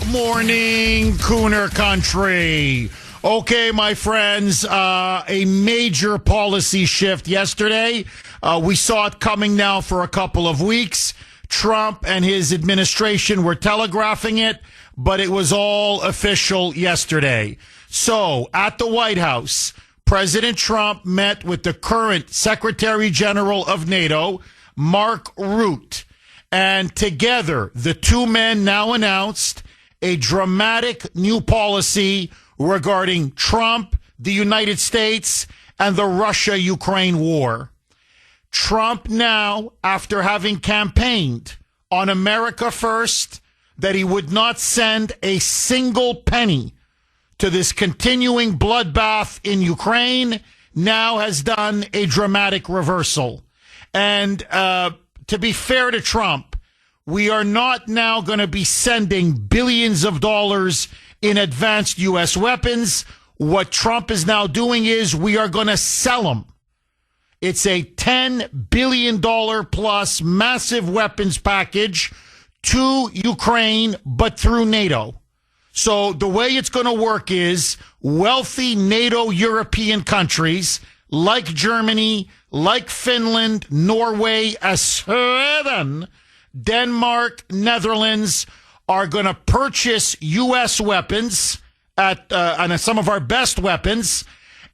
Morning, Kuhner country. Okay, my friends, a major policy shift yesterday. We saw it coming now for a couple of weeks. Trump and his administration were telegraphing it, but it was all official yesterday. So, at the White House, President Trump met with the current Secretary General of NATO, Mark Rutte, and together the two men now announced a dramatic new policy regarding Trump, the United States, and the Russia-Ukraine war. Trump now, after having campaigned on America First, that he would not send a single penny to this continuing bloodbath in Ukraine, now has done a dramatic reversal. And to be fair to Trump, we are not now going to be sending billions of dollars in advanced U.S. weapons. What Trump is now doing is we are going to sell them. It's a $10 billion plus massive weapons package to Ukraine, but through NATO. So the way it's going to work is wealthy NATO European countries like Germany, like Finland, Norway, Sweden, Denmark, Netherlands are going to purchase U.S. weapons and some of our best weapons,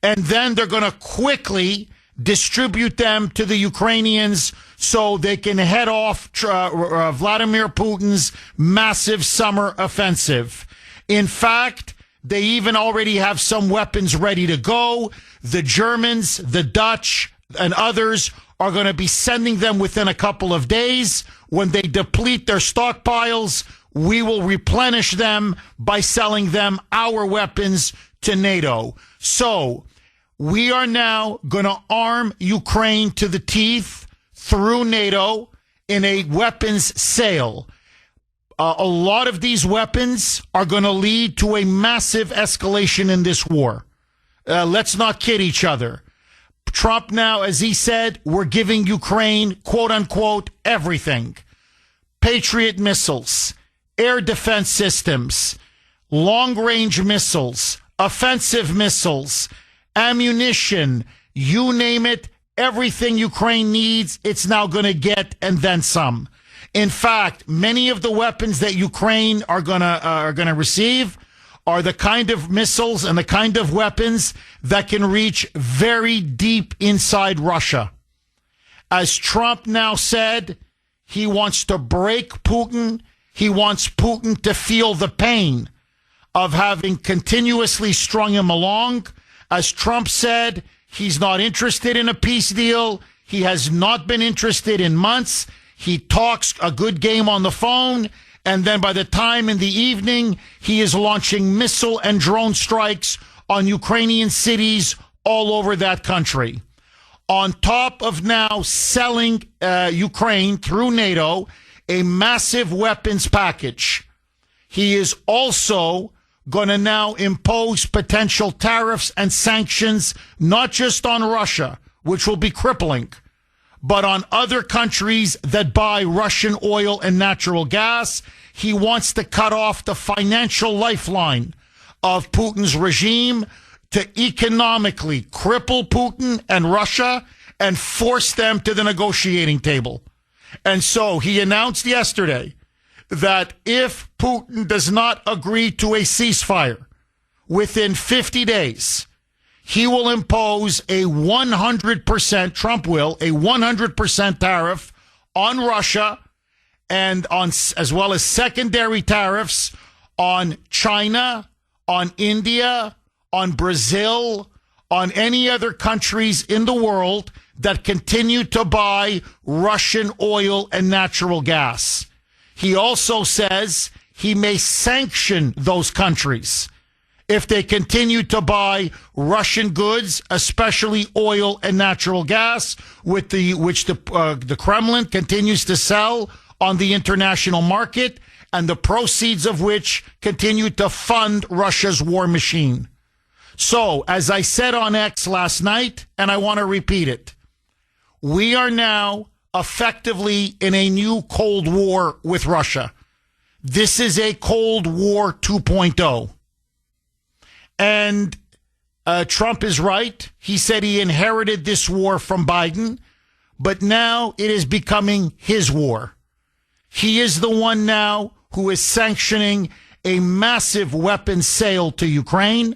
and then they're going to quickly distribute them to the Ukrainians so they can head off Vladimir Putin's massive summer offensive. In fact, they even already have some weapons ready to go. The Germans, the Dutch, and others are going to be sending them within a couple of days. When they deplete their stockpiles, we will replenish them by selling them our weapons to NATO. So we are now going to arm Ukraine to the teeth through NATO in a weapons sale. A lot of these weapons are going to lead to a massive escalation in this war. Let's not kid each other. Trump now, as he said, we're giving Ukraine, quote unquote, everything. Patriot missiles, air defense systems, long-range missiles, offensive missiles, ammunition, you name it, everything Ukraine needs, it's now going to get, and then some. In fact, many of the weapons that Ukraine are gonna receive are the kind of missiles and the kind of weapons that can reach very deep inside Russia. As Trump now said, he wants to break Putin. He wants Putin to feel the pain of having continuously strung him along. As Trump said, he's not interested in a peace deal. He has not been interested in months. He talks a good game on the phone, and then by the time in the evening, he is launching missile and drone strikes on Ukrainian cities all over that country. On top of now selling Ukraine through NATO a massive weapons package, he is also going to now impose potential tariffs and sanctions, not just on Russia, which will be crippling, but on other countries that buy Russian oil and natural gas. He wants to cut off the financial lifeline of Putin's regime to economically cripple Putin and Russia and force them to the negotiating table. And so he announced yesterday that if Putin does not agree to a ceasefire within 50 days, he will impose a 100%, Trump will, a 100% tariff on Russia and on, as well as secondary tariffs on China, on India, on Brazil, on any other countries in the world that continue to buy Russian oil and natural gas. He also says he may sanction those countries if they continue to buy Russian goods, especially oil and natural gas, which the Kremlin continues to sell on the international market, and the proceeds of which continue to fund Russia's war machine. So, as I said on X last night, and I want to repeat it, we are now effectively in a new Cold War with Russia. This is a Cold War 2.0. And Trump is right. He said he inherited this war from Biden, but now it is becoming his war. He is the one now who is sanctioning a massive weapons sale to Ukraine.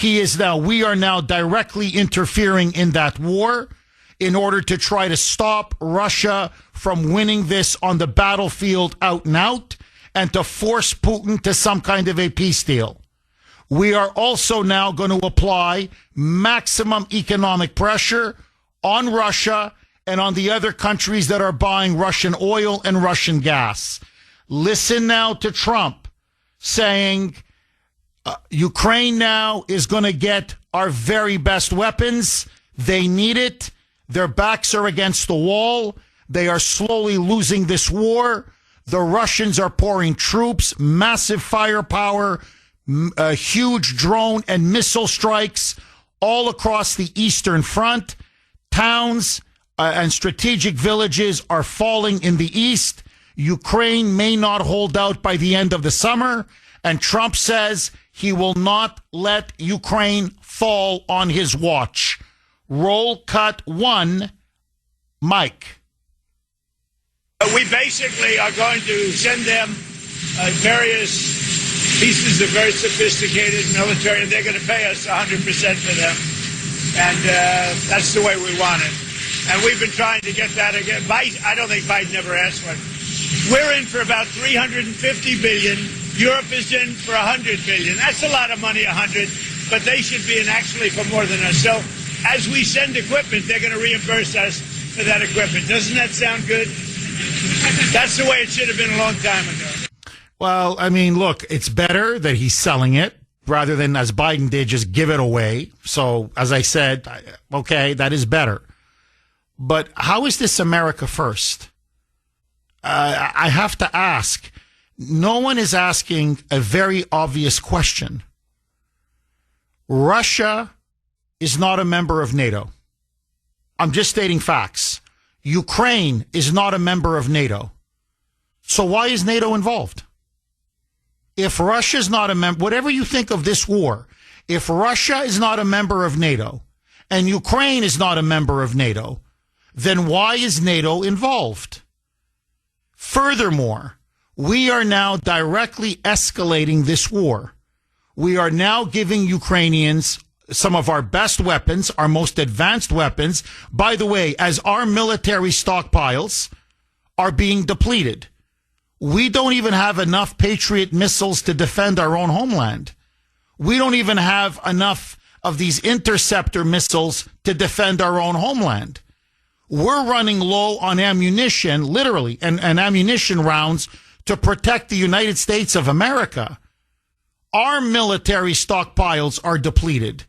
We are now directly interfering in that war in order to try to stop Russia from winning this on the battlefield out and out and to force Putin to some kind of a peace deal. We are also now going to apply maximum economic pressure on Russia and on the other countries that are buying Russian oil and Russian gas. Listen now to Trump saying Ukraine now is going to get our very best weapons. They need it. Their backs are against the wall. They are slowly losing this war. The Russians are pouring troops, massive firepower, huge drone and missile strikes all across the Eastern Front. Towns and strategic villages are falling in the east. Ukraine may not hold out by the end of the summer. And Trump says he will not let Ukraine fall on his watch. Roll cut 1, Mike. We basically are going to send them various pieces of very sophisticated military, and they're going to pay us 100% for them. And that's the way we want it. And we've been trying to get that again. Biden, I don't think Biden ever asked for it. We're in for about $350 billion. Europe is in for $100 billion. That's a lot of money, 100, but they should be in actually for more than us. So as we send equipment, they're going to reimburse us for that equipment. Doesn't that sound good? That's the way it should have been a long time ago. Well, I mean, look, it's better that he's selling it rather than, as Biden did, just give it away. So, as I said, okay, that is better. But how is this America first? I have to ask. No one is asking a very obvious question. Russia is not a member of NATO. I'm just stating facts. Ukraine is not a member of NATO. So why is NATO involved? If Russia is not a member, whatever you think of this war, if Russia is not a member of NATO and Ukraine is not a member of NATO, then why is NATO involved? Furthermore, we are now directly escalating this war. We are now giving Ukrainians some of our best weapons, our most advanced weapons, by the way, as our military stockpiles are being depleted. We don't even have enough Patriot missiles to defend our own homeland. We don't even have enough of these interceptor missiles to defend our own homeland. We're running low on ammunition, literally, and ammunition rounds to protect the United States of America. Our military stockpiles are depleted.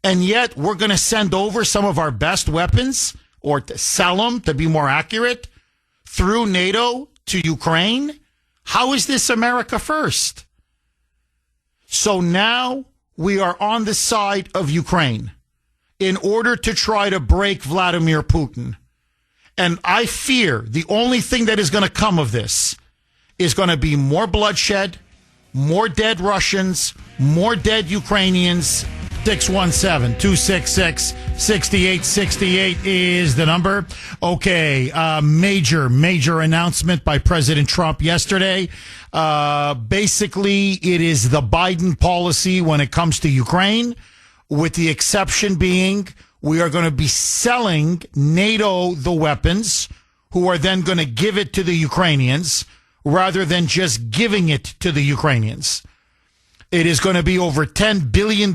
And yet we're going to send over some of our best weapons, or to sell them, to be more accurate, through NATO to Ukraine. How is this America first? So now we are on the side of Ukraine in order to try to break Vladimir Putin. And I fear the only thing that is going to come of this is going to be more bloodshed, more dead Russians, more dead Ukrainians. 617-266-6868 is the number. Okay, major announcement by President Trump yesterday. Basically, it is the Biden policy when it comes to Ukraine, with the exception being we are going to be selling NATO the weapons, who are then going to give it to the Ukrainians rather than just giving it to the Ukrainians. It is going to be over $10 billion.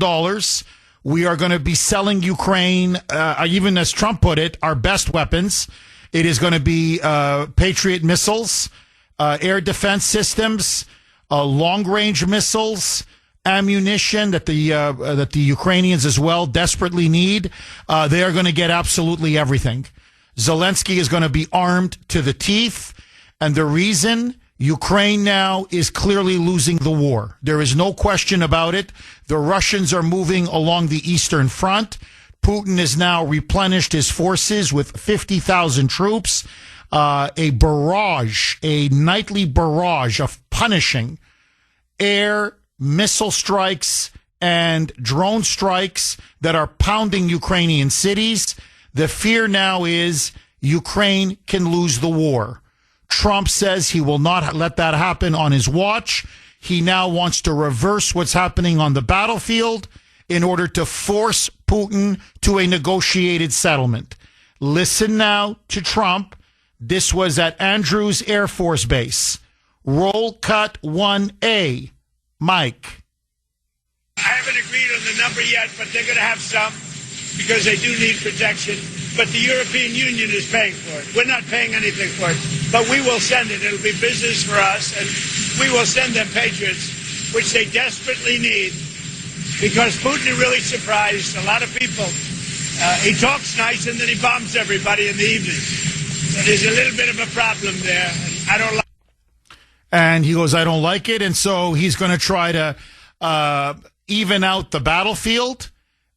We are going to be selling Ukraine, even as Trump put it, our best weapons. It is going to be Patriot missiles, air defense systems, long-range missiles, ammunition that the Ukrainians as well desperately need. They are going to get absolutely everything. Zelensky is going to be armed to the teeth, and the reason Ukraine now is clearly losing the war. There is no question about it. The Russians are moving along the Eastern Front. Putin has now replenished his forces with 50,000 troops. a barrage, a nightly barrage of punishing air missile strikes and drone strikes that are pounding Ukrainian cities. The fear now is Ukraine can lose the war. Trump says he will not let that happen on his watch. He now wants to reverse what's happening on the battlefield in order to force Putin to a negotiated settlement. Listen now to Trump. This was at Andrews Air Force Base. Roll cut 1A. Mike. I haven't agreed on the number yet, but they're going to have some because they do need protection. But the European Union is paying for it. We're not paying anything for it, but we will send it. It'll be business for us, and we will send them Patriots, which they desperately need, because Putin is really surprised a lot of people. He talks nice, and then he bombs everybody in the evening. So there's a little bit of a problem there, and I don't like. And he goes, I don't like it, and so he's going to try to even out the battlefield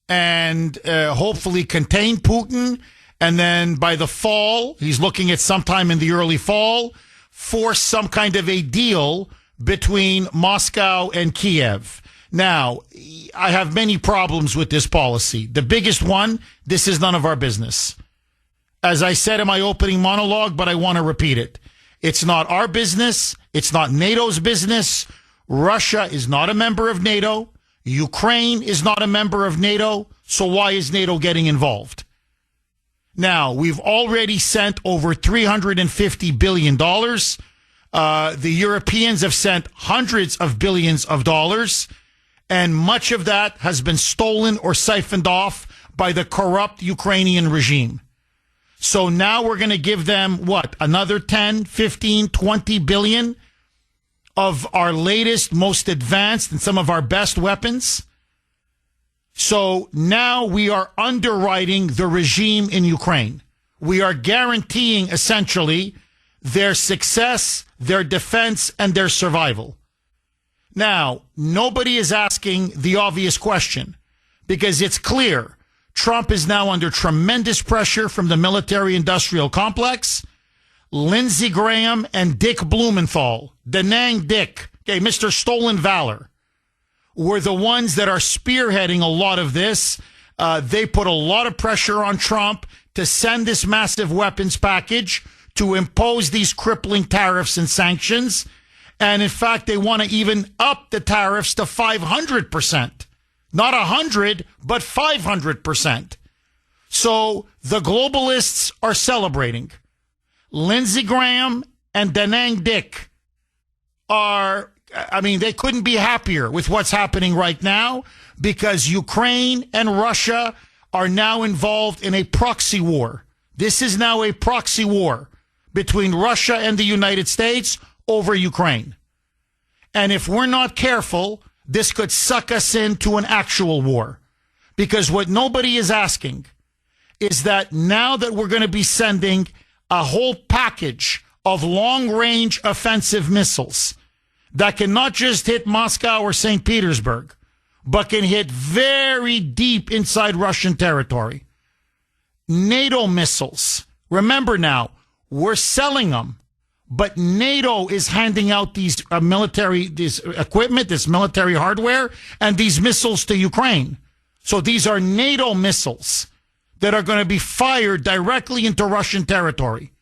and hopefully contain Putin. And then by the fall, he's looking at sometime in the early fall, force some kind of a deal between Moscow and Kiev. Now, I have many problems with this policy. The biggest one, this is none of our business. As I said in my opening monologue, but I want to repeat it. It's not our business. It's not NATO's business. Russia is not a member of NATO. Ukraine is not a member of NATO. So why is NATO getting involved? Now, we've already sent over $350 billion. The Europeans have sent hundreds of billions of dollars, and much of that has been stolen or siphoned off by the corrupt Ukrainian regime. So now we're going to give them, what, another 10, 15, 20 billion of our latest, most advanced, and some of our best weapons? So now we are underwriting the regime in Ukraine. We are guaranteeing, essentially, their success, their defense, and their survival. Now, nobody is asking the obvious question, because it's clear Trump is now under tremendous pressure from the military-industrial complex. Lindsey Graham and Dick Blumenthal, Da Nang Dick, okay, Mr. Stolen Valor, were the ones that are spearheading a lot of this. They put a lot of pressure on Trump to send this massive weapons package, to impose these crippling tariffs and sanctions. And in fact, they want to even up the tariffs to 500%. Not 100, but 500%. So the globalists are celebrating. Lindsey Graham and Da Nang Dick are, I mean, they couldn't be happier with what's happening right now, because Ukraine and Russia are now involved in a proxy war. This is now a proxy war between Russia and the United States over Ukraine. And if we're not careful, this could suck us into an actual war. Because what nobody is asking is that now that we're going to be sending a whole package of long-range offensive missiles that can not just hit Moscow or St. Petersburg, but can hit very deep inside Russian territory. NATO missiles. Remember now, we're selling them, but NATO is handing out these this equipment, this military hardware, and these missiles to Ukraine. So these are NATO missiles that are going to be fired directly into Russian territory.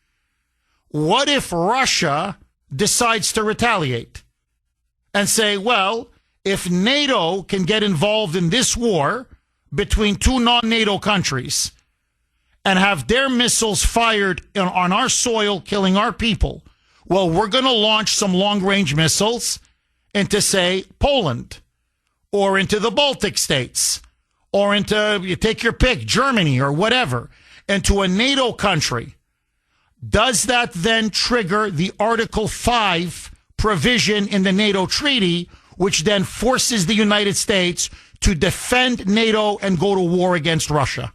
What if Russia decides to retaliate and say, well, if NATO can get involved in this war between two non-NATO countries and have their missiles fired on our soil, killing our people, well, we're going to launch some long-range missiles into, say, Poland or into the Baltic states or into, you take your pick, Germany or whatever, into a NATO country. Does that then trigger the Article 5 provision in the NATO treaty, which then forces the United States to defend NATO and go to war against Russia?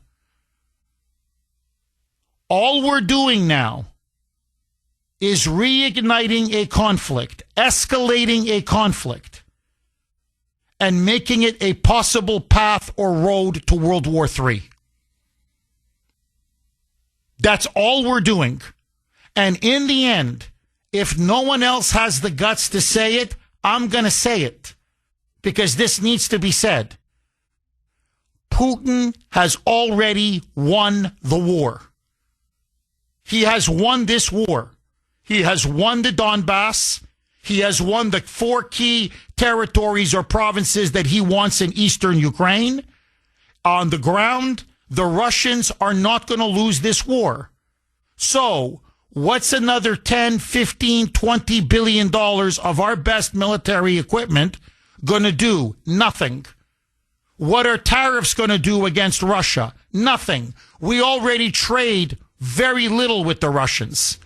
All we're doing now is reigniting a conflict, escalating a conflict, and making it a possible path or road to World War III. That's all we're doing. And in the end, if no one else has the guts to say it, I'm going to say it because this needs to be said. Putin has already won the war. He has won this war. He has won the Donbass. He has won the 4 key territories or provinces that he wants in eastern Ukraine. On the ground, the Russians are not going to lose this war. So, what's another 10, 15, 20 billion dollars of our best military equipment going to do? Nothing. What are tariffs going to do against Russia? Nothing. We already trade very little with the Russians.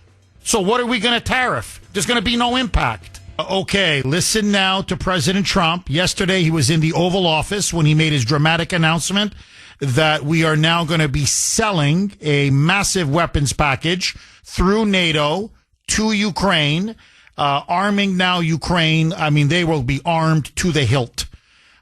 So what are we going to tariff? There's going to be no impact. Okay, listen now to President Trump. Yesterday, he was in the Oval Office when he made his dramatic announcement that we are now going to be selling a massive weapons package through NATO to Ukraine, arming now Ukraine. I mean, they will be armed to the hilt.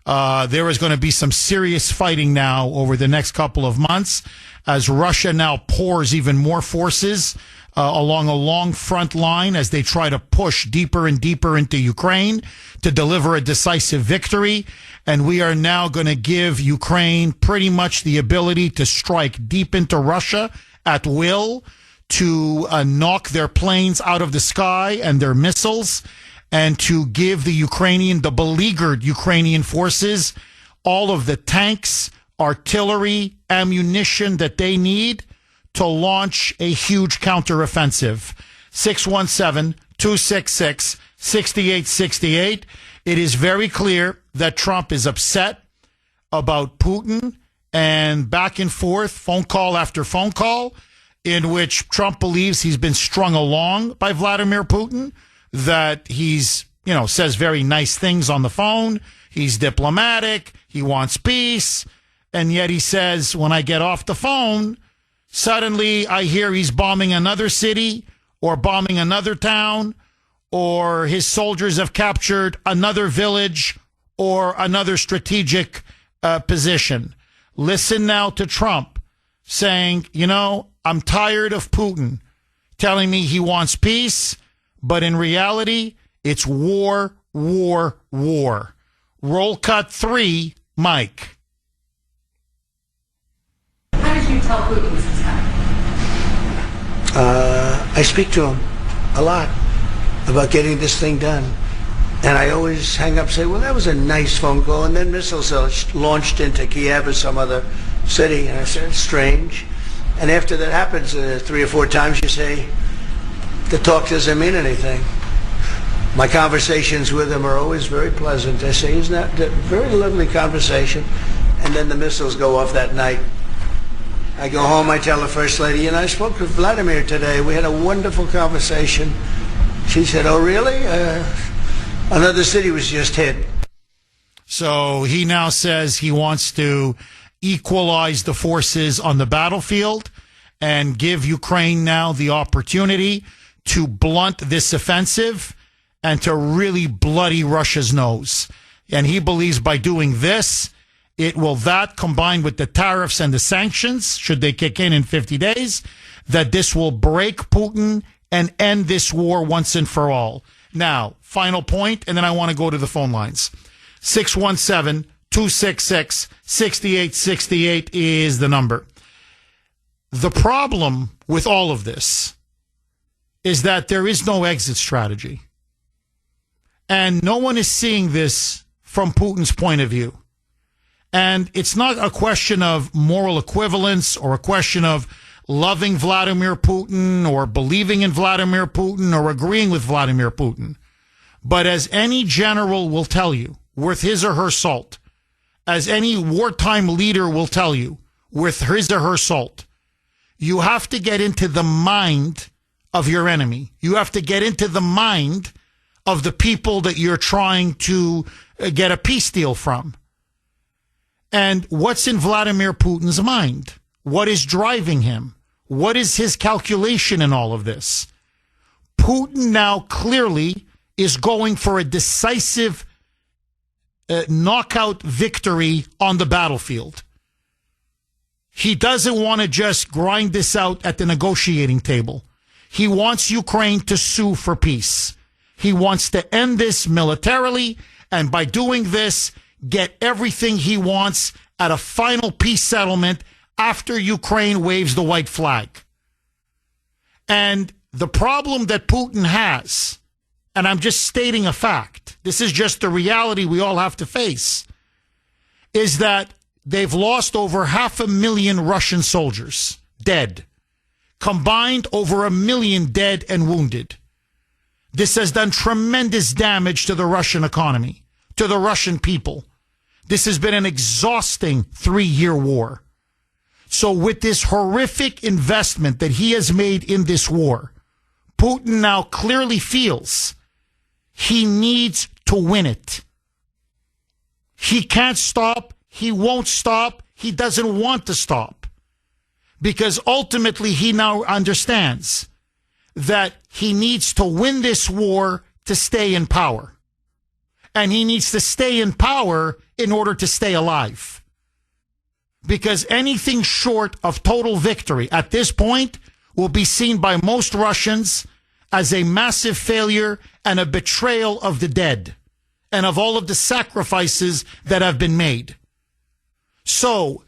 There is going to be some serious fighting now over the next couple of months as Russia now pours even more forces along a long front line as they try to push deeper and deeper into Ukraine to deliver a decisive victory. And we are now going to give Ukraine pretty much the ability to strike deep into Russia at will, to knock their planes out of the sky and their missiles, and to give the beleaguered Ukrainian forces all of the tanks, artillery, ammunition that they need to launch a huge counteroffensive. 617-266-6868. It is very clear that Trump is upset about Putin, and back and forth, phone call after phone call, in which Trump believes he's been strung along by Vladimir Putin, that he's, says very nice things on the phone. He's diplomatic. He wants peace. And yet he says, when I get off the phone, suddenly I hear he's bombing another city or bombing another town, or his soldiers have captured another village or another strategic position. Listen now to Trump saying, I'm tired of Putin telling me he wants peace, but in reality, it's war, war, war. Roll cut 3, Mike. How did you tell Putin this was coming? I speak to him a lot about getting this thing done. And I always hang up and say, well, that was a nice phone call. And then missiles are launched into Kiev or some other city. And I said, it's strange. And after that happens 3 or 4 times, you say, the talk doesn't mean anything. My conversations with him are always very pleasant. I say, isn't that a very lovely conversation? And then the missiles go off that night. I go home, I tell the First Lady, I spoke with Vladimir today. We had a wonderful conversation. She said, oh, really? Another city was just hit. So he now says he wants to equalize the forces on the battlefield and give Ukraine now the opportunity to blunt this offensive and to really bloody Russia's nose. And he believes by doing this, that combined with the tariffs and the sanctions, should they kick in 50 days, that this will break Putin and end this war once and for all. Now, final point, and then I want to go to the phone lines. 617-266-6868 is the number. The problem with all of this is that there is no exit strategy. And no one is seeing this from Putin's point of view. And it's not a question of moral equivalence or a question of loving Vladimir Putin or believing in Vladimir Putin or agreeing with Vladimir Putin. But as any general will tell you, worth his or her salt, as any wartime leader will tell you, worth his or her salt, you have to get into the mind of your enemy. You have to get into the mind of the people that you're trying to get a peace deal from. And what's in Vladimir Putin's mind? What is driving him? What is his calculation in all of this? Putin now clearly is going for a decisive knockout victory on the battlefield. He doesn't want to just grind this out at the negotiating table. He wants Ukraine to sue for peace. He wants to end this militarily, and by doing this, get everything he wants at a final peace settlement after Ukraine waves the white flag. And the problem that Putin has, and I'm just stating a fact, this is just the reality we all have to face, is that they've lost over 500,000 Russian soldiers dead. Combined, over 1 million dead and wounded. This has done tremendous damage to the Russian economy, to the Russian people. This has been an exhausting 3-year war. So with this horrific investment that he has made in this war, Putin now clearly feels he needs to win it. He can't stop. He won't stop. He doesn't want to stop. Because ultimately he now understands that he needs to win this war to stay in power. And he needs to stay in power in order to stay alive. Because anything short of total victory at this point will be seen by most Russians as a massive failure and a betrayal of the dead and of all of the sacrifices that have been made. So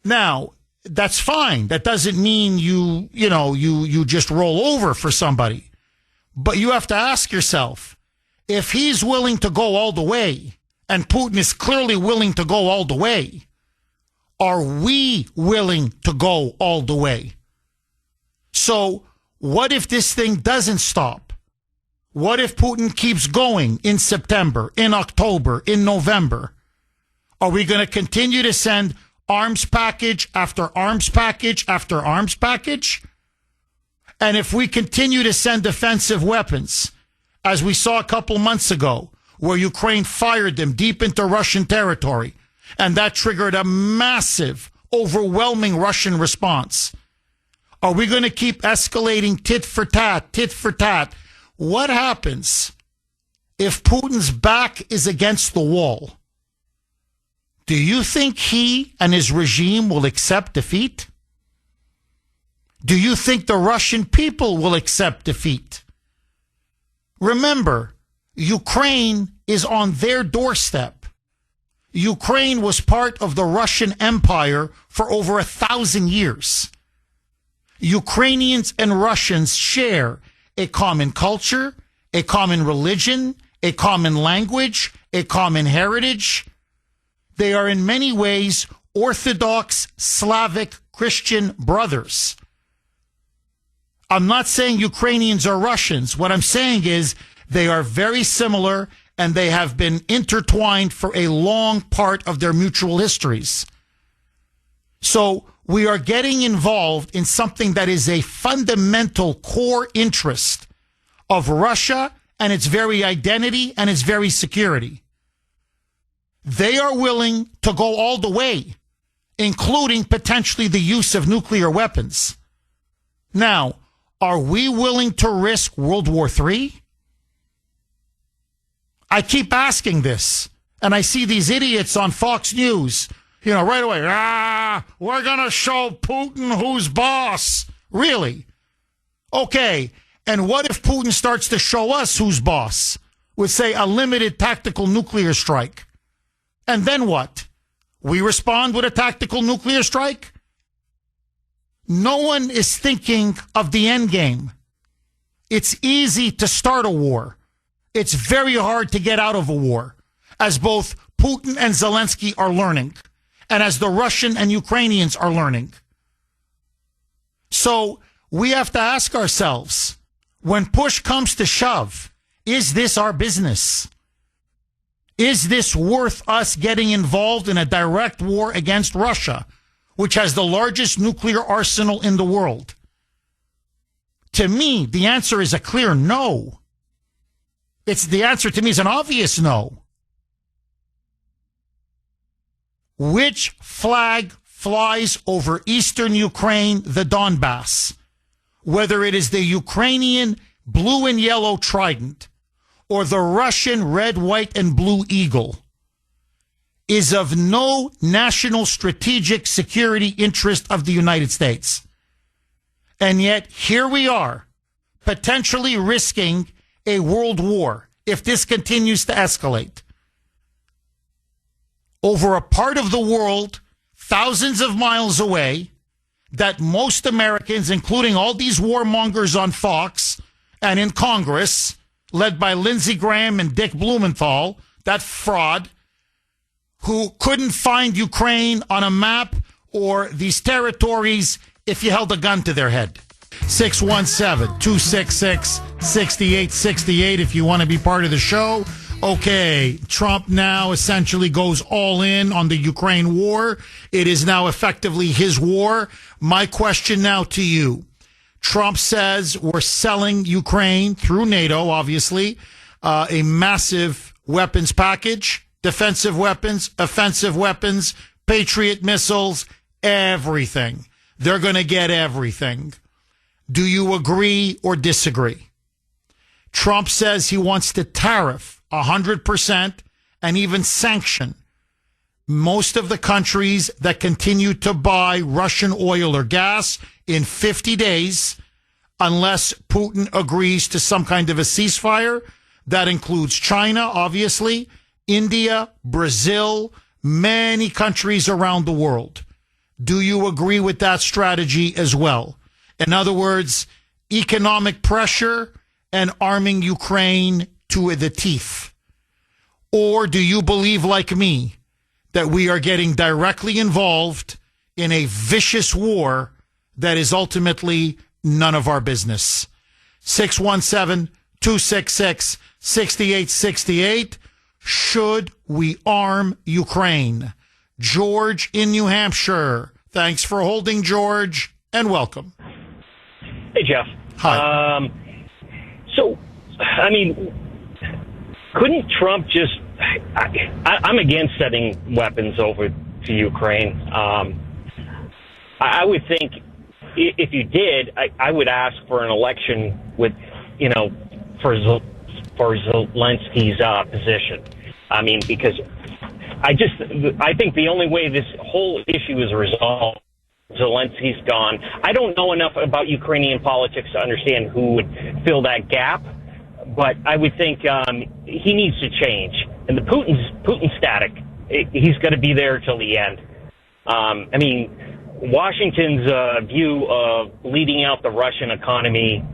now, that's fine. That doesn't mean you just roll over for somebody. But you have to ask yourself, if he's willing to go all the way, and Putin is clearly willing to go all the way, are we willing to go all the way? So what if this thing doesn't stop? What if Putin keeps going in September, in October, in November? Are we going to continue to send arms package after arms package after arms package? And if we continue to send defensive weapons, as we saw a couple months ago, where Ukraine fired them deep into Russian territory, and that triggered a massive, overwhelming Russian response, are we going to keep escalating tit for tat, tit for tat? What happens if Putin's back is against the wall? Do you think he and his regime will accept defeat? Do you think the Russian people will accept defeat? Remember, Ukraine is on their doorstep. Ukraine was part of the Russian Empire for over 1,000 years. Ukrainians and Russians share a common culture, a common religion, a common language, a common heritage. They are in many ways Orthodox Slavic Christian brothers. I'm not saying Ukrainians are Russians. What I'm saying is they are very similar and they have been intertwined for a long part of their mutual histories. So we are getting involved in something that is a fundamental core interest of Russia and its very identity and its very security. They are willing to go all the way, including potentially the use of nuclear weapons. Now, are we willing to risk World War III? I keep asking this, and I see these idiots on Fox News, right away. We're going to show Putin who's boss. Really? Okay. And what if Putin starts to show us who's boss with, say, a limited tactical nuclear strike? And then what? We respond with a tactical nuclear strike? No one is thinking of the end game. It's easy to start a war. It's very hard to get out of a war, as both Putin and Zelensky are learning, and as the Russian and Ukrainians are learning. So we have to ask ourselves, when push comes to shove, is this our business? Is this worth us getting involved in a direct war against Russia, which has the largest nuclear arsenal in the world? To me, the answer is a clear no. The answer to me is an obvious no. Which flag flies over eastern Ukraine, the Donbass? Whether it is the Ukrainian blue and yellow trident or the Russian red, white, and blue eagle, is of no national strategic security interest of the United States. And yet here we are, potentially risking a world war if this continues to escalate over a part of the world thousands of miles away that most Americans, including all these warmongers on Fox and in Congress, led by Lindsey Graham and Dick Blumenthal, that fraud, who couldn't find Ukraine on a map or these territories if you held a gun to their head. 617-266-6868 if you want to be part of the show. Okay, Trump now essentially goes all in on the Ukraine war. It is now effectively his war. My question now to you. Trump says we're selling Ukraine through NATO, obviously, a massive weapons package, defensive weapons, offensive weapons, Patriot missiles, everything. They're going to get everything. Do you agree or disagree? Trump says he wants to tariff 100% and even sanction most of the countries that continue to buy Russian oil or gas in 50 days unless Putin agrees to some kind of a ceasefire. That includes China, obviously, India, Brazil, many countries around the world. Do you agree with that strategy as well? In other words, economic pressure and arming Ukraine to the teeth? Or do you believe, like me, that we are getting directly involved in a vicious war that is ultimately none of our business? 617-266-6868. Should we arm Ukraine? George in New Hampshire. Thanks for holding, George, and welcome. Hey, Jeff. Hi. Couldn't Trump just... I'm against sending weapons over to Ukraine. I would think if you did, I would ask for an election with, for Zelensky's position. Because I think the only way this whole issue is resolved, Zelensky's gone. I don't know enough about Ukrainian politics to understand who would fill that gap, but I would think he needs to change. And the Putin static, he's going to be there till the end. Washington's view of leading out the Russian economy,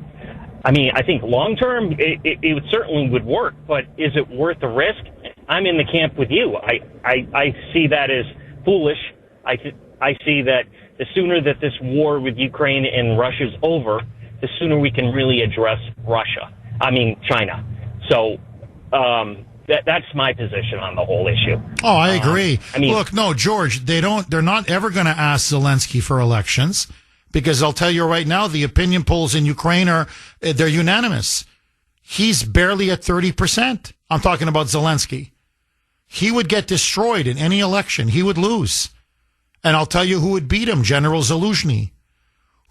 I think long term it certainly would work, but is it worth the risk? I'm in the camp with you. I see that as foolish. I see that the sooner that this war with Ukraine and Russia's over, the sooner we can really address China. So that's my position on the whole issue. Oh, I agree. Look, no, George, they're not ever going to ask Zelensky for elections because I'll tell you right now, the opinion polls in Ukraine they're unanimous. He's barely at 30%. I'm talking about Zelensky. He would get destroyed in any election. He would lose. And I'll tell you who would beat him, General Zelensky,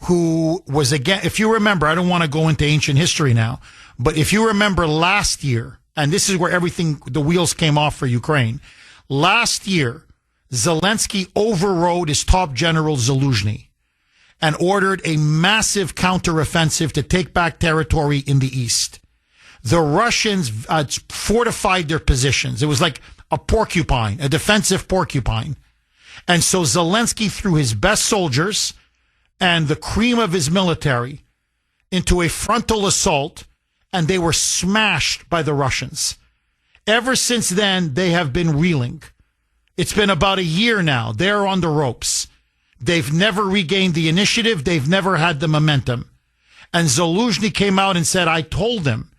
who was, again, if you remember, I don't want to go into ancient history now, but if you remember last year, and this is where the wheels came off for Ukraine. Last year, Zelensky overrode his top general Zelensky and ordered a massive counteroffensive to take back territory in the east. The Russians fortified their positions. It was like a porcupine, a defensive porcupine. And so Zelensky threw his best soldiers and the cream of his military into a frontal assault, and they were smashed by the Russians. Ever since then, they have been reeling. It's been about a year now. They're on the ropes. They've never regained the initiative. They've never had the momentum. And Zelensky came out and said, I told them,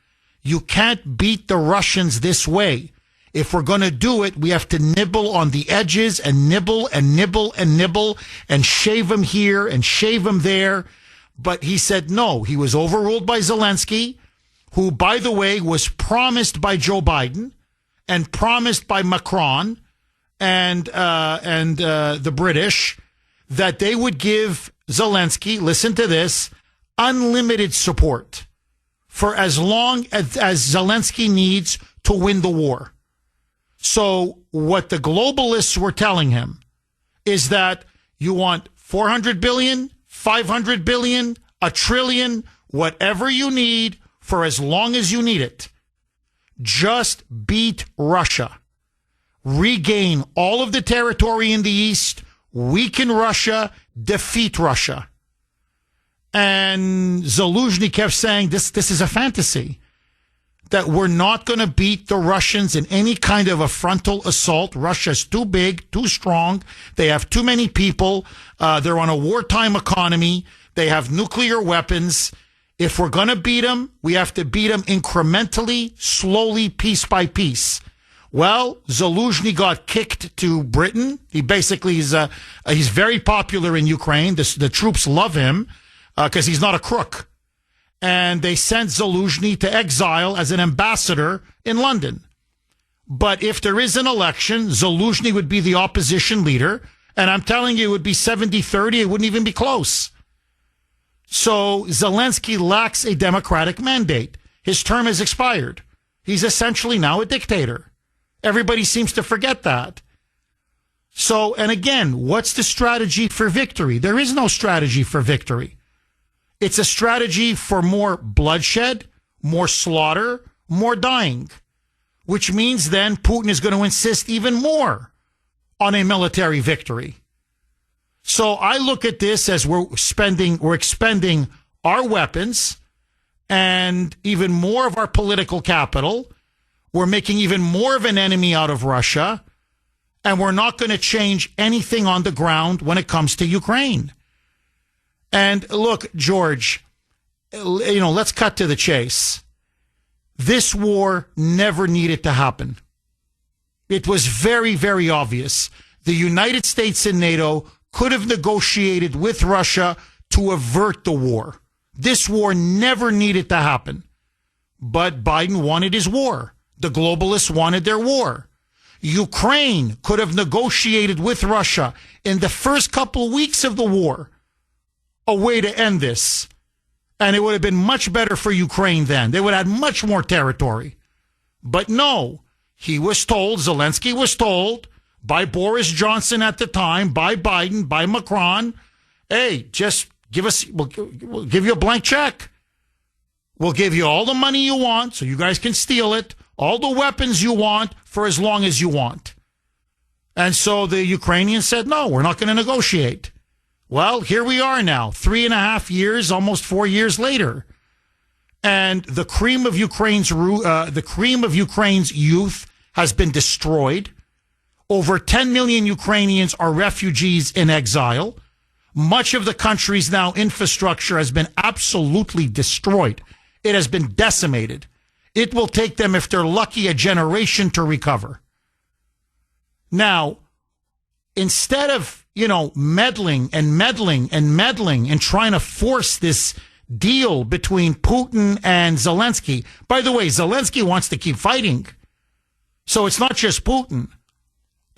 you can't beat the Russians this way. If we're going to do it, we have to nibble on the edges and nibble and nibble and nibble and shave them here and shave them there. But he said no. He was overruled by Zelensky, who, by the way, was promised by Joe Biden and promised by Macron and the British that they would give Zelensky, listen to this, unlimited support for as long as Zelensky needs to win the war. So what the globalists were telling him is that you want 400 billion, 500 billion, $1 trillion, whatever you need for as long as you need it. Just beat Russia. Regain all of the territory in the East, weaken Russia, defeat Russia. And Zelensky kept saying this is a fantasy, that we're not going to beat the Russians in any kind of a frontal assault. Russia's too big, too strong. They have too many people. They're on a wartime economy. They have nuclear weapons. If we're going to beat them, we have to beat them incrementally, slowly, piece by piece. Well, Zelensky got kicked to Britain. He basically he's very popular in Ukraine. The troops love him because he's not a crook. And they sent Zelensky to exile as an ambassador in London. But if there is an election, Zelensky would be the opposition leader. And I'm telling you, it would be 70-30. It wouldn't even be close. So Zelensky lacks a democratic mandate. His term has expired. He's essentially now a dictator. Everybody seems to forget that. So, and again, what's the strategy for victory? There is no strategy for victory. It's a strategy for more bloodshed, more slaughter, more dying, which means then Putin is going to insist even more on a military victory. So I look at this as we're expending our weapons and even more of our political capital. We're making even more of an enemy out of Russia, and we're not going to change anything on the ground when it comes to Ukraine. And look, George, let's cut to the chase. This war never needed to happen. It was very, very obvious. The United States and NATO could have negotiated with Russia to avert the war. This war never needed to happen. But Biden wanted his war. The globalists wanted their war. Ukraine could have negotiated with Russia in the first couple of weeks of the war a way to end this. And it would have been much better for Ukraine then. They would have had much more territory. But no, Zelensky was told by Boris Johnson at the time, by Biden, by Macron, hey, just we'll give you a blank check. We'll give you all the money you want so you guys can steal it, all the weapons you want for as long as you want. And so the Ukrainians said, no, we're not going to negotiate. Well, here we are now, 3.5 years, almost 4 years later. And the cream of Ukraine's youth has been destroyed. Over 10 million Ukrainians are refugees in exile. Much of the country's now infrastructure has been absolutely destroyed. It has been decimated. It will take them, if they're lucky, a generation to recover. Now, instead of, meddling and trying to force this deal between Putin and Zelensky. By the way, Zelensky wants to keep fighting. So it's not just Putin.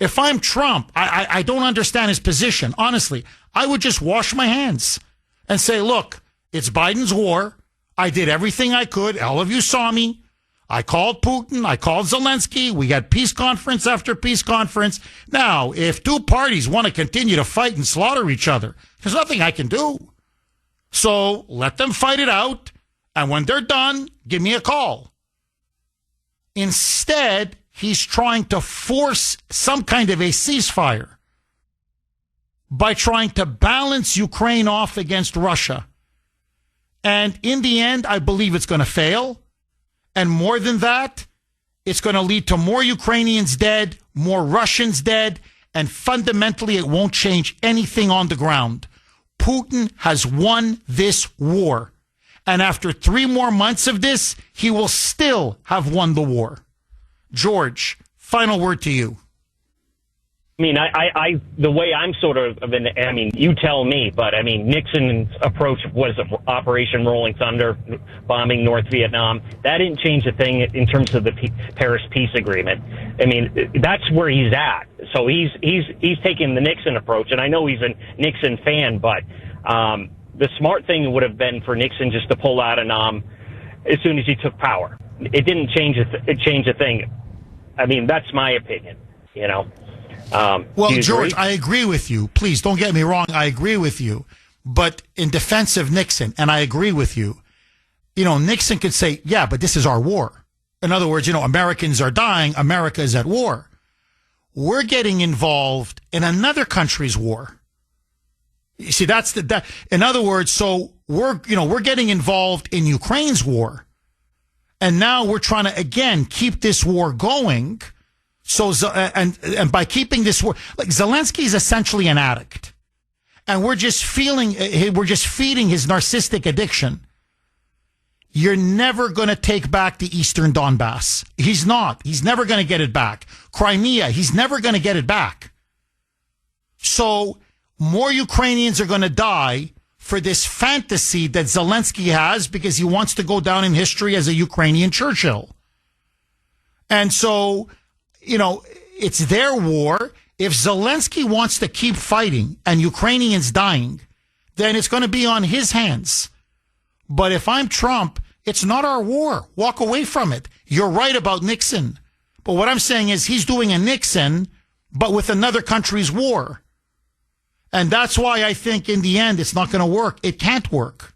If I'm Trump, I don't understand his position. Honestly, I would just wash my hands and say, look, it's Biden's war. I did everything I could. All of you saw me. I called Putin. I called Zelensky. We had peace conference after peace conference. Now, if two parties want to continue to fight and slaughter each other, there's nothing I can do. So let them fight it out. And when they're done, give me a call. Instead, he's trying to force some kind of a ceasefire by trying to balance Ukraine off against Russia. And in the end, I believe it's going to fail. And more than that, it's going to lead to more Ukrainians dead, more Russians dead, and fundamentally it won't change anything on the ground. Putin has won this war. And after 3 more months of this, he will still have won the war. George, final word to you. I mean, the way I'm sort of, you tell me, but Nixon's approach was Operation Rolling Thunder, bombing North Vietnam. That didn't change a thing in terms of the Paris Peace Agreement. That's where he's at. So he's taking the Nixon approach, and I know he's a Nixon fan, but the smart thing would have been for Nixon just to pull out of Nam as soon as he took power. It didn't change a thing. That's my opinion, Well, George, I agree with you. Please don't get me wrong. I agree with you. But in defense of Nixon, and I agree with you, Nixon could say, yeah, but this is our war. In other words, Americans are dying. America is at war. We're getting involved in another country's war. You see, in other words, so we're getting involved in Ukraine's war. And now we're trying to, again, keep this war going. So, and by keeping this war, like Zelensky is essentially an addict. And we're just feeding his narcissistic addiction. You're never going to take back the Eastern Donbass. He's not. He's never going to get it back. Crimea, he's never going to get it back. So more Ukrainians are going to die for this fantasy that Zelensky has because he wants to go down in history as a Ukrainian Churchill. And so, it's their war. If Zelensky wants to keep fighting and Ukrainians dying, then it's going to be on his hands. But if I'm Trump, it's not our war. Walk away from it. You're right about Nixon. But what I'm saying is he's doing a Nixon, but with another country's war. And that's why I think in the end, it's not going to work. It can't work.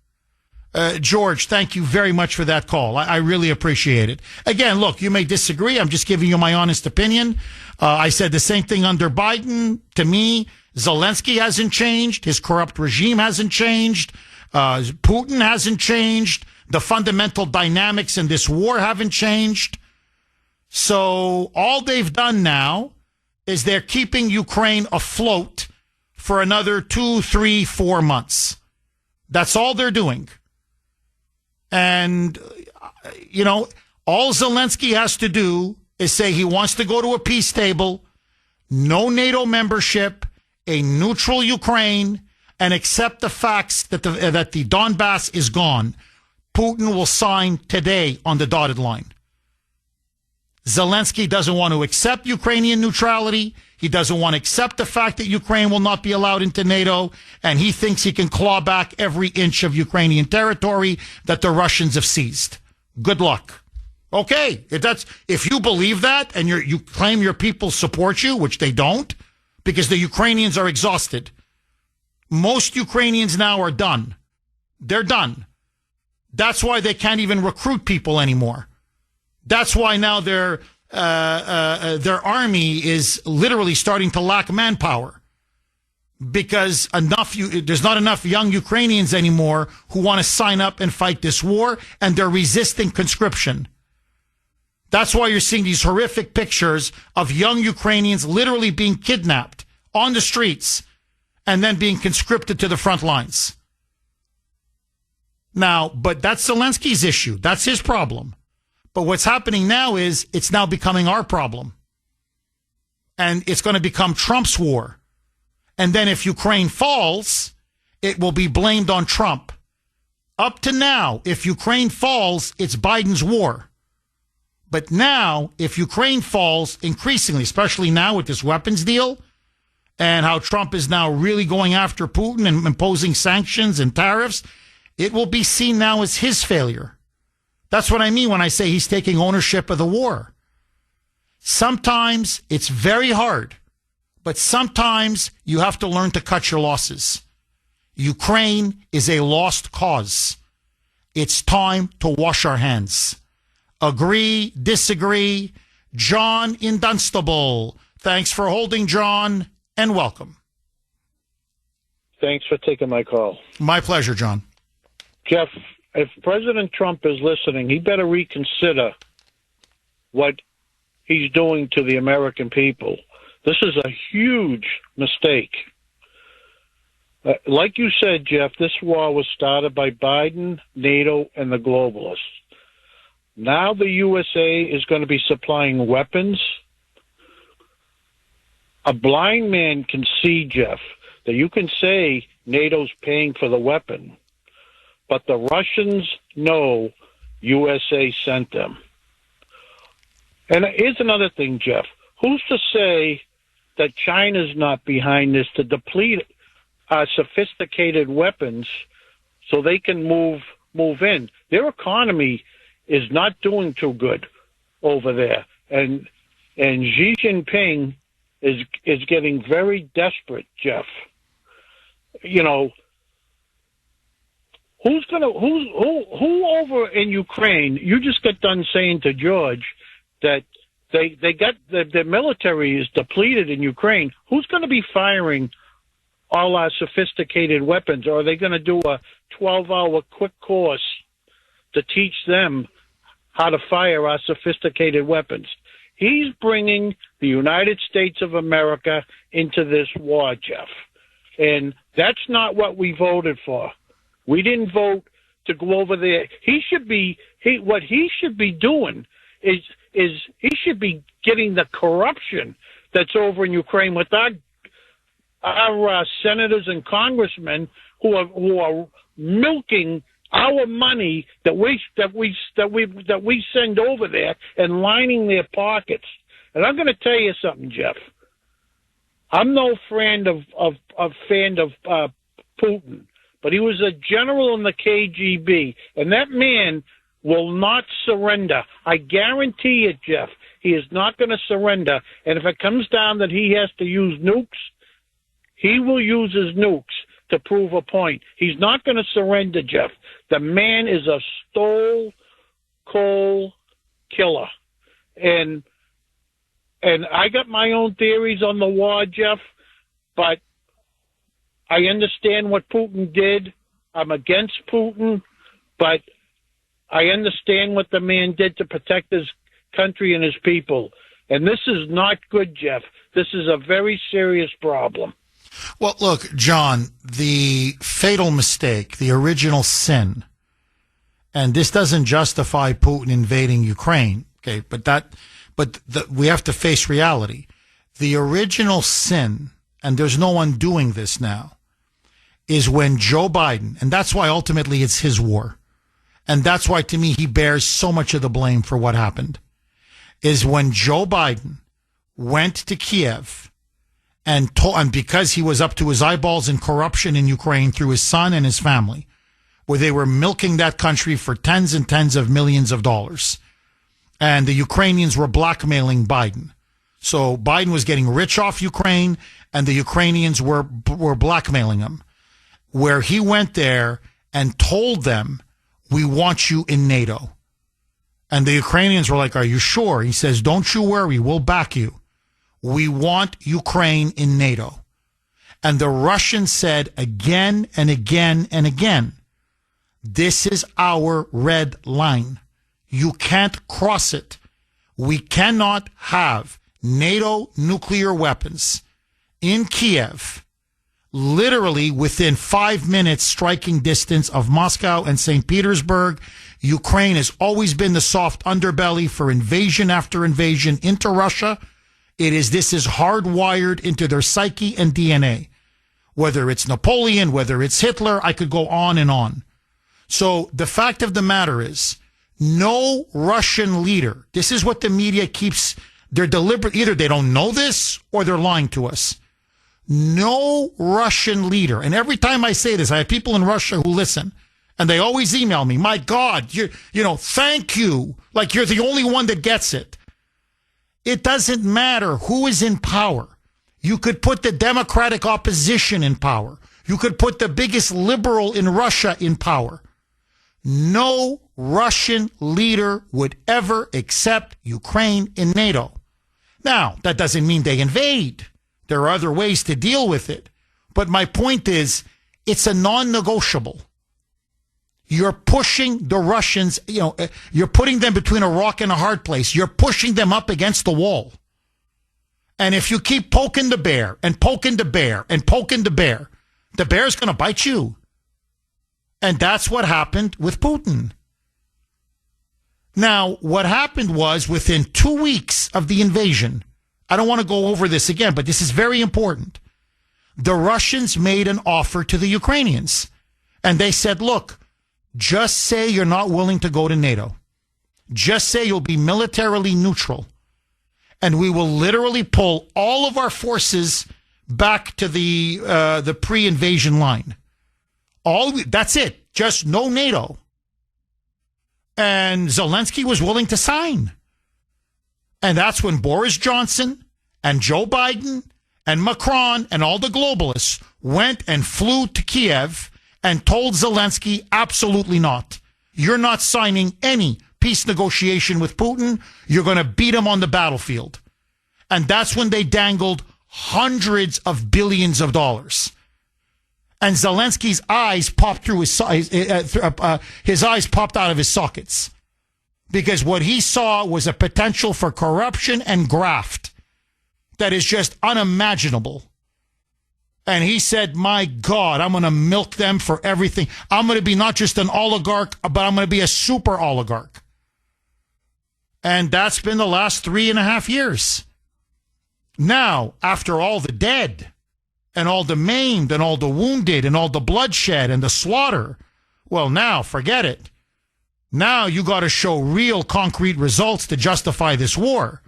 George, thank you very much for that call. I really appreciate it. Again, look, you may disagree. I'm just giving you my honest opinion. I said the same thing under Biden. To me, Zelensky hasn't changed. His corrupt regime hasn't changed. Putin hasn't changed. The fundamental dynamics in this war haven't changed. So all they've done now is they're keeping Ukraine afloat for another 2, 3, 4 months. That's all they're doing. And, all Zelensky has to do is say he wants to go to a peace table, no NATO membership, a neutral Ukraine, and accept the facts that the Donbass is gone. Putin will sign today on the dotted line. Zelensky doesn't want to accept Ukrainian neutrality. He doesn't want to accept the fact that Ukraine will not be allowed into NATO, and he thinks he can claw back every inch of Ukrainian territory that the Russians have seized. Good luck. Okay, if you believe that and you claim your people support you, which they don't, because the Ukrainians are exhausted. Most Ukrainians now are done. They're done. That's why they can't even recruit people anymore. That's why now their army is literally starting to lack manpower because there's not enough young Ukrainians anymore who want to sign up and fight this war, and they're resisting conscription. That's why you're seeing these horrific pictures of young Ukrainians literally being kidnapped on the streets and then being conscripted to the front lines. Now, but that's Zelensky's issue. That's his problem. But what's happening now is it's now becoming our problem. And it's going to become Trump's war. And then if Ukraine falls, it will be blamed on Trump. Up to now, if Ukraine falls, it's Biden's war. But now, if Ukraine falls, increasingly, especially now with this weapons deal, and how Trump is now really going after Putin and imposing sanctions and tariffs, it will be seen now as his failure. That's what I mean when I say he's taking ownership of the war. Sometimes it's very hard, but sometimes you have to learn to cut your losses. Ukraine is a lost cause. It's time to wash our hands. Agree, disagree. John in Dunstable. Thanks for holding, John, and welcome. Thanks for taking my call. My pleasure, John. Jeff, if President Trump is listening, he better reconsider what he's doing to the American people. This is a huge mistake. Like you said, Jeff, this war was started by Biden, NATO, and the globalists. Now the USA is going to be supplying weapons. A blind man can see, Jeff, that you can say NATO's paying for the weapon, but the Russians know USA sent them. And here's another thing, Jeff. Who's to say that China's not behind this to deplete our sophisticated weapons so they can move in? Their economy is not doing too good over there. And Xi Jinping is getting very desperate, Jeff. You know, who over in Ukraine? You just got done saying to George that they got the military is depleted in Ukraine. Who's going to be firing all our sophisticated weapons? Or are they going to do a 12-hour quick course to teach them how to fire our sophisticated weapons? He's bringing the United States of America into this war, Jeff. And that's not what we voted for. We didn't vote to go over there. What he should be doing is he should be getting the corruption that's over in Ukraine with our senators and congressmen who are milking our money that we send over there and lining their pockets. And I'm going to tell you something, Jeff. I'm no fan of Putin, but he was a general in the KGB, and that man will not surrender. I guarantee it, Jeff. He is not going to surrender. And if it comes down that he has to use nukes, he will use his nukes to prove a point. He's not going to surrender, Jeff. The man is a coal killer. And I got my own theories on the war, Jeff, but I understand what Putin did. I'm against Putin, but I understand what the man did to protect his country and his people. And this is not good, Jeff. This is a very serious problem. Well, look, John, the fatal mistake, the original sin, and this doesn't justify Putin invading Ukraine, okay, but we have to face reality. The original sin, and there's no undoing this now, is when Joe Biden, and that's why ultimately it's his war, and that's why to me he bears so much of the blame for what happened, is when Joe Biden went to Kiev and because he was up to his eyeballs in corruption in Ukraine through his son and his family, where they were milking that country for tens and tens of millions of dollars. And the Ukrainians were blackmailing Biden. So Biden was getting rich off Ukraine, and the Ukrainians were blackmailing him. Where he went there and told them, "We want you in NATO." And the Ukrainians were like, "Are you sure?" He says, "Don't you worry, we'll back you. We want Ukraine in NATO." And the Russians said again and again and again, "This is our red line. You can't cross it. We cannot have NATO nuclear weapons in Kiev, literally within 5 minutes striking distance of Moscow and St. Petersburg." Ukraine has always been the soft underbelly for invasion after invasion into Russia. This is hardwired into their psyche and DNA. Whether it's Napoleon, whether it's Hitler, I could go on and on. So the fact of the matter is, no Russian leader, this is what the media keeps, they're deliberate, either they don't know this or they're lying to us. No Russian leader, and every time I say this, I have people in Russia who listen, and they always email me, "My God, thank you, like you're the only one that gets it." It doesn't matter who is in power. You could put the Democratic opposition in power. You could put the biggest liberal in Russia in power. No Russian leader would ever accept Ukraine in NATO. Now, that doesn't mean they invade. There are other ways to deal with it. But my point is, it's a non-negotiable. You're pushing the Russians, you're putting them between a rock and a hard place. You're pushing them up against the wall. And if you keep poking the bear and poking the bear and poking the bear's going to bite you. And that's what happened with Putin. Now, what happened was within 2 weeks of the invasion, I don't want to go over this again, but this is very important. The Russians made an offer to the Ukrainians. And they said, look, just say you're not willing to go to NATO. Just say you'll be militarily neutral. And we will literally pull all of our forces back to the pre-invasion line. That's it. Just no NATO. And Zelensky was willing to sign. And that's when Boris Johnson and Joe Biden and Macron and all the globalists went and flew to Kiev and told Zelensky, absolutely not. You're not signing any peace negotiation with Putin. You're going to beat him on the battlefield. And that's when they dangled hundreds of billions of dollars. And Zelensky's eyes popped through his eyes popped out of his sockets. Because what he saw was a potential for corruption and graft that is just unimaginable. And he said, my God, I'm going to milk them for everything. I'm going to be not just an oligarch, but I'm going to be a super oligarch. And that's been the last 3.5 years. Now, after all the dead and all the maimed and all the wounded and all the bloodshed and the slaughter, well, now forget it. Now you got to show real concrete results to justify this war.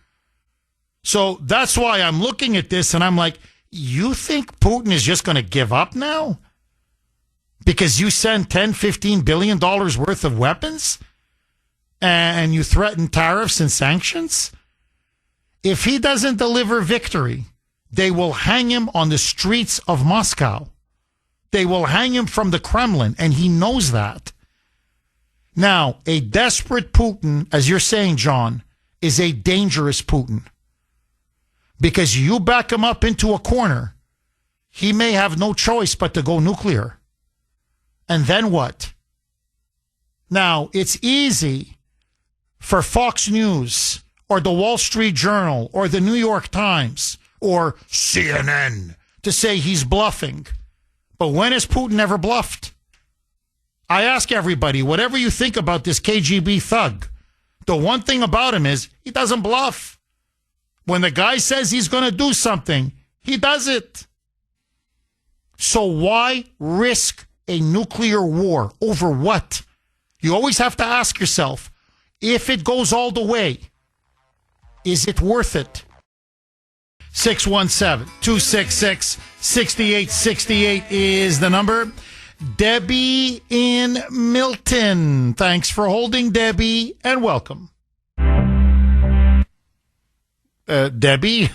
So that's why I'm looking at this and I'm like, you think Putin is just going to give up now? Because you send $10-15 billion worth of weapons and you threaten tariffs and sanctions? If he doesn't deliver victory, they will hang him on the streets of Moscow. They will hang him from the Kremlin, and he knows that. Now, a desperate Putin, as you're saying, John, is a dangerous Putin. Because you back him up into a corner, he may have no choice but to go nuclear. And then what? Now, it's easy for Fox News or the Wall Street Journal or the New York Times or CNN to say he's bluffing. But when has Putin ever bluffed? I ask everybody, whatever you think about this KGB thug, the one thing about him is he doesn't bluff. When the guy says he's going to do something, he does it. So why risk a nuclear war over what? You always have to ask yourself, if it goes all the way, is it worth it? 617-266-6868 is the number. Debbie in Milton. Thanks for holding, Debbie, and welcome. Debbie?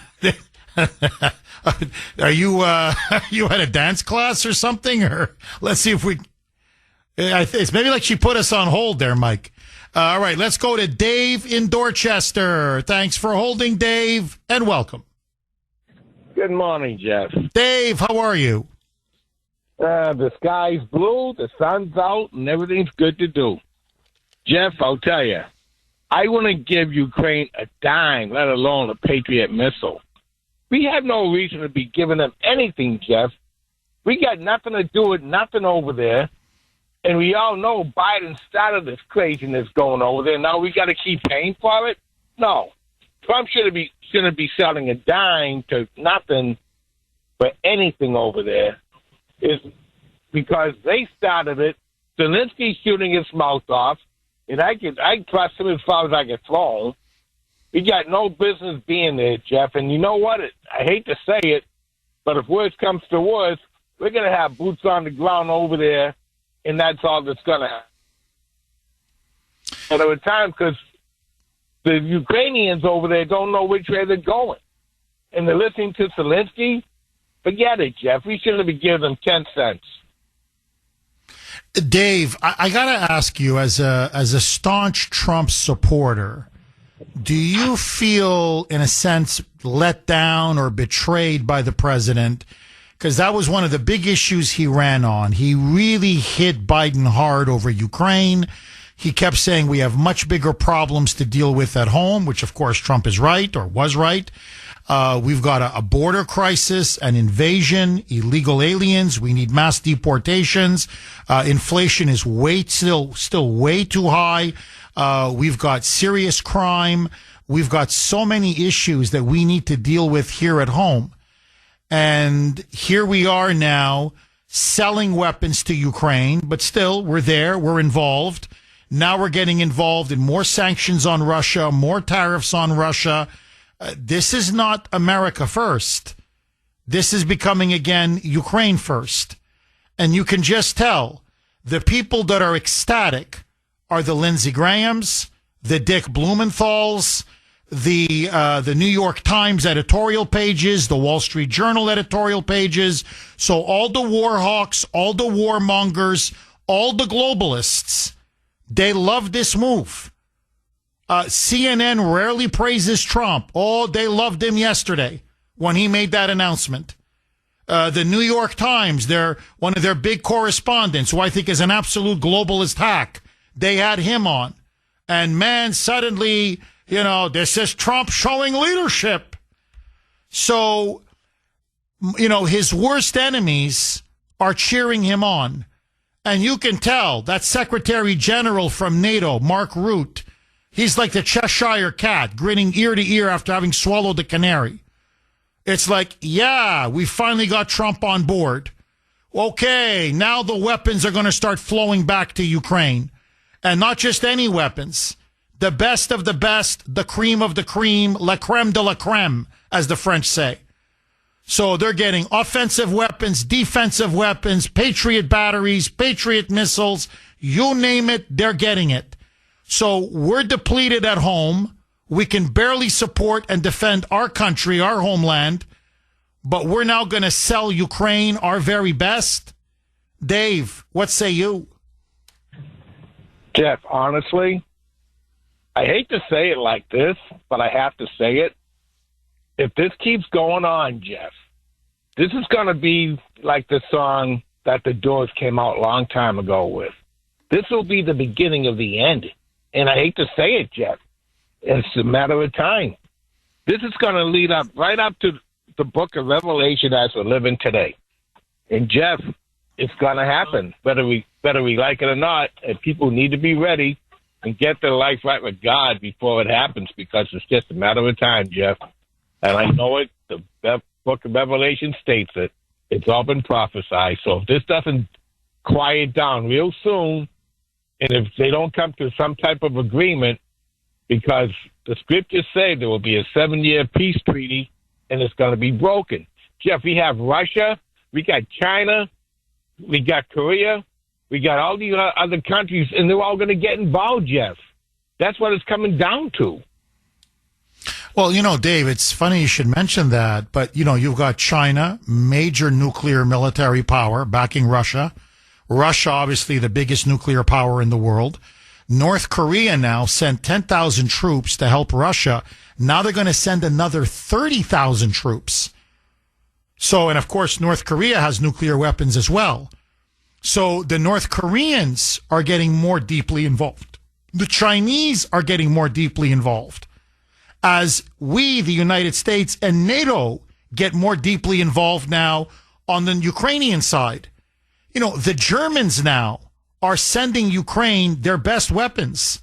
Are you you at a dance class or something? Or let's see if we... It's maybe like she put us on hold there, Mike. All right, let's go to Dave in Dorchester. Thanks for holding, Dave, and welcome. Good morning, Jeff. Dave, how are you? The sky's blue, the sun's out, and everything's good to do. Jeff, I'll tell you, I wouldn't give Ukraine a dime, let alone a Patriot missile. We have no reason to be giving them anything, Jeff. We got nothing to do with nothing over there. And we all know Biden started this craziness going over there. Now we got to keep paying for it? No. Trump shouldn't be selling a dime to nothing for anything over there. Is because they started it. Zelensky's shooting his mouth off, and I trust him as far as I can throw him. He got no business being there, Jeff. And you know what? I hate to say it, but if worse comes to worse, we're going to have boots on the ground over there, and that's all that's going to happen. And over time, because the Ukrainians over there don't know which way they're going. And they're listening to Zelensky. Forget it, Jeff. We shouldn't have given them 10 cents. Dave, I got to ask you, as a staunch Trump supporter, do you feel, in a sense, let down or betrayed by the president? Because that was one of the big issues he ran on. He really hit Biden hard over Ukraine. He kept saying we have much bigger problems to deal with at home, which, of course, Trump is right or was right. We've got a border crisis, an invasion, illegal aliens. We need mass deportations. Inflation is still way too high. We've got serious crime. We've got so many issues that we need to deal with here at home. And here we are now selling weapons to Ukraine, but still we're there. We're involved. Now we're getting involved in more sanctions on Russia, more tariffs on Russia. This is not America first. This is becoming, again, Ukraine first. And you can just tell the people that are ecstatic are the Lindsey Grahams, the Dick Blumenthals, the New York Times editorial pages, the Wall Street Journal editorial pages. So all the war hawks, all the warmongers, all the globalists, they love this move. CNN rarely praises Trump. Oh, they loved him yesterday when he made that announcement. The New York Times, one of their big correspondents, who I think is an absolute globalist hack, they had him on. And man, suddenly, this is Trump showing leadership. So, his worst enemies are cheering him on. And you can tell that Secretary General from NATO, Mark Rutte, he's like the Cheshire cat, grinning ear to ear after having swallowed the canary. It's like, yeah, we finally got Trump on board. Okay, now the weapons are going to start flowing back to Ukraine. And not just any weapons. The best of the best, the cream of the cream, la creme de la creme, as the French say. So they're getting offensive weapons, defensive weapons, Patriot batteries, Patriot missiles, you name it, they're getting it. So we're depleted at home. We can barely support and defend our country, our homeland, but we're now going to sell Ukraine our very best. Dave, what say you? Jeff, honestly, I hate to say it like this, but I have to say it. If this keeps going on, Jeff, this is going to be like the song that the Doors came out a long time ago with. This will be the beginning of the end. And I hate to say it, Jeff. It's a matter of time. This is going to lead up right up to the book of Revelation as we're living today. And, Jeff, it's going to happen, whether we like it or not. And people need to be ready and get their life right with God before it happens, because it's just a matter of time, Jeff. And I know it. The book of Revelation states it. It's all been prophesied. So if this doesn't quiet down real soon, and if they don't come to some type of agreement, because the scriptures say there will be a 7-year peace treaty, and it's going to be broken. Jeff, we have Russia, we got China, we got Korea, we got all these other countries, and they're all going to get involved, Jeff. That's what it's coming down to. Well, Dave, it's funny you should mention that, but, you've got China, major nuclear military power, backing Russia. Russia, obviously the biggest nuclear power in the world. North Korea now sent 10,000 troops to help Russia. Now they're going to send another 30,000 troops. So, and of course, North Korea has nuclear weapons as well. So the North Koreans are getting more deeply involved. The Chinese are getting more deeply involved. As we, the United States and NATO, get more deeply involved now on the Ukrainian side. The Germans now are sending Ukraine their best weapons.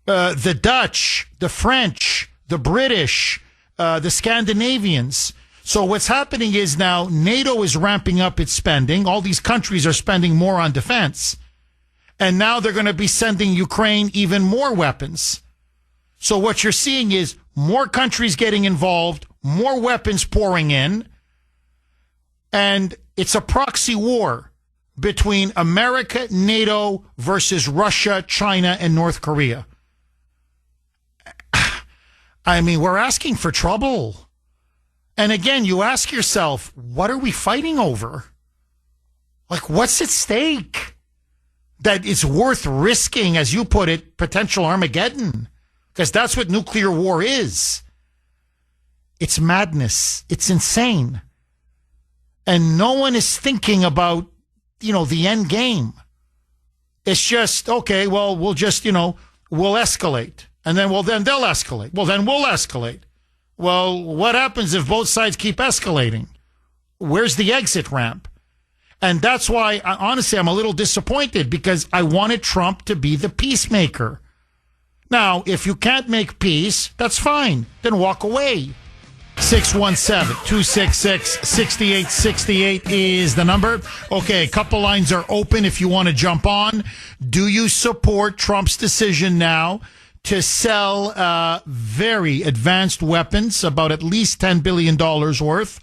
The Dutch, the French, the British, the Scandinavians. So what's happening is now NATO is ramping up its spending. All these countries are spending more on defense. And now they're going to be sending Ukraine even more weapons. So what you're seeing is more countries getting involved, more weapons pouring in, and it's a proxy war between America, NATO versus Russia, China, and North Korea. I mean, we're asking for trouble. And again, you ask yourself, what are we fighting over? Like, what's at stake that it's worth risking, as you put it, potential Armageddon? Because that's what nuclear war is. It's madness. It's insane. And no one is thinking about, the end game. It's just, okay, well, we'll just, we'll escalate. And then, then they'll escalate. Well, then we'll escalate. Well, what happens if both sides keep escalating? Where's the exit ramp? And that's why, honestly, I'm a little disappointed, because I wanted Trump to be the peacemaker. Now, if you can't make peace, that's fine. Then walk away. 617-266-6868 is the number. Okay, a couple lines are open if you want to jump on. Do you support Trump's decision now to sell very advanced weapons, about at least $10 billion worth?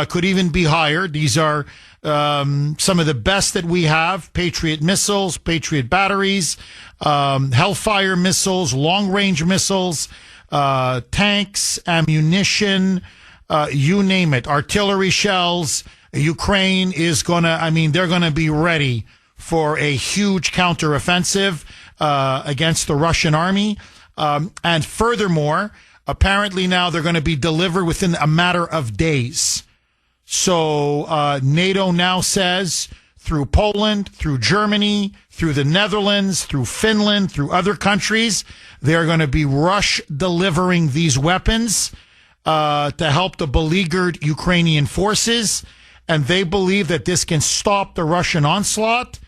Could even be higher. These are some of the best that we have, Patriot missiles, Patriot batteries, Hellfire missiles, long-range missiles, tanks, ammunition, you name it, artillery shells. Ukraine is they're going to be ready for a huge counteroffensive against the Russian army. And furthermore, apparently now they're going to be delivered within a matter of days. So NATO now says through Poland, through Germany, through the Netherlands, through Finland, through other countries, they're going to be rush delivering these weapons to help the beleaguered Ukrainian forces. And they believe that this can stop the Russian onslaught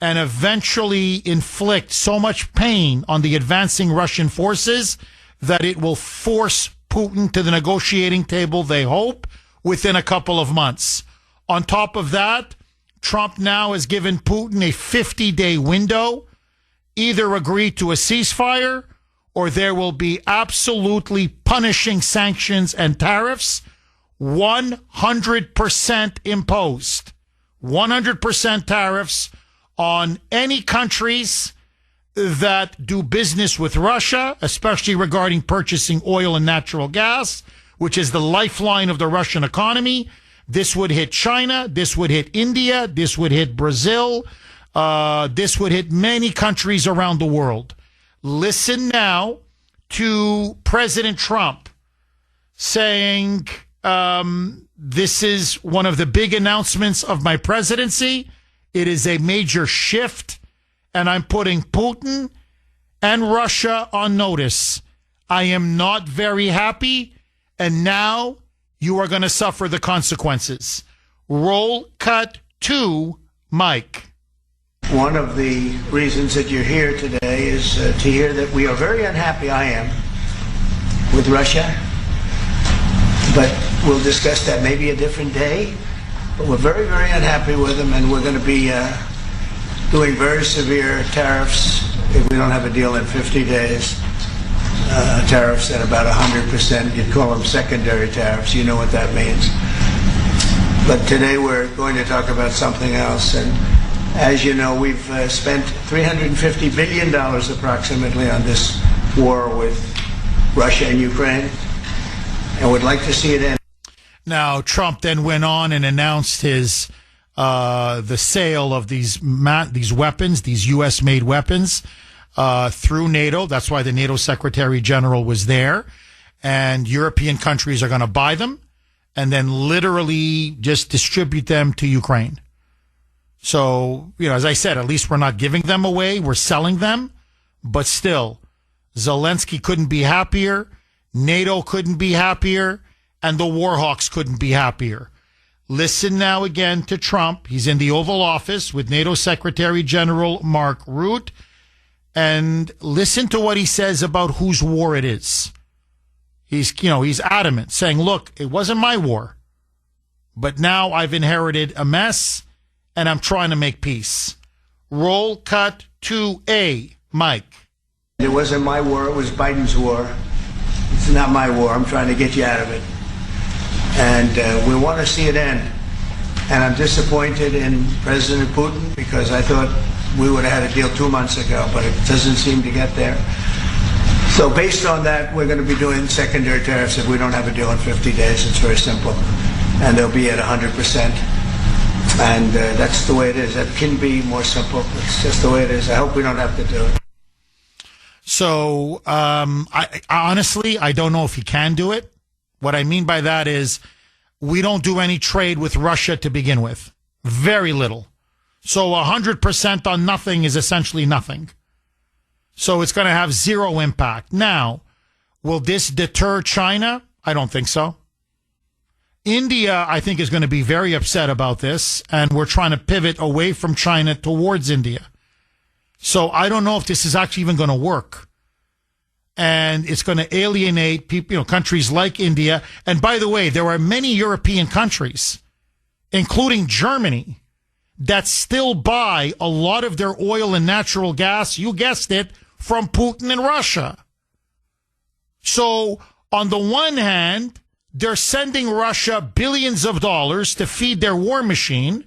and eventually inflict so much pain on the advancing Russian forces that it will force Putin to the negotiating table, they hope, within a couple of months. On top of that, Trump now has given Putin a 50-day window. Either agree to a ceasefire or there will be absolutely punishing sanctions and tariffs, 100% imposed. 100% tariffs on any countries that do business with Russia, especially regarding purchasing oil and natural gas, which is the lifeline of the Russian economy. This would hit China. This would hit India. This would hit Brazil. This would hit many countries around the world. Listen now to President Trump saying, this is one of the big announcements of my presidency. It is a major shift, and I'm putting Putin and Russia on notice. I am not very happy, and now you are going to suffer the consequences. Roll cut to Mike. One of the reasons that you're here today is to hear that we are very unhappy, I am, with Russia. But we'll discuss that maybe a different day. But we're very, very unhappy with them, and we're going to be doing very severe tariffs if we don't have a deal in 50 days. Tariffs at about 100%. You'd call them secondary tariffs. You know what that means. But today we're going to talk about something else. And as you know, we've spent $350 billion approximately on this war with Russia and Ukraine, and would like to see it end. Now, Trump then went on and announced his the sale of these weapons, these U.S.-made weapons, through NATO. That's why the NATO Secretary General was there. And European countries are going to buy them and then literally just distribute them to Ukraine. So, as I said, at least we're not giving them away. We're selling them. But still, Zelensky couldn't be happier. NATO couldn't be happier. And the Warhawks couldn't be happier. Listen now again to Trump. He's in the Oval Office with NATO Secretary General Mark Rutte. And listen to what he says about whose war it is. He's adamant, saying, look, it wasn't my war, but now I've inherited a mess and I'm trying to make peace. Roll cut to Mike. It wasn't my war, it was Biden's war. It's not my war. I'm trying to get you out of it. And we want to see it end. And I'm disappointed in President Putin because I thought we would have had a deal 2 months ago, but it doesn't seem to get there. So based on that, we're going to be doing secondary tariffs if we don't have a deal in 50 days. It's very simple. And they'll be at 100%. And that's the way it is. That can be more simple. It's just the way it is. I hope we don't have to do it. So, I honestly, I don't know if he can do it. What I mean by that is we don't do any trade with Russia to begin with. Very little. So 100% on nothing is essentially nothing. So it's going to have zero impact. Now, will this deter China? I don't think so. India, I think, is going to be very upset about this, and we're trying to pivot away from China towards India. So I don't know if this is actually even going to work. And it's going to alienate people, countries like India. And by the way, there are many European countries, including Germany, that still buy a lot of their oil and natural gas, you guessed it, from Putin and Russia. So on the one hand, they're sending Russia billions of dollars to feed their war machine,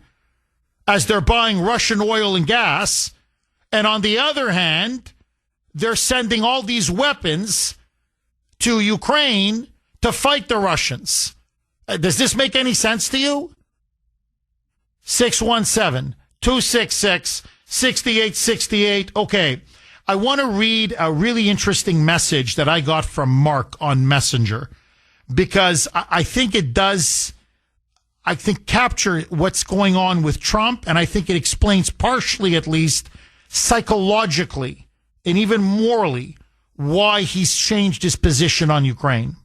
as they're buying Russian oil and gas. And on the other hand, they're sending all these weapons to Ukraine to fight the Russians. Does this make any sense to you? 617-266-6868. Okay. I want to read a really interesting message that I got from Mark on Messenger, because I think it does, capture what's going on with Trump, and I think it explains partially, at least, psychologically and even morally, why he's changed his position on Ukraine.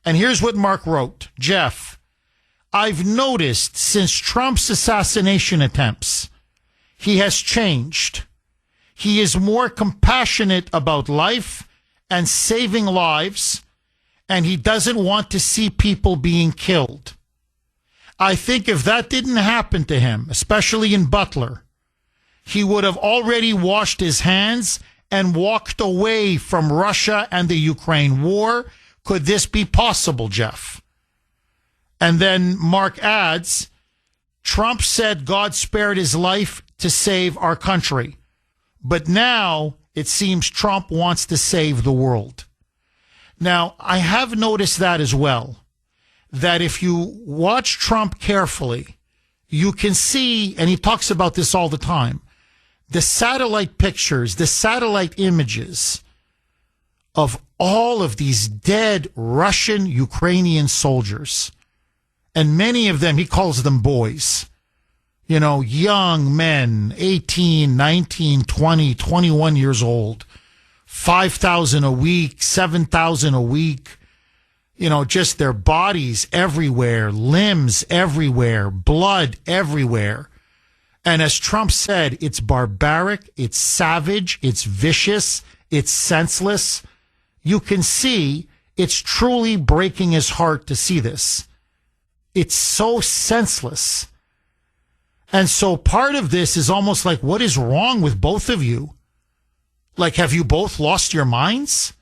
And here's what Mark wrote. Jeff, I've noticed since Trump's assassination attempts, he has changed. He is more compassionate about life and saving lives, and he doesn't want to see people being killed. I think if that didn't happen to him, especially in Butler, he would have already washed his hands and walked away from Russia and the Ukraine war. Could this be possible, Jeff? And then Mark adds, Trump said God spared his life to save our country. But now it seems Trump wants to save the world. Now, I have noticed that as well, that if you watch Trump carefully, you can see, and he talks about this all the time, the satellite pictures, the satellite images of all of these dead Russian, Ukrainian soldiers. And many of them, he calls them boys. You know, young men, 18, 19, 20, 21 years old, 5,000 a week, 7,000 a week, you know, just their bodies everywhere, limbs everywhere, blood everywhere. And as Trump said, it's barbaric, it's savage, it's vicious, it's senseless. You can see it's truly breaking his heart to see this. It's so senseless. And so part of this is almost like, what is wrong with both of you? Like, have you both lost your minds?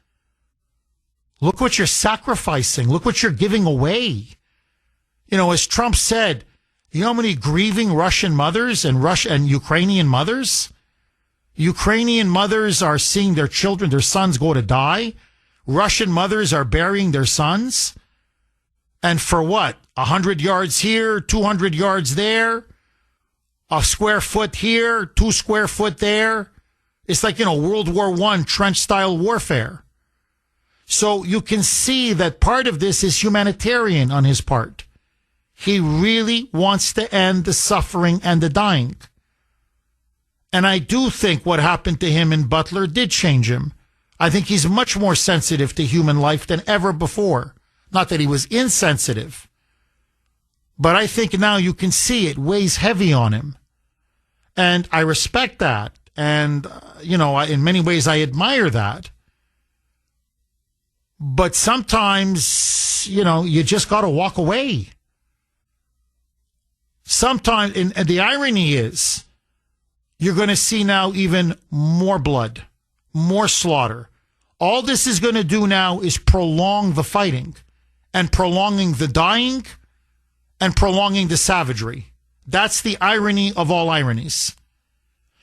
Look what you're sacrificing. Look what you're giving away. You know, as Trump said, you know how many grieving Russian mothers and Ukrainian mothers? Ukrainian mothers are seeing their children, their sons go to die. Russian mothers are burying their sons. And for what? 100 yards here, 200 yards there. A square foot here, 2 square foot there. It's like, you know, World War I trench-style warfare. So you can see that part of this is humanitarian on his part. He really wants to end the suffering and the dying. And I do think what happened to him in Butler did change him. I think he's much more sensitive to human life than ever before. Not that he was insensitive. But I think now you can see it weighs heavy on him. And I respect that. And, you know, in many ways I admire that. But sometimes, you know, you just got to walk away. Sometimes, and the irony is, you're going to see now even more blood, more slaughter. All this is going to do now is prolong the fighting and prolonging the dying and prolonging the savagery. That's the irony of all ironies.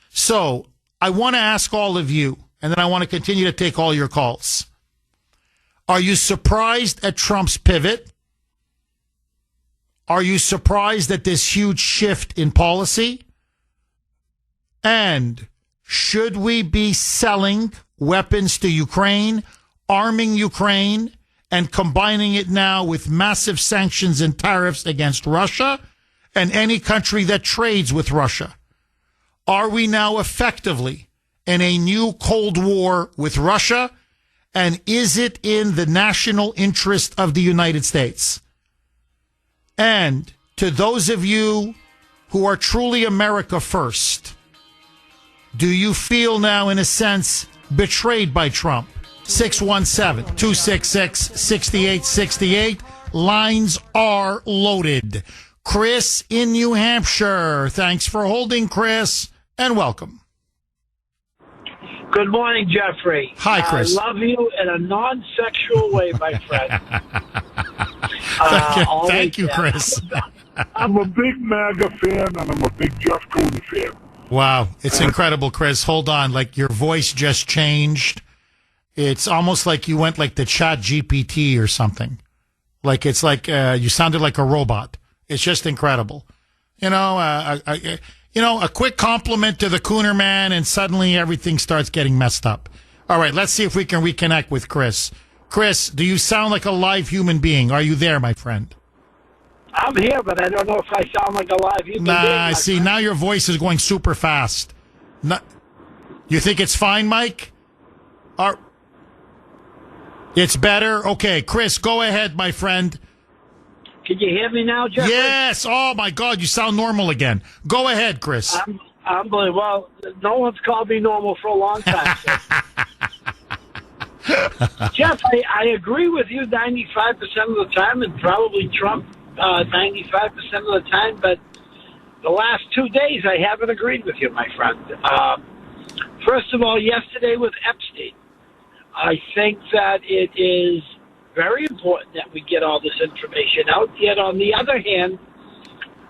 So I want to ask all of you, and then I want to continue to take all your calls. Are you surprised at Trump's pivot? Are you surprised at this huge shift in policy? And should we be selling weapons to Ukraine, arming Ukraine, and combining it now with massive sanctions and tariffs against Russia and any country that trades with Russia? Are we now effectively in a new Cold War with Russia? And is it in the national interest of the United States? And to those of you who are truly America first, do you feel now, in a sense, betrayed by Trump? 617-266-6868. Lines are loaded. Chris in New Hampshire. Thanks for holding, Chris, and welcome. Good morning, Jeffrey. Hi, Chris. I love you in a non-sexual way, my friend. Thank you, Chris. I'm a big MAGA fan, and I'm a big Jeff Kuhner fan. Wow. It's incredible, Chris. Hold on. Like, your voice just changed. It's almost like you went like the Chat GPT or something. Like, it's like you sounded like a robot. It's just incredible. You know, a quick compliment to the Kuhner man, and suddenly everything starts getting messed up. All right, let's see if we can reconnect with Chris. Chris, do you sound like a live human being? Are you there, my friend? I'm here, but I don't know if I sound like a live human being. I see. Now your voice is going super fast. You think it's fine, Mike? It's better? Okay, Chris, go ahead, my friend. Can you hear me now, Jeffrey? Yes. Oh, my God, you sound normal again. Go ahead, Chris. Unbelievable. Well, no one's called me normal for a long time. So. Jeff, I agree with you 95% of the time, and probably Trump 95% of the time, but the last 2 days I haven't agreed with you, my friend. First of all, yesterday with Epstein, I think that it is very important that we get all this information out. Yet, on the other hand,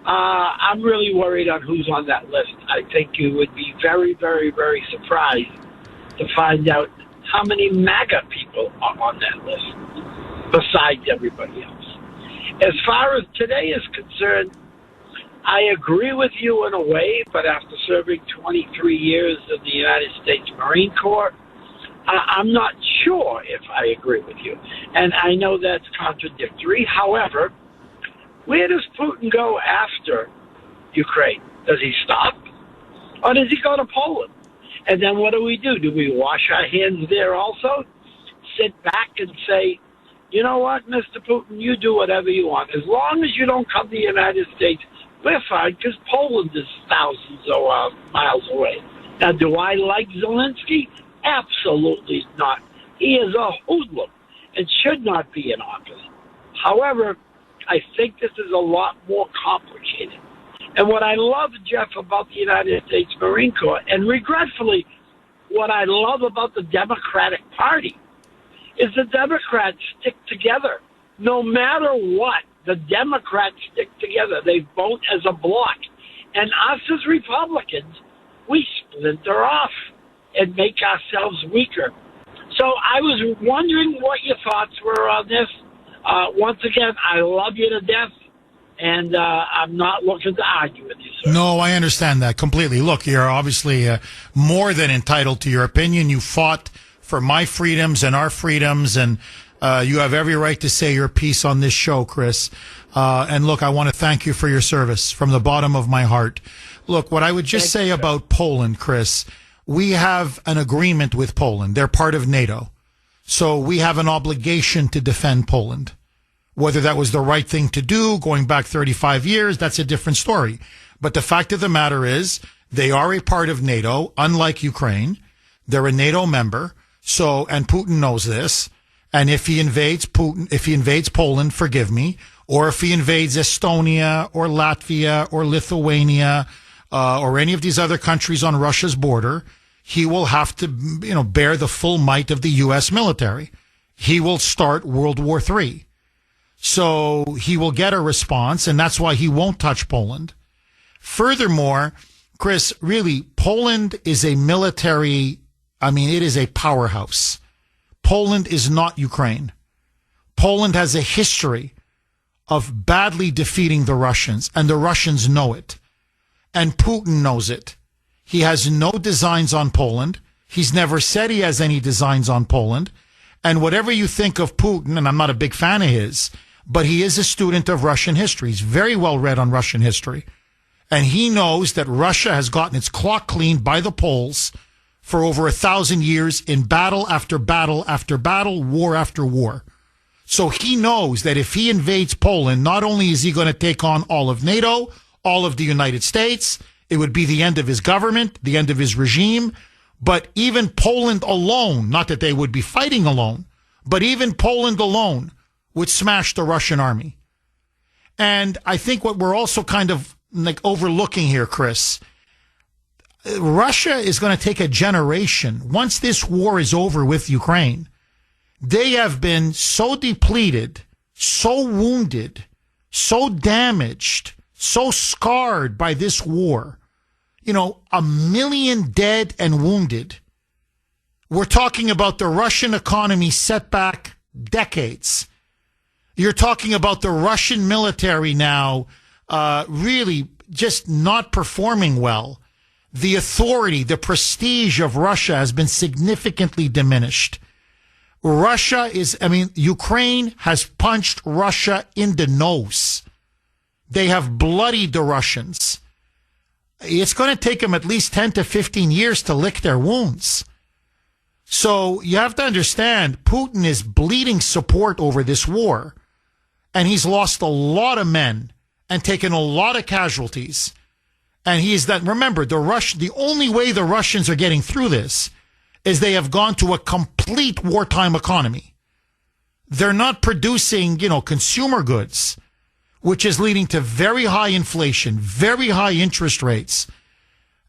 I'm really worried on who's on that list. I think you would be very, very, very surprised to find out how many MAGA people are on that list besides everybody else. As far as today is concerned, I agree with you in a way, but after serving 23 years in the United States Marine Corps, I'm not sure if I agree with you. And I know that's contradictory. However, where does Putin go after Ukraine? Does he stop? Or does he go to Poland? And then what do? Do we wash our hands there also? Sit back and say, you know what, Mr. Putin, you do whatever you want. As long as you don't come to the United States, we're fine, because Poland is thousands of miles away. Now, do I like Zelensky? Absolutely not. He is a hoodlum and should not be in office. However, I think this is a lot more complicated. And what I love, Jeff, about the United States Marine Corps, and regretfully, what I love about the Democratic Party, is the Democrats stick together. No matter what, the Democrats stick together. They vote as a bloc. And us as Republicans, we splinter off and make ourselves weaker. So I was wondering what your thoughts were on this. Once again, I love you to death, and I'm not looking to argue with you, sir. No, I understand that completely. Look, you're obviously more than entitled to your opinion. You fought for my freedoms and our freedoms, and you have every right to say your piece on this show, Chris. And look, I want to thank you for your service from the bottom of my heart. Look, what I would just say about Poland, Chris, we have an agreement with Poland. They're part of NATO. So we have an obligation to defend Poland. Whether that was the right thing to do going back 35 years, that's a different story. But the fact of the matter is they are a part of NATO, unlike Ukraine. They're a NATO member. So, and Putin knows this. And if he invades Poland, forgive me, or if he invades Estonia or Latvia or Lithuania, or any of these other countries on Russia's border, he will have to, bear the full might of the U.S. military. He will start World War III. So he will get a response, and that's why he won't touch Poland. Furthermore, Chris, really, Poland is a military, it is a powerhouse. Poland is not Ukraine. Poland has a history of badly defeating the Russians, and the Russians know it. And Putin knows it. He has no designs on Poland. He's never said he has any designs on Poland. And whatever you think of Putin, and I'm not a big fan of his, but he is a student of Russian history. He's very well read on Russian history. And he knows that Russia has gotten its clock cleaned by the Poles for over 1,000 years in battle after battle after battle, war after war. So he knows that if he invades Poland, not only is he going to take on all of NATO, all of the United States, it would be the end of his government, the end of his regime. But even Poland alone, not that they would be fighting alone, but even Poland alone would smash the Russian army. And I think what we're also kind of like overlooking here, Chris, Russia is going to take a generation. Once this war is over with Ukraine, they have been so depleted, so wounded, so damaged, so scarred by this war. 1 million dead and wounded. We're talking about the Russian economy set back decades. You're talking about the Russian military now really just not performing well. The authority, the prestige of Russia has been significantly diminished. Ukraine has punched Russia in the nose. They have bloodied the Russians. It's going to take them at least 10 to 15 years to lick their wounds. So you have to understand, Putin is bleeding support over this war. And he's lost a lot of men and taken a lot of casualties. And remember, the only way the Russians are getting through this is they have gone to a complete wartime economy. They're not producing, consumer goods, which is leading to very high inflation, very high interest rates.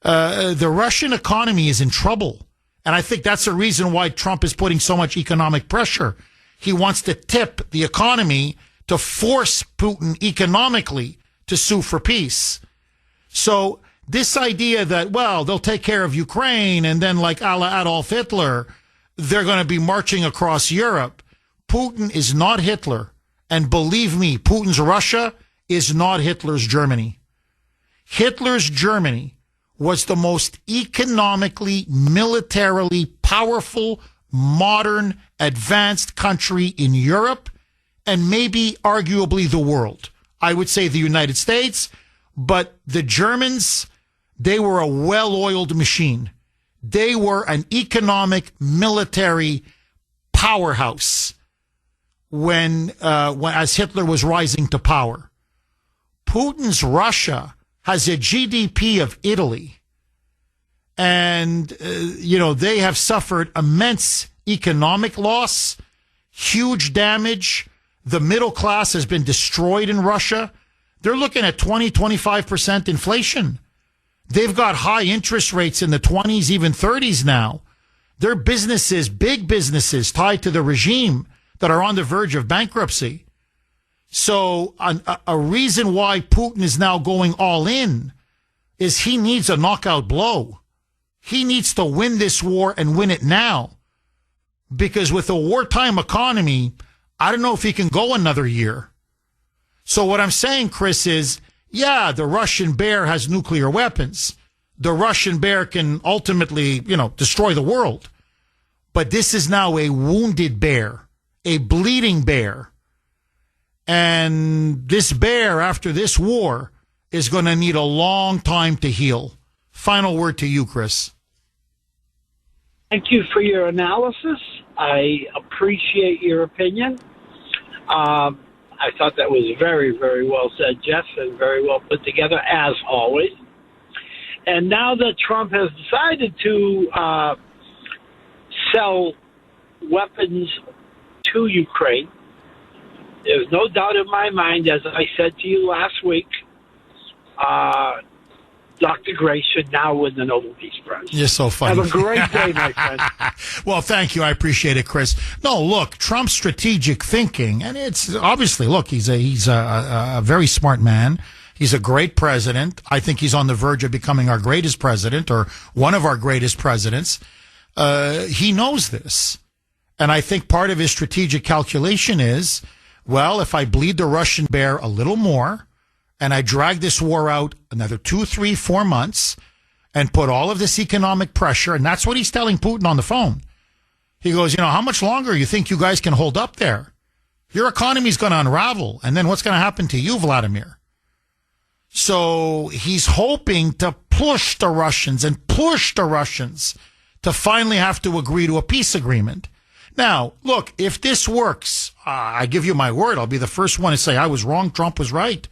The Russian economy is in trouble. And I think that's the reason why Trump is putting so much economic pressure. He wants to tip the economy to force Putin economically to sue for peace. So this idea that, they'll take care of Ukraine and then like a la Adolf Hitler, they're going to be marching across Europe. Putin is not Hitler. And believe me, Putin's Russia is not Hitler's Germany. Hitler's Germany was the most economically, militarily powerful, modern, advanced country in Europe and maybe arguably the world. I would say the United States, but the Germans, they were a well-oiled machine. They were an economic, military powerhouse when as Hitler was rising to power. Putin's Russia has a GDP of Italy. And, they have suffered immense economic loss, huge damage. The middle class has been destroyed in Russia. They're looking at 20-25% inflation. They've got high interest rates in the 20s, even 30s now. Their businesses, big businesses tied to the regime that are on the verge of bankruptcy. So a reason why Putin is now going all in is he needs a knockout blow. He needs to win this war and win it now. Because with a wartime economy, I don't know if he can go another year. So what I'm saying, Chris, is, the Russian bear has nuclear weapons. The Russian bear can ultimately, destroy the world. But this is now a wounded bear, a bleeding bear. And this bear, after this war, is going to need a long time to heal. Final word to you, Chris. Thank you for your analysis. I appreciate your opinion. I thought that was very, very well said, Jeff, and very well put together, as always. And now that Trump has decided to sell weapons to Ukraine, there's no doubt in my mind, as I said to you last week, Dr. Gray should now win the Nobel Peace Prize. You're so funny. Have a great day, my friend. Well, thank you. I appreciate it, Chris. No, look, Trump's strategic thinking, and it's obviously, look, he's a very smart man. He's a great president. I think he's on the verge of becoming our greatest president or one of our greatest presidents. He knows this. And I think part of his strategic calculation is, if I bleed the Russian bear a little more, and I drag this war out another 2, 3, 4 months and put all of this economic pressure, and that's what he's telling Putin on the phone. He goes, how much longer you think you guys can hold up there? Your economy's going to unravel, and then what's going to happen to you, Vladimir? So he's hoping to push the Russians to finally have to agree to a peace agreement. Now, look, if this works, I give you my word, I'll be the first one to say I was wrong, Trump was right.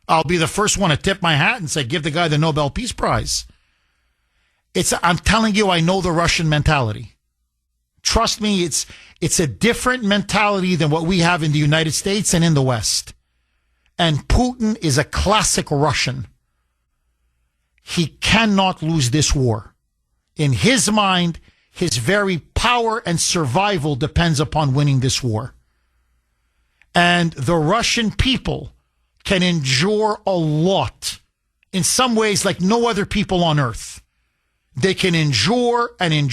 I'll be the first one to tip my hat and say, give the guy the Nobel Peace Prize. I'm telling you, I know the Russian mentality. Trust me, it's a different mentality than what we have in the United States and in the West. And Putin is a classic Russian. He cannot lose this war. In his mind, his very power and survival depends upon winning this war. And the Russian people can endure a lot. In some ways, like no other people on earth. They can endure and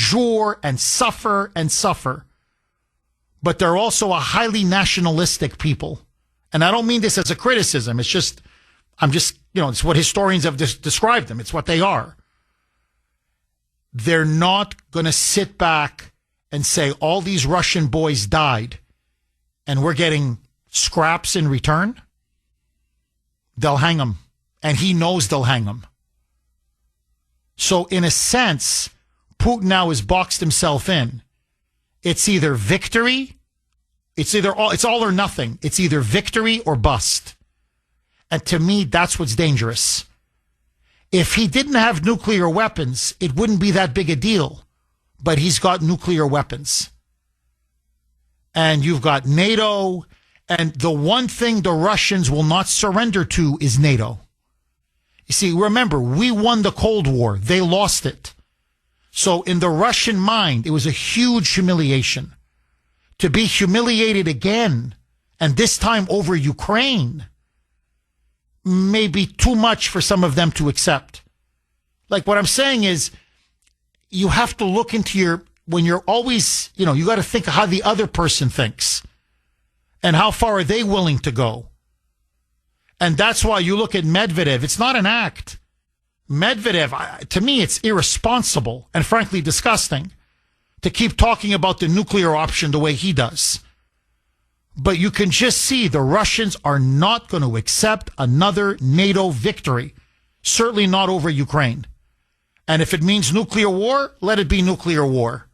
suffer and suffer. But they're also a highly nationalistic people. And I don't mean this as a criticism. It's what historians have described them. It's what they are. They're not going to sit back and say all these Russian boys died and we're getting scraps in return. They'll hang them. And he knows they'll hang him. So in a sense, Putin now has boxed himself in. It's either victory, it's all or nothing. It's either victory or bust. And to me, that's what's dangerous. If he didn't have nuclear weapons, it wouldn't be that big a deal. But he's got nuclear weapons. And you've got NATO. And the one thing the Russians will not surrender to is NATO. You see, remember, we won the Cold War. They lost it. So in the Russian mind, it was a huge humiliation. To be humiliated again, and this time over Ukraine, may be too much for some of them to accept. Like what I'm saying is, you have to look into when you're always, you got to think of how the other person thinks. And how far are they willing to go? And that's why you look at Medvedev. It's not an act. Medvedev, to me, it's irresponsible and frankly disgusting to keep talking about the nuclear option the way he does. But you can just see the Russians are not going to accept another NATO victory. Certainly not over Ukraine. And if it means nuclear war, let it be nuclear war.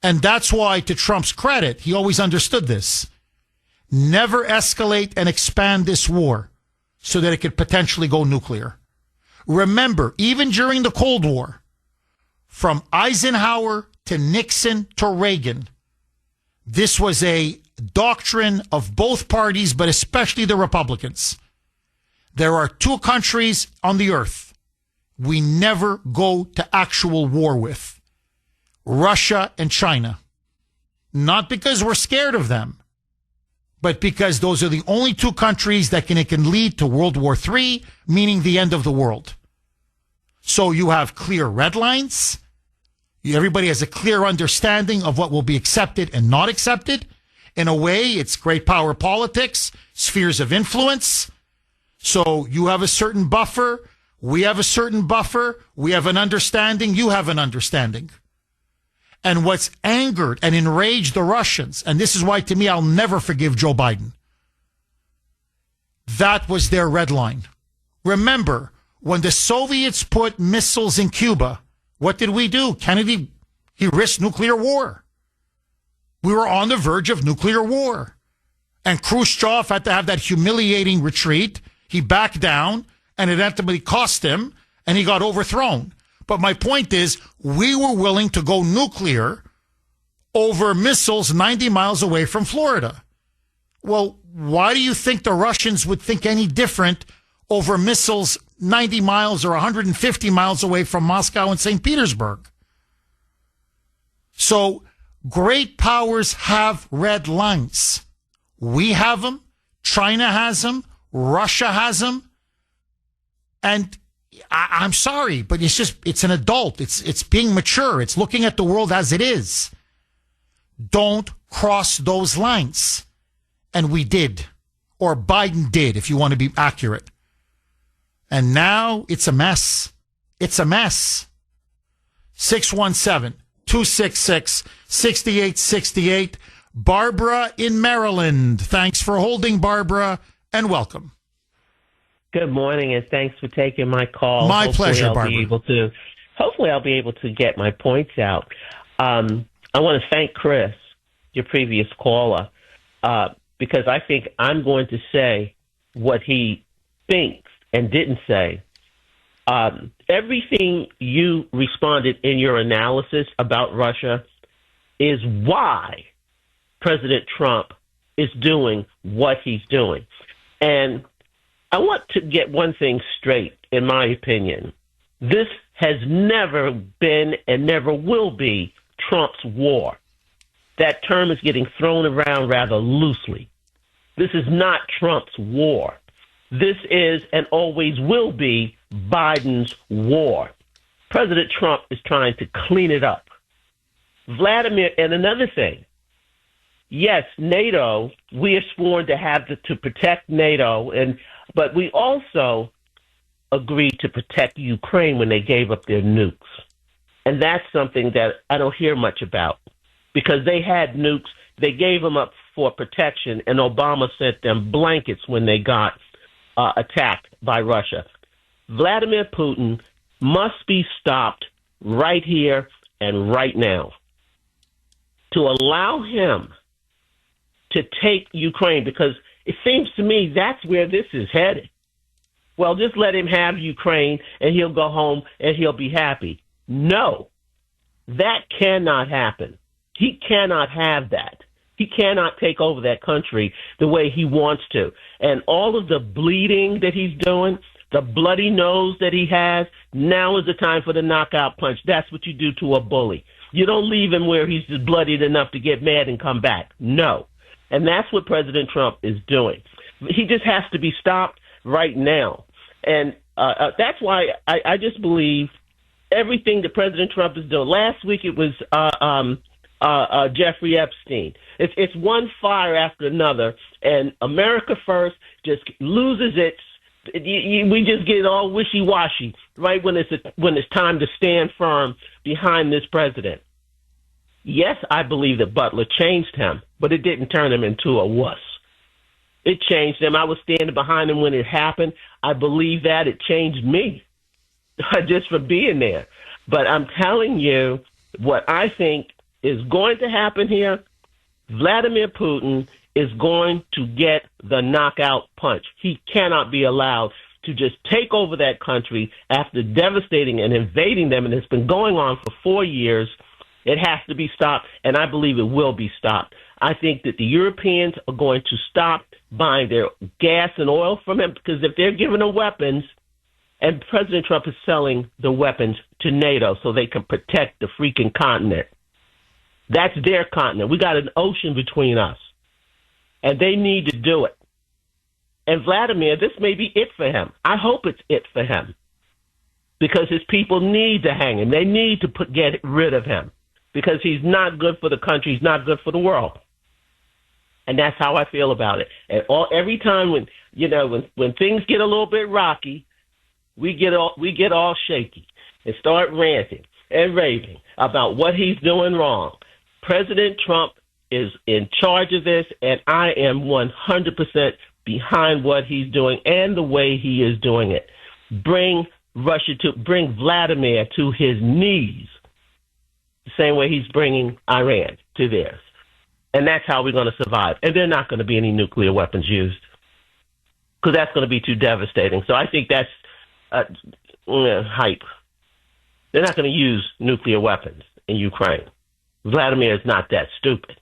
And that's why, to Trump's credit, he always understood this. Never escalate and expand this war so that it could potentially go nuclear. Remember, even during the Cold War, from Eisenhower to Nixon to Reagan, this was a doctrine of both parties, but especially the Republicans. There are two countries on the earth we never go to actual war with: Russia and China. Not because we're scared of them, but because those are the only two countries that can lead to World War III, meaning the end of the world. So you have clear red lines. Everybody has a clear understanding of what will be accepted and not accepted. In a way, it's great power politics, spheres of influence. So you have a certain buffer. We have a certain buffer. We have an understanding. You have an understanding. And what's angered and enraged the Russians, and this is why, to me, I'll never forgive Joe Biden. That was their red line. Remember, when the Soviets put missiles in Cuba, what did we do? Kennedy, he risked nuclear war. We were on the verge of nuclear war. And Khrushchev had to have that humiliating retreat. He backed down, and it ultimately cost him, and he got overthrown. But my point is, we were willing to go nuclear over missiles 90 miles away from Florida. Well, why do you think the Russians would think any different over missiles 90 miles or 150 miles away from Moscow and St. Petersburg? So great powers have red lines. We have them. China has them. Russia has them. And I'm sorry, but it's an adult. It's being mature. It's looking at the world as it is. Don't cross those lines. And we did. Or Biden did, if you want to be accurate. And now it's a mess. It's a mess. 617-266-6868. Barbara in Maryland. Thanks for holding, Barbara, and welcome. Good morning, and thanks for taking my call. My pleasure, Barbara. Hopefully I'll be able to get my points out. I want to thank Chris, your previous caller, because I think I'm going to say what he thinks and didn't say. Everything you responded in your analysis about Russia is why President Trump is doing what he's doing. And I want to get one thing straight, in my opinion. This has never been and never will be Trump's war. That term is getting thrown around rather loosely. This is not Trump's war. This is and always will be Biden's war. President Trump is trying to clean it up. Vladimir, and another thing, yes, NATO, we are sworn to have to protect NATO, but we also agreed to protect Ukraine when they gave up their nukes. And that's something that I don't hear much about because they had nukes. They gave them up for protection, and Obama sent them blankets when they got attacked by Russia. Vladimir Putin must be stopped right here and right now. To allow him to take Ukraine, because it seems to me that's where this is headed. Well, just let him have Ukraine and he'll go home and he'll be happy. No, that cannot happen. He cannot have that. He cannot take over that country the way he wants to. And all of the bleeding that he's doing, the bloody nose that he has, now is the time for the knockout punch. That's what you do to a bully. You don't leave him where he's just bloodied enough to get mad and come back. No. And that's what President Trump is doing. He just has to be stopped right now. And that's why I just believe everything that President Trump is doing. Last week it was Jeffrey Epstein. It's one fire after another, and America First just loses its. We just get all wishy-washy right when it's time to stand firm behind this president. Yes, I believe that Butler changed him, but it didn't turn him into a wuss. It changed him. I was standing behind him when it happened. I believe that it changed me just for being there. But I'm telling you what I think is going to happen here. Vladimir Putin is going to get the knockout punch. He cannot be allowed to just take over that country after devastating and invading them, and it's been going on for 4 years. It has to be stopped, and I believe it will be stopped. I think that the Europeans are going to stop buying their gas and oil from him, because if they're giving them weapons, and President Trump is selling the weapons to NATO so they can protect the freaking continent. That's their continent. We got an ocean between us, and they need to do it. And Vladimir, this may be it for him. I hope it's it for him, because his people need to hang him. They need to get rid of him, because he's not good for the country. He's not good for the world. And that's how I feel about it. And every time when things get a little bit rocky, we get all shaky and start ranting and raving about what he's doing wrong. President Trump is in charge of this, and I am 100% behind what he's doing and the way he is doing it. Bring Vladimir to his knees, the same way he's bringing Iran to theirs. And that's how we're going to survive. And there are not going to be any nuclear weapons used, because that's going to be too devastating. So I think that's hype. They're not going to use nuclear weapons in Ukraine. Vladimir is not that stupid.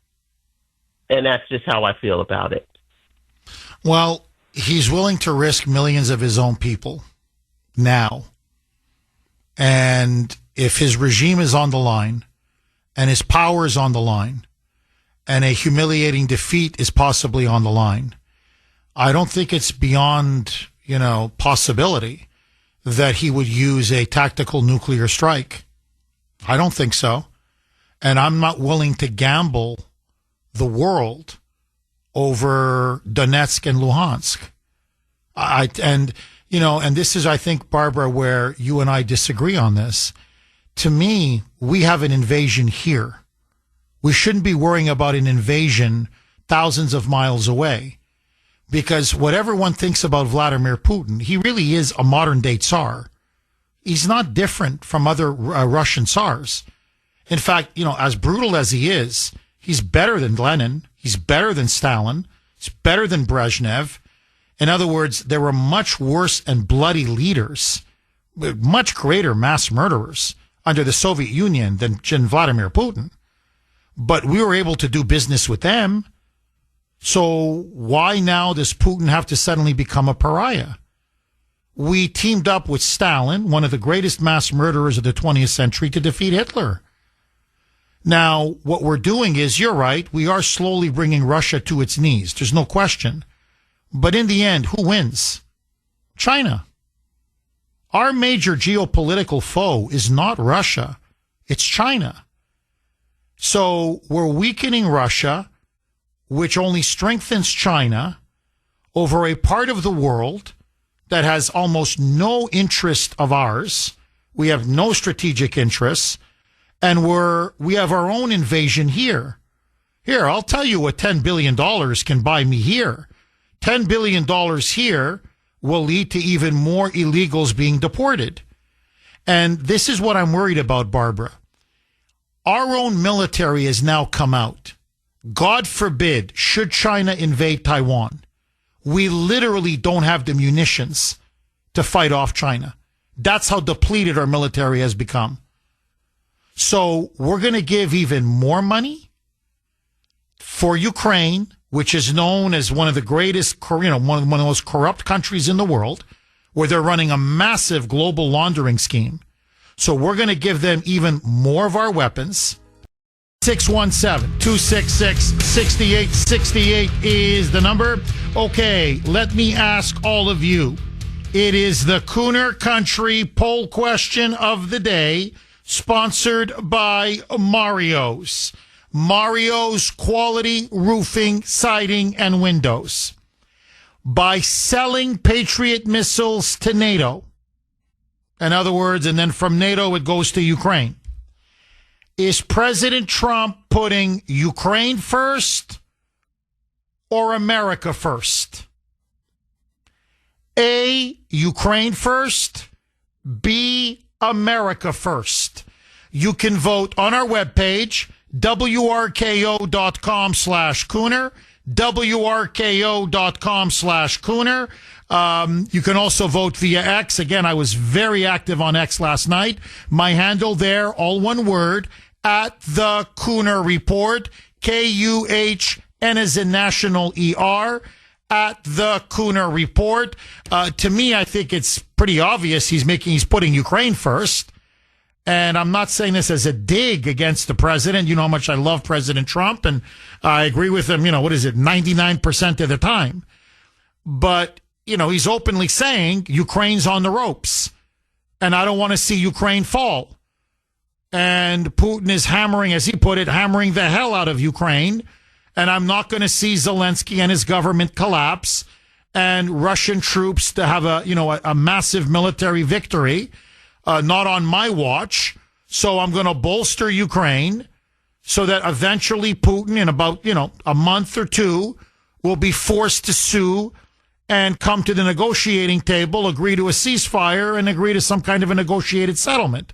And that's just how I feel about it. Well, he's willing to risk millions of his own people now. And if his regime is on the line and his power is on the line and a humiliating defeat is possibly on the line, I don't think it's beyond, possibility that he would use a tactical nuclear strike. I don't think so. And I'm not willing to gamble the world over Donetsk and Luhansk. And this is, I think, Barbara, where you and I disagree on this. To me, we have an invasion here. We shouldn't be worrying about an invasion thousands of miles away, because whatever one thinks about Vladimir Putin, he really is a modern day Tsar. He's not different from other Russian Tsars. In fact, as brutal as he is, he's better than Lenin. He's better than Stalin. He's better than Brezhnev. In other words, there were much worse and bloody leaders, much greater mass murderers under the Soviet Union than Vladimir Putin. But we were able to do business with them. So why now does Putin have to suddenly become a pariah? We teamed up with Stalin, one of the greatest mass murderers of the 20th century, to defeat Hitler. Now, what we're doing is, you're right, we are slowly bringing Russia to its knees. There's no question. But in the end, who wins? China. Our major geopolitical foe is not Russia. It's China. So we're weakening Russia, which only strengthens China over a part of the world that has almost no interest of ours. We have no strategic interests, and we have our own invasion here. Here, I'll tell you what $10 billion can buy me here. $10 billion here will lead to even more illegals being deported. And this is what I'm worried about, Barbara. Our own military has now come out. God forbid, should China invade Taiwan, we literally don't have the munitions to fight off China. That's how depleted our military has become. So we're going to give even more money for Ukraine, which is known as one of the greatest, one of the most corrupt countries in the world, where they're running a massive global laundering scheme. So we're going to give them even more of our weapons. 617-266-6868 is the number. Okay, let me ask all of you. It is the Kuhner Country poll question of the day, sponsored by Mario's. Mario's Quality Roofing, Siding, and Windows. By selling Patriot missiles to NATO, in other words, and then from NATO it goes to Ukraine, is President Trump putting Ukraine first or America first? A, Ukraine first. B, America first. You can vote on our webpage, WRKO.com/Kuhner, WRKO.com/Kuhner. You can also vote via X. Again, I was very active on X last night. My handle there, all one word, at the Kuhner Report, KUHN as in national ER, at the Kuhner Report. To me, I think it's pretty obvious he's putting Ukraine first. And I'm not saying this as a dig against the president. You know how much I love President Trump, and I agree with him, 99% of the time. But, he's openly saying Ukraine's on the ropes, and I don't want to see Ukraine fall. And Putin is hammering, as he put it, hammering the hell out of Ukraine. And I'm not going to see Zelensky and his government collapse and Russian troops to have a massive military victory. Not on my watch. So I'm going to bolster Ukraine so that eventually Putin, in about, a month or two, will be forced to sue and come to the negotiating table, agree to a ceasefire, and agree to some kind of a negotiated settlement.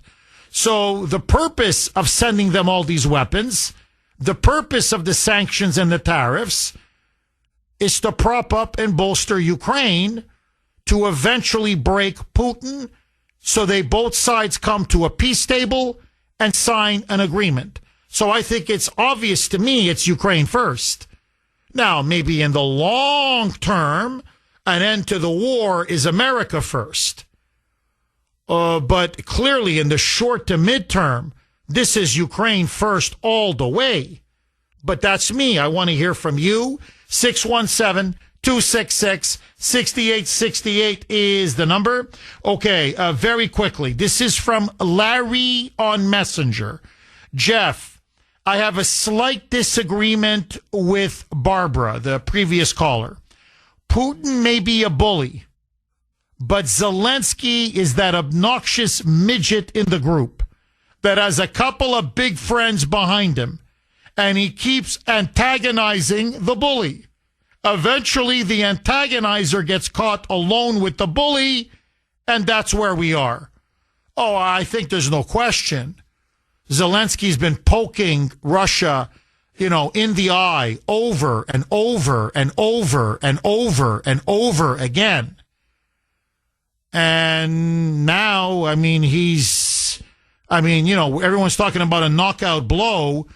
So the purpose of sending them all these weapons, the purpose of the sanctions and the tariffs, is to prop up and bolster Ukraine to eventually break Putin, so both sides come to a peace table and sign an agreement. So I think it's obvious to me it's Ukraine first. Now, maybe in the long term, an end to the war is America first. But clearly in the short to midterm, this is Ukraine first all the way. But that's me. I want to hear from you. 617-266-6868 is the number. Okay, very quickly. This is from Larry on Messenger. Jeff, I have a slight disagreement with Barbara, the previous caller. Putin may be a bully, but Zelensky is that obnoxious midget in the group that has a couple of big friends behind him, and he keeps antagonizing the bully. Eventually, the antagonizer gets caught alone with the bully, and that's where we are. Oh, I think there's no question. Zelensky's been poking Russia, in the eye over and over and over and over and over again. And now, everyone's talking about a knockout blow.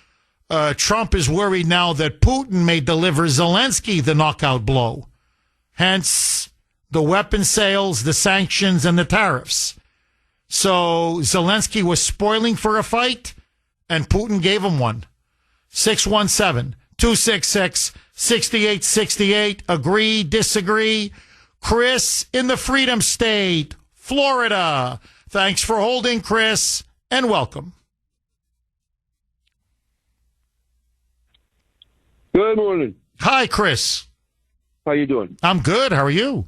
Trump is worried now that Putin may deliver Zelensky the knockout blow. Hence, the weapon sales, the sanctions, and the tariffs. So Zelensky was spoiling for a fight, and Putin gave him one. 617-266-6868. Agree, disagree. Chris in the Freedom State, Florida. Thanks for holding, Chris, and welcome. Good morning. Hi, Chris. How you doing? I'm good. How are you?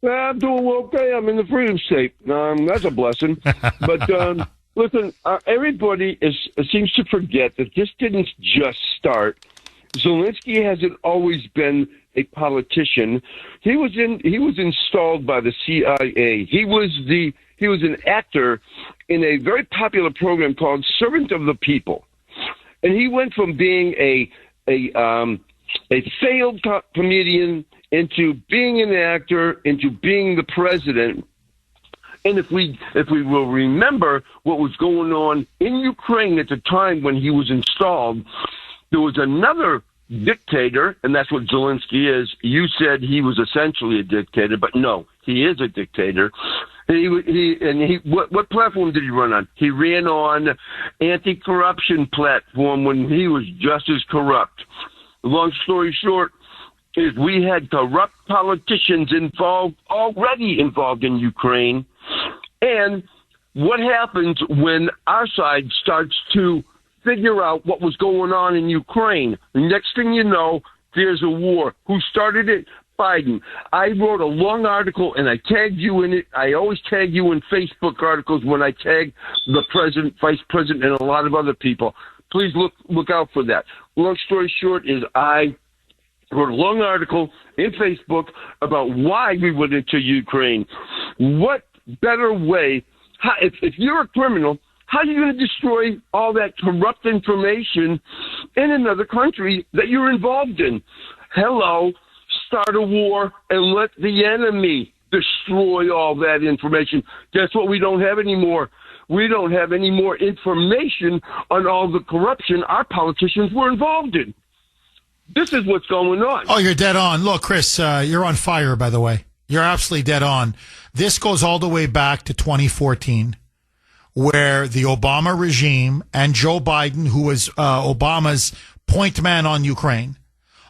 I'm doing okay. I'm in the Freedom State. That's a blessing. But listen, everybody seems to forget that this didn't just start. Zelensky hasn't always been a politician. He was installed by the CIA. He was an actor in a very popular program called Servant of the People, and he went from being a failed comedian into being an actor into being the president. And if we will remember what was going on in Ukraine at the time when he was installed, there was another dictator, and that's what Zelensky is. You said he was essentially a dictator, but no, he is a dictator. What platform did he run on? He ran on anti-corruption platform when he was just as corrupt. Long story short is we had corrupt politicians already involved in Ukraine. And what happens when our side starts to figure out what was going on in Ukraine? The next thing you know, there's a war. Who started it? Biden. I wrote a long article and I tagged you in it. I always tag you in Facebook articles when I tag the president, vice president, and a lot of other people. Please look out for that. Long story short is I wrote a long article in Facebook about why we went into Ukraine. What better way? If you're a criminal, how are you going to destroy all that corrupt information in another country that you're involved in? Hello, start a war and let the enemy destroy all that information. Guess what we don't have anymore? We don't have any more information on all the corruption our politicians were involved in. This is what's going on. Oh, you're dead on. Look, Chris, you're on fire, by the way. You're absolutely dead on. This goes all the way back to 2014, where the Obama regime and Joe Biden, who was Obama's point man on Ukraine,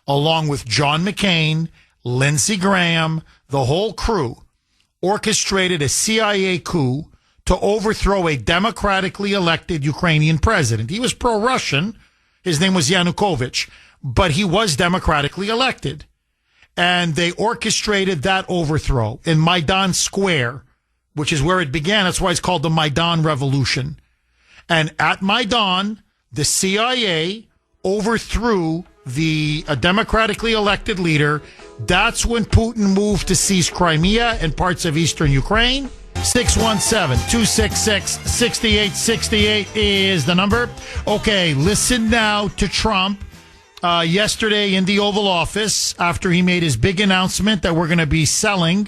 along with John McCain, Lindsey Graham, the whole crew, orchestrated a CIA coup to overthrow a democratically elected Ukrainian president. He was pro-Russian. His name was Yanukovych, but he was democratically elected. And they orchestrated that overthrow in Maidan Square, which is where it began. That's why it's called the Maidan Revolution. And at Maidan, the CIA overthrew the democratically elected leader. That's when Putin moved to seize Crimea and parts of eastern Ukraine. 617-266-6868 is the number. Okay, listen now to Trump. Yesterday in the Oval Office, after he made his big announcement that we're going to be selling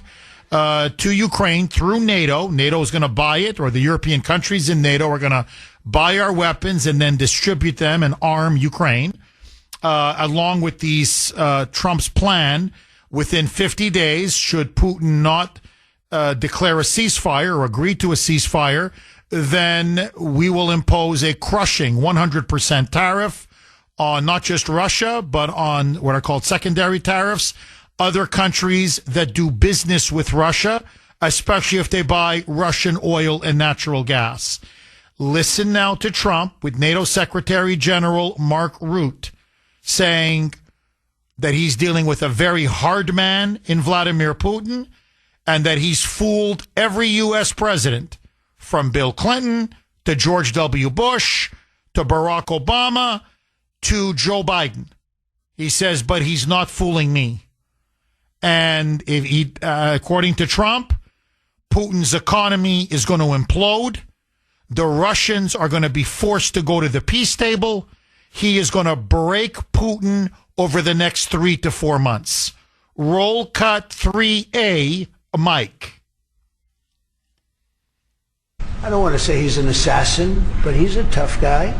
to Ukraine through NATO. NATO is going to buy it, or the European countries in NATO are going to buy our weapons and then distribute them and arm Ukraine. Along with these Trump's plan, within 50 days, should Putin not declare a ceasefire or agree to a ceasefire, then we will impose a crushing 100% tariff on not just Russia, but on what are called secondary tariffs, other countries that do business with Russia, especially if they buy Russian oil and natural gas. Listen now to Trump with NATO Secretary General Mark Rutte saying that he's dealing with a very hard man in Vladimir Putin and that he's fooled every U.S. president from Bill Clinton to George W. Bush to Barack Obama to Joe Biden. He says, but he's not fooling me. And if he, according to Trump, Putin's economy is going to implode. The Russians are going to be forced to go to the peace table. He is going to break Putin over the next 3 to 4 months. Roll cut 3A, Mike. I don't want to say he's an assassin, but he's a tough guy.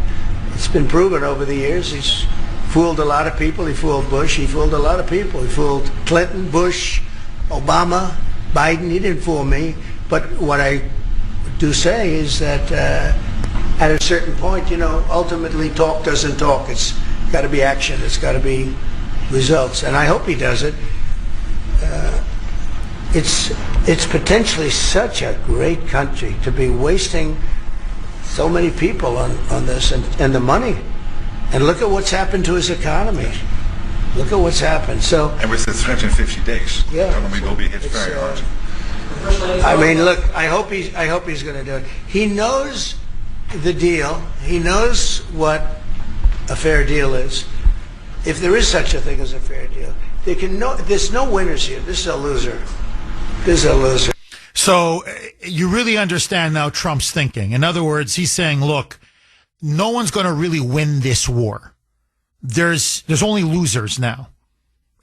It's been proven over the years. He's fooled a lot of people. He fooled Bush. He fooled a lot of people. He fooled Clinton, Bush, Obama, Biden. He didn't fool me. But what I do say is that at a certain point, ultimately talk doesn't talk. It's got to be action. It's got to be results. And I hope he does it. it's potentially such a great country to be wasting so many people on this and the money. And look at what's happened to his economy. Look at what's happened. So, and with the threat in 50 days, yeah, the economy will be hit very hard. I mean, look, I hope he's going to do it. He knows the deal. He knows what a fair deal is. If there is such a thing as a fair deal, there's no winners here. This is a loser. This is a loser. So you really understand now Trump's thinking. In other words, he's saying, look, no one's going to really win this war. There's only losers now.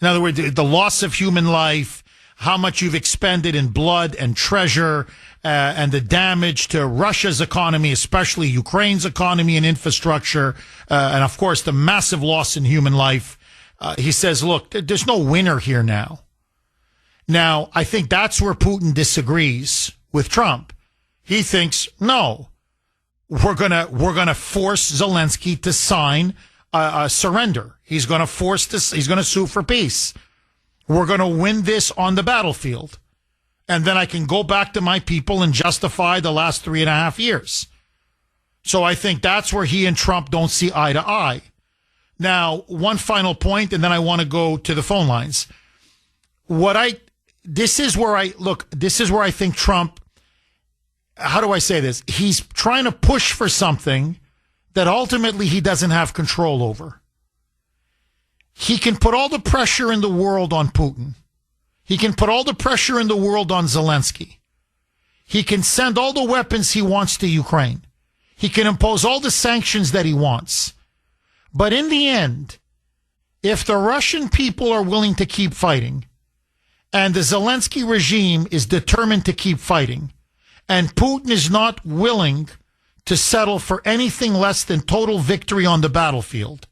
In other words, the loss of human life, how much you've expended in blood and treasure, and the damage to Russia's economy, especially Ukraine's economy and infrastructure, and of course the massive loss in human life. He says, look, there's no winner here now. Now, I think that's where Putin disagrees with Trump. He thinks, no, we're gonna force Zelensky to sign a surrender. He's gonna force this. He's gonna sue for peace. We're gonna win this on the battlefield, and then I can go back to my people and justify the last 3.5 years. So I think that's where he and Trump don't see eye to eye. Now, one final point, and then I want to go to the phone lines. This is where I think Trump, how do I say this? He's trying to push for something that ultimately he doesn't have control over. He can put all the pressure in the world on Putin. He can put all the pressure in the world on Zelensky. He can send all the weapons he wants to Ukraine. He can impose all the sanctions that he wants. But in the end, if the Russian people are willing to keep fighting, and the Zelensky regime is determined to keep fighting, and Putin is not willing to settle for anything less than total victory on the battlefield,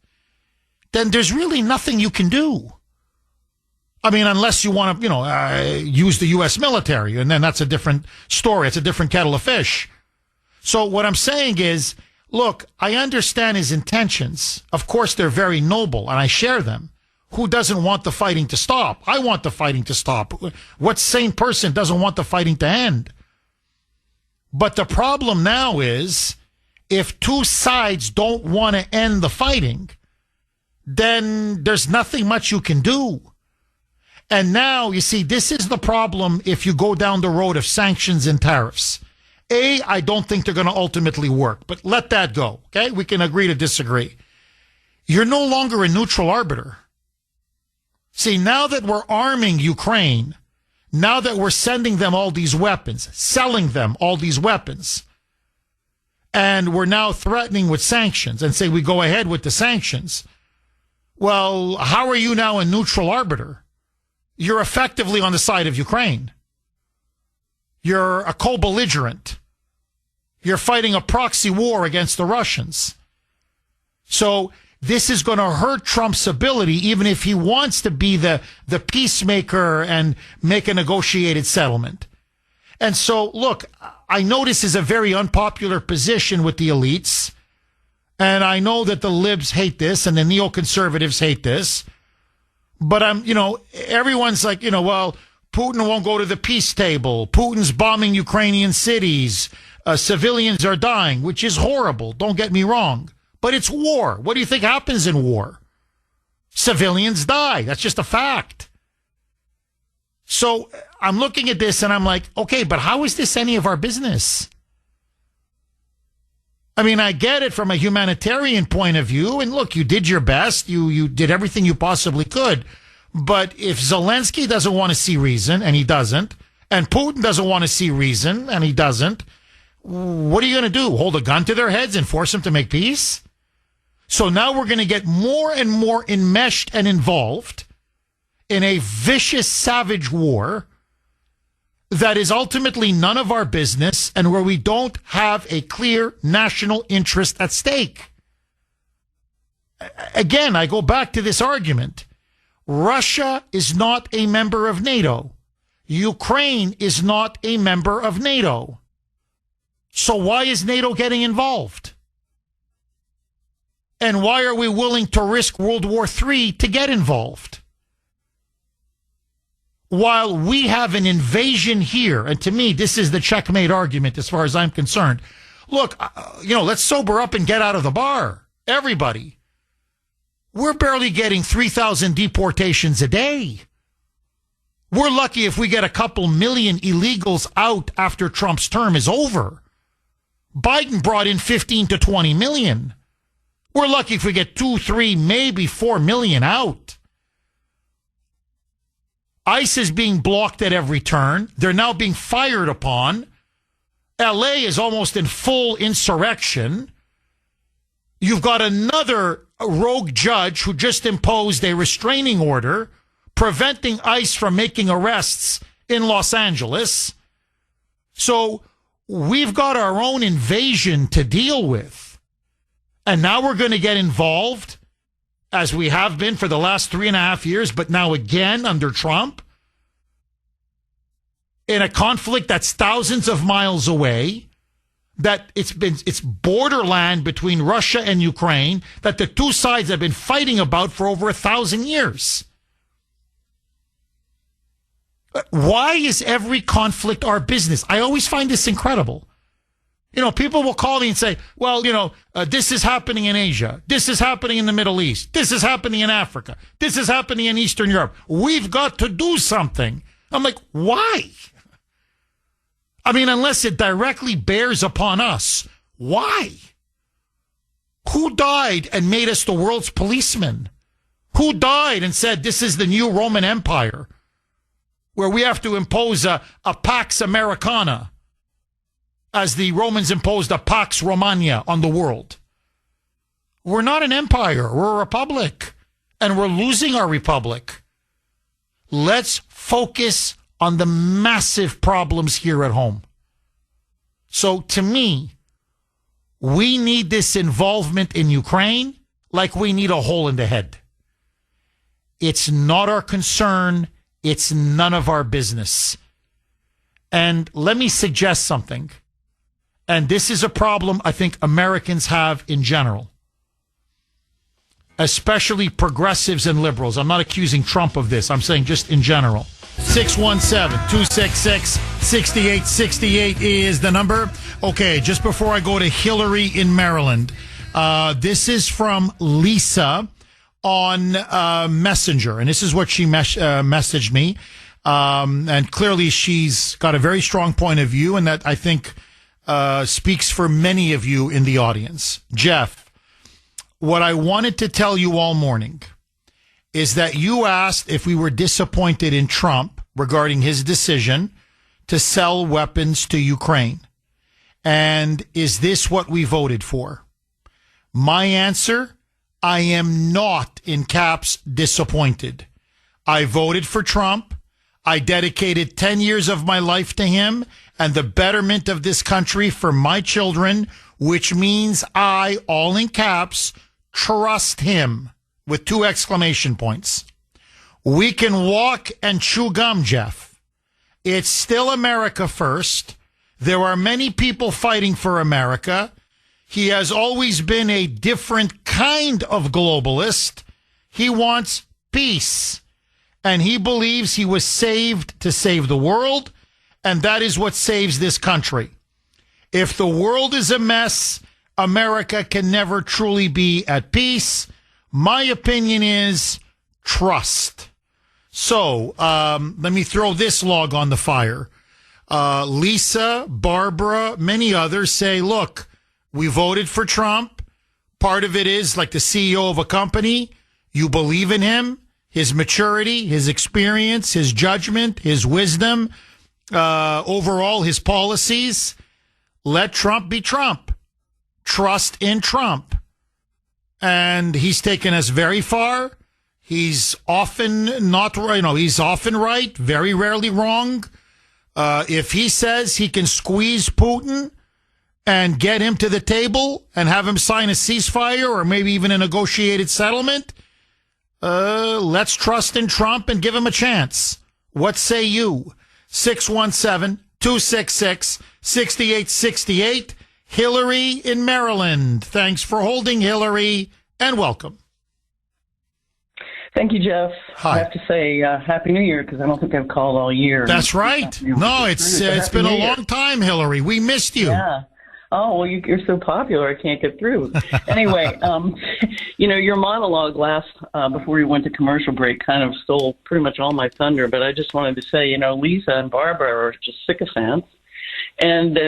then there's really nothing you can do. I mean, unless you want to, use the U.S. military, and then that's a different story. It's a different kettle of fish. So what I'm saying is, look, I understand his intentions. Of course, they're very noble, and I share them. Who doesn't want the fighting to stop? I want the fighting to stop. What sane person doesn't want the fighting to end? But the problem now is, if two sides don't want to end the fighting, then there's nothing much you can do. And now, you see, this is the problem if you go down the road of sanctions and tariffs. I don't think they're going to ultimately work, but let that go, okay? We can agree to disagree. You're no longer a neutral arbiter. See, now that we're arming Ukraine, now that we're sending them all these weapons, selling them all these weapons, and we're now threatening with sanctions and say we go ahead with the sanctions, well, how are you now a neutral arbiter? You're effectively on the side of Ukraine. You're a co-belligerent. You're fighting a proxy war against the Russians. So this is going to hurt Trump's ability, even if he wants to be the peacemaker and make a negotiated settlement. And so, look, I know this is a very unpopular position with the elites, and I know that the libs hate this and the neoconservatives hate this, but everyone's like, well, Putin won't go to the peace table. Putin's bombing Ukrainian cities. Civilians are dying, which is horrible. Don't get me wrong. But it's war. What do you think happens in war? Civilians die. That's just a fact. So I'm looking at this and I'm like, okay, but how is this any of our business? I mean, I get it from a humanitarian point of view. And look, you did your best. You did everything you possibly could. But if Zelensky doesn't want to see reason, and he doesn't, and Putin doesn't want to see reason, and he doesn't, what are you going to do? Hold a gun to their heads and force them to make peace? So now we're going to get more and more enmeshed and involved in a vicious, savage war that is ultimately none of our business and where we don't have a clear national interest at stake. Again, I go back to this argument. Russia is not a member of NATO. Ukraine is not a member of NATO. So why is NATO getting involved? And why are we willing to risk World War III to get involved? while we have an invasion here, and to me, this is the checkmate argument as far as I'm concerned. Look, let's sober up and get out of the bar. Everybody. We're barely getting 3,000 deportations a day. We're lucky if we get a couple million illegals out after Trump's term is over. Biden brought in 15 to 20 million. We're lucky if we get 2, 3, maybe 4 million out. ICE is being blocked at every turn. They're now being fired upon. LA is almost in full insurrection. You've got another rogue judge who just imposed a restraining order preventing ICE from making arrests in Los Angeles. So we've got our own invasion to deal with. And now we're going to get involved, as we have been for the last 3.5 years, but now again under Trump, in a conflict that's thousands of miles away, that it's borderland between Russia and Ukraine, that the two sides have been fighting about for over 1,000 years. Why is every conflict our business? I always find this incredible. People will call me and say, well, this is happening in Asia. This is happening in the Middle East. This is happening in Africa. This is happening in Eastern Europe. We've got to do something. I'm like, why? I mean, unless it directly bears upon us. Why? Who died and made us the world's policemen? Who died and said this is the new Roman Empire, where we have to impose a Pax Americana, as the Romans imposed a Pax Romana on the world? We're not an empire. We're a republic, and we're losing our republic. Let's focus on the massive problems here at home. So to me, we need this involvement in Ukraine like we need a hole in the head. It's not our concern. It's none of our business. And let me suggest something. And this is a problem I think Americans have in general, especially progressives and liberals. I'm not accusing Trump of this. I'm saying just in general. 617-266-6868 is the number. Okay, just before I go to Hillary in Maryland, this is from Lisa on Messenger, and this is what she messaged me. And clearly she's got a very strong point of view, and that I think speaks for many of you in the audience. Jeff, what I wanted to tell you all morning is that you asked if we were disappointed in Trump regarding his decision to sell weapons to Ukraine. And is this what we voted for? My answer, I am not, in caps, disappointed. I voted for Trump. I dedicated 10 years of my life to him and the betterment of this country for my children, which means I, all in caps, trust him, with 2 exclamation points. We can walk and chew gum, Jeff. It's still America first. There are many people fighting for America. He has always been a different kind of globalist. He wants peace. And he believes he was saved to save the world, and that is what saves this country. If the world is a mess, America can never truly be at peace. My opinion is trust. So let me throw this log on the fire. Lisa, Barbara, many others say, look, we voted for Trump. Part of it is like the CEO of a company. You believe in him, his maturity, his experience, his judgment, his wisdom, overall his policies. Let Trump be Trump. Trust in Trump. And he's taken us very far. He's often not right. He's often right, very rarely wrong. If he says he can squeeze Putin and get him to the table and have him sign a ceasefire or maybe even a negotiated settlement, let's trust in Trump and give him a chance. What say you? 617-266-6868. Hillary in Maryland. Thanks for holding, Hillary, and welcome. Thank you, Jeff. Hi. I have to say Happy New Year because I don't think I've called all year. That's right. No, it's been a long time, Hillary. We missed you. Yeah. Oh, well, you're so popular, I can't get through. Anyway, your monologue before we went to commercial break kind of stole pretty much all my thunder, but I just wanted to say, Lisa and Barbara are just sycophants. And,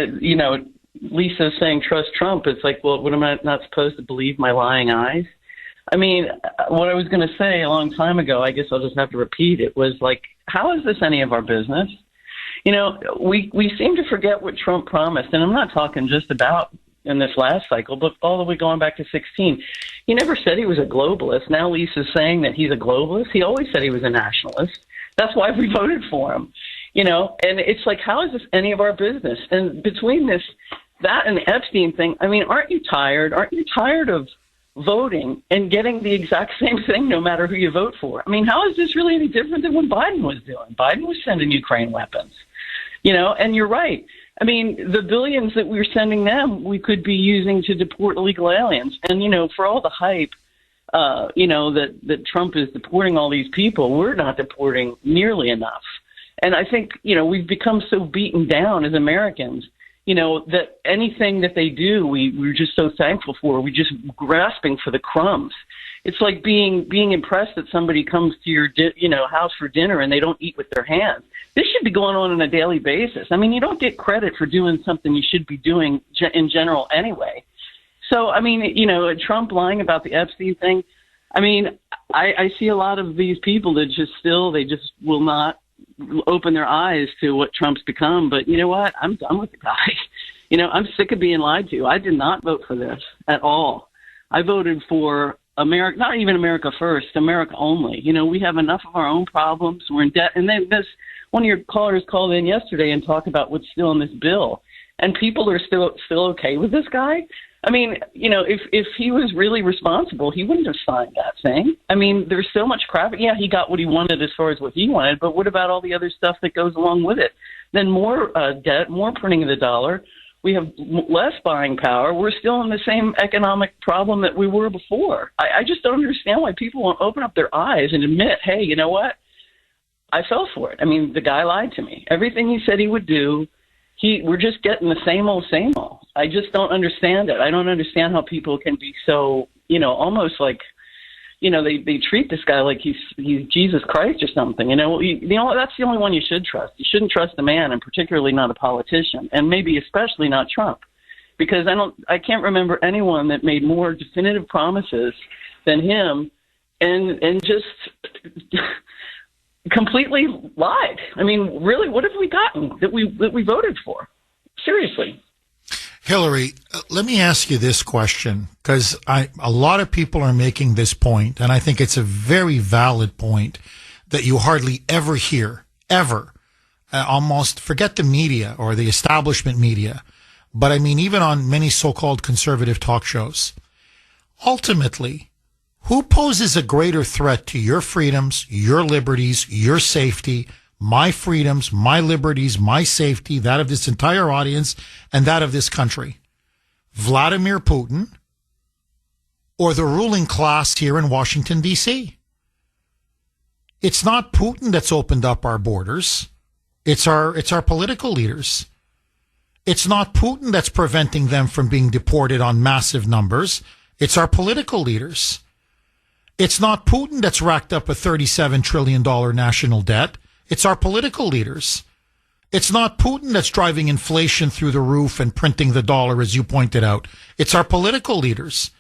Lisa's saying trust Trump. It's like, well, what am I not supposed to believe my lying eyes? I mean, what I was going to say a long time ago, I guess I'll just have to repeat it, was like, how is this any of our business? We seem to forget what Trump promised, and I'm not talking just about in this last cycle, but all the way going back to 2016. He never said he was a globalist. Now Lisa's saying that he's a globalist. He always said he was a nationalist. That's why we voted for him. And it's like, how is this any of our business? And between that and the Epstein thing, I mean, aren't you tired? Aren't you tired of voting and getting the exact same thing no matter who you vote for? I mean, how is this really any different than what Biden was doing? Biden was sending Ukraine weapons, and you're right. I mean, the billions that we're sending them, we could be using to deport illegal aliens. And, for all the hype, that Trump is deporting all these people, we're not deporting nearly enough. And I think, we've become so beaten down as Americans, that anything that they do, we're just so thankful for. We're just grasping for the crumbs. It's like being impressed that somebody comes to your house for dinner and they don't eat with their hands. This should be going on a daily basis. I mean, you don't get credit for doing something you should be doing in general anyway. So, I mean, Trump lying about the Epstein thing. I mean, I see a lot of these people that they just will not open their eyes to what Trump's become. But you know what? I'm done with the guy. I'm sick of being lied to. I did not vote for this at all. I voted for America, not even America first, America only. We have enough of our own problems. We're in debt. And then one of your callers called in yesterday and talked about what's still in this bill. And people are still okay with this guy. I mean, if he was really responsible, he wouldn't have signed that thing. I mean, there's so much crap. Yeah, he got what he wanted as far as what he wanted, but what about all the other stuff that goes along with it? Then more debt, more printing of the dollar. We have less buying power. We're still in the same economic problem that we were before. I just don't understand why people won't open up their eyes and admit, hey, you know what? I fell for it. I mean, the guy lied to me. Everything he said he would do, we're just getting the same old. I just don't understand it. I don't understand how people can be so, almost like, they treat this guy like he's Jesus Christ or something. That's the only one you should trust. You shouldn't trust a man, and particularly not a politician, and maybe especially not Trump, because I can't remember anyone that made more definitive promises than him, and just completely lied. I mean, really, what have we gotten that we voted for? Seriously. Hillary, let me ask you this question, because a lot of people are making this point, and I think it's a very valid point that you hardly ever hear, ever. Almost forget the media or the establishment media, but I mean even on many so-called conservative talk shows. Ultimately, who poses a greater threat to your freedoms, your liberties, your safety, my freedoms, my liberties, my safety, that of this entire audience, and that of this country? Vladimir Putin or the ruling class here in Washington, D.C.? It's not Putin that's opened up our borders. It's our political leaders. It's not Putin that's preventing them from being deported on massive numbers. It's our political leaders. It's not Putin that's racked up a $37 trillion national debt. It's our political leaders. It's not Putin that's driving inflation through the roof and printing the dollar, as you pointed out. It's our political leaders.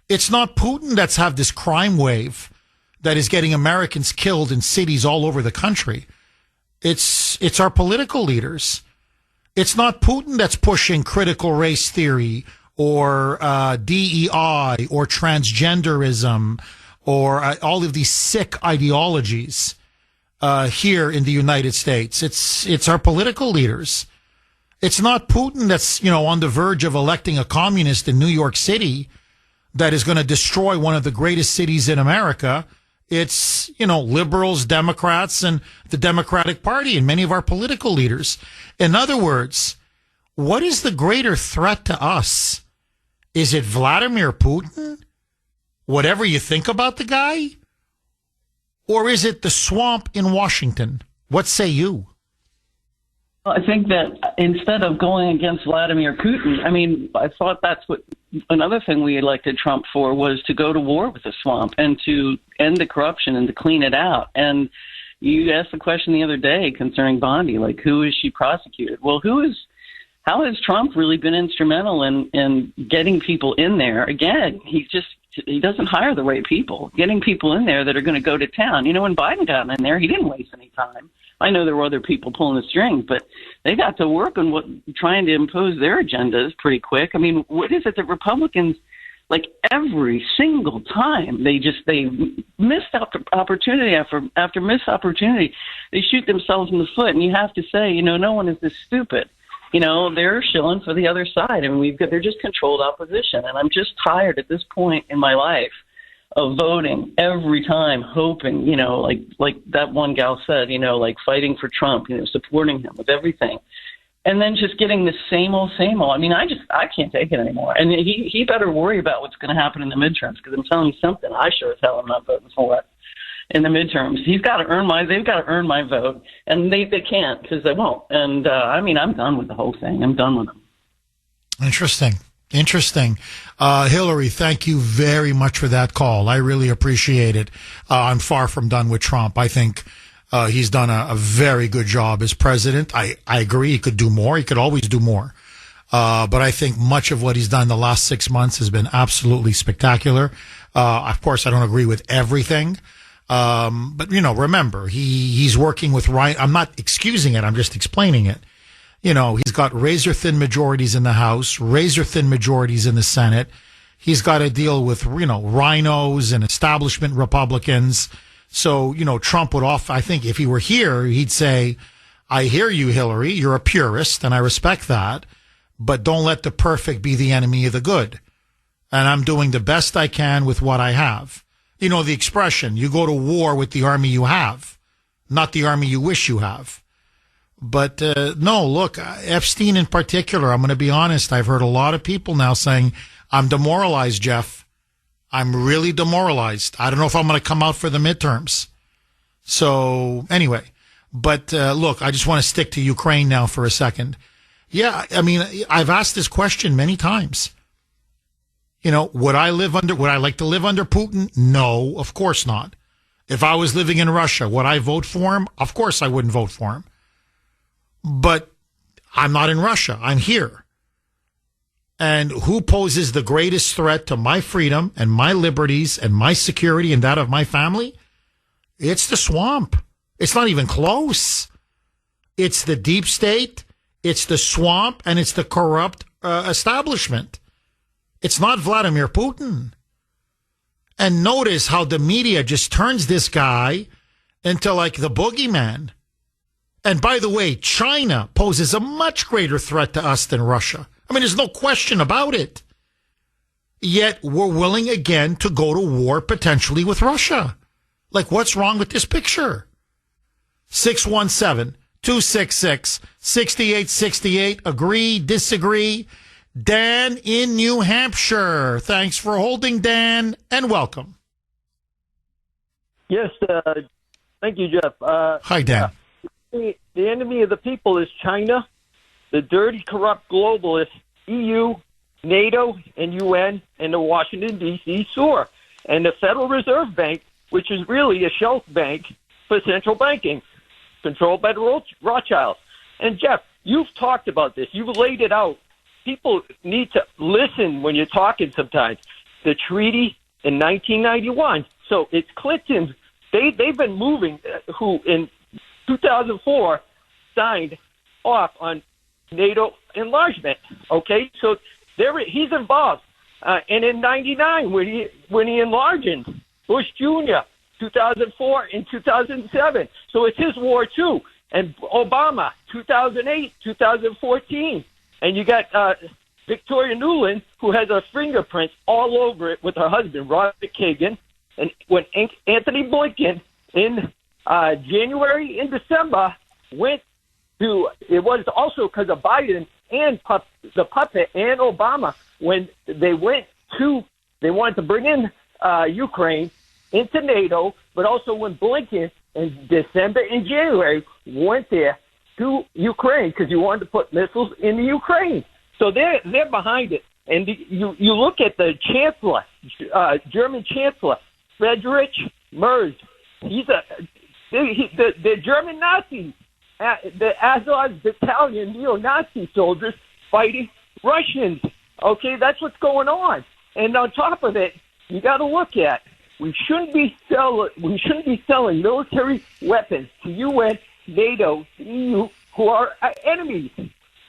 It's not Putin that's had this crime wave that is getting Americans killed in cities all over the country. It's our political leaders. It's not Putin that's pushing critical race theory or DEI or transgenderism or all of these sick ideologies here in the United States. It's our political leaders. It's not Putin that's, on the verge of electing a communist in New York City that is going to destroy one of the greatest cities in America. It's, liberals, Democrats, and the Democratic Party and many of our political leaders. In other words, what is the greater threat to us? Is it Vladimir Putin? Whatever you think about the guy? or is it the swamp in Washington? What say you? I think that instead of going against Vladimir Putin, I mean, I thought that's what another thing we elected Trump for was to go to war with the swamp and to end the corruption and to clean it out. And you asked the question the other day concerning Bondi, like, who is she prosecuted? Well, how has Trump really been instrumental in getting people in there? Again, he doesn't hire the right people, getting people in there that are going to go to town. You know, when Biden got in there, he didn't waste any time. I know there were other people pulling the strings, but they got to work on trying to impose their agendas pretty quick. I mean, what is it that Republicans, like every single time, they missed opportunity after missed opportunity. They shoot themselves in the foot, and you have to say, you know, no one is this stupid. You know, they're shilling for the other side. I mean, they're just controlled opposition, and I'm just tired at this point in my life of voting every time, hoping, you know, like that one gal said, you know, like fighting for Trump, you know, supporting him with everything, and then just getting the same old. I mean, I can't take it anymore. And he better worry about what's going to happen in the midterms, because I'm telling you something, I sure as hell am not voting for it in the midterms. They've got to earn my vote, and they can't, because they won't. And I mean, I'm done with the whole thing. I'm done with them. Interesting. Hillary, thank you very much for that call. I really appreciate it. I'm far from done with Trump. I think he's done a very good job as president. I agree. He could do more. He could always do more. But I think much of what he's done the last 6 months has been absolutely spectacular. Of course, I don't agree with everything. But, you know, remember, he's working with Ryan. I'm not excusing it. I'm just explaining it. You know, he's got razor-thin majorities in the House, razor-thin majorities in the Senate. He's got to deal with, you know, rhinos and establishment Republicans. So, you know, Trump would I think if he were here, he'd say, I hear you, Hillary. You're a purist, and I respect that. But don't let the perfect be the enemy of the good. And I'm doing the best I can with what I have. You know, the expression, you go to war with the army you have, not the army you wish you have. But no, look, Epstein in particular, I'm going to be honest. I've heard a lot of people now saying, I'm demoralized, Jeff. I'm really demoralized. I don't know if I'm going to come out for the midterms. So anyway, but look, I just want to stick to Ukraine now for a second. Yeah, I mean, I've asked this question many times. You know, would I like to live under Putin? No, of course not. If I was living in Russia, would I vote for him? Of course I wouldn't vote for him. But I'm not in Russia. I'm here. And who poses the greatest threat to my freedom and my liberties and my security and that of my family? It's the swamp. It's not even close. It's the deep state. It's the swamp, and it's the corrupt establishment. It's not Vladimir Putin. And notice how the media just turns this guy into like the boogeyman. And by the way, China poses a much greater threat to us than Russia. I mean, there's no question about it. Yet we're willing again to go to war potentially with Russia. Like, what's wrong with this picture? 617-266-6868. Agree, disagree? Dan in New Hampshire. Thanks for holding, Dan, and welcome. Yes, thank you, Jeff. Hi, Dan. The enemy of the people is China, the dirty, corrupt globalists, EU, NATO, and UN, and the Washington, D.C. SOAR, and the Federal Reserve Bank, which is really a shelf bank for central banking, controlled by the Rothschilds. And, Jeff, you've talked about this. You've laid it out. People need to listen when you're talking sometimes. The treaty in 1991. So it's Clinton. They've been moving, who in 2004 signed off on NATO enlargement. Okay, so he's involved. And in '99, when he enlarged Bush Jr. 2004 and 2007. So it's his war too. And Obama 2008, 2014. And you got Victoria Nuland, who has her fingerprints all over it with her husband, Robert Kagan. And when Anthony Blinken in January and December went to, it was also because of Biden and the puppet and Obama, when they wanted to bring in Ukraine into NATO, but also when Blinken in December and January went there to Ukraine because you wanted to put missiles in the Ukraine. So they're behind it. And you look at the chancellor, German chancellor, Friedrich Merz. He's the German Nazis, the Azov battalion neo-Nazi soldiers fighting Russians. Okay, that's what's going on. And on top of it, you got to look at we shouldn't be selling military weapons to UN, NATO, the EU, who are enemies,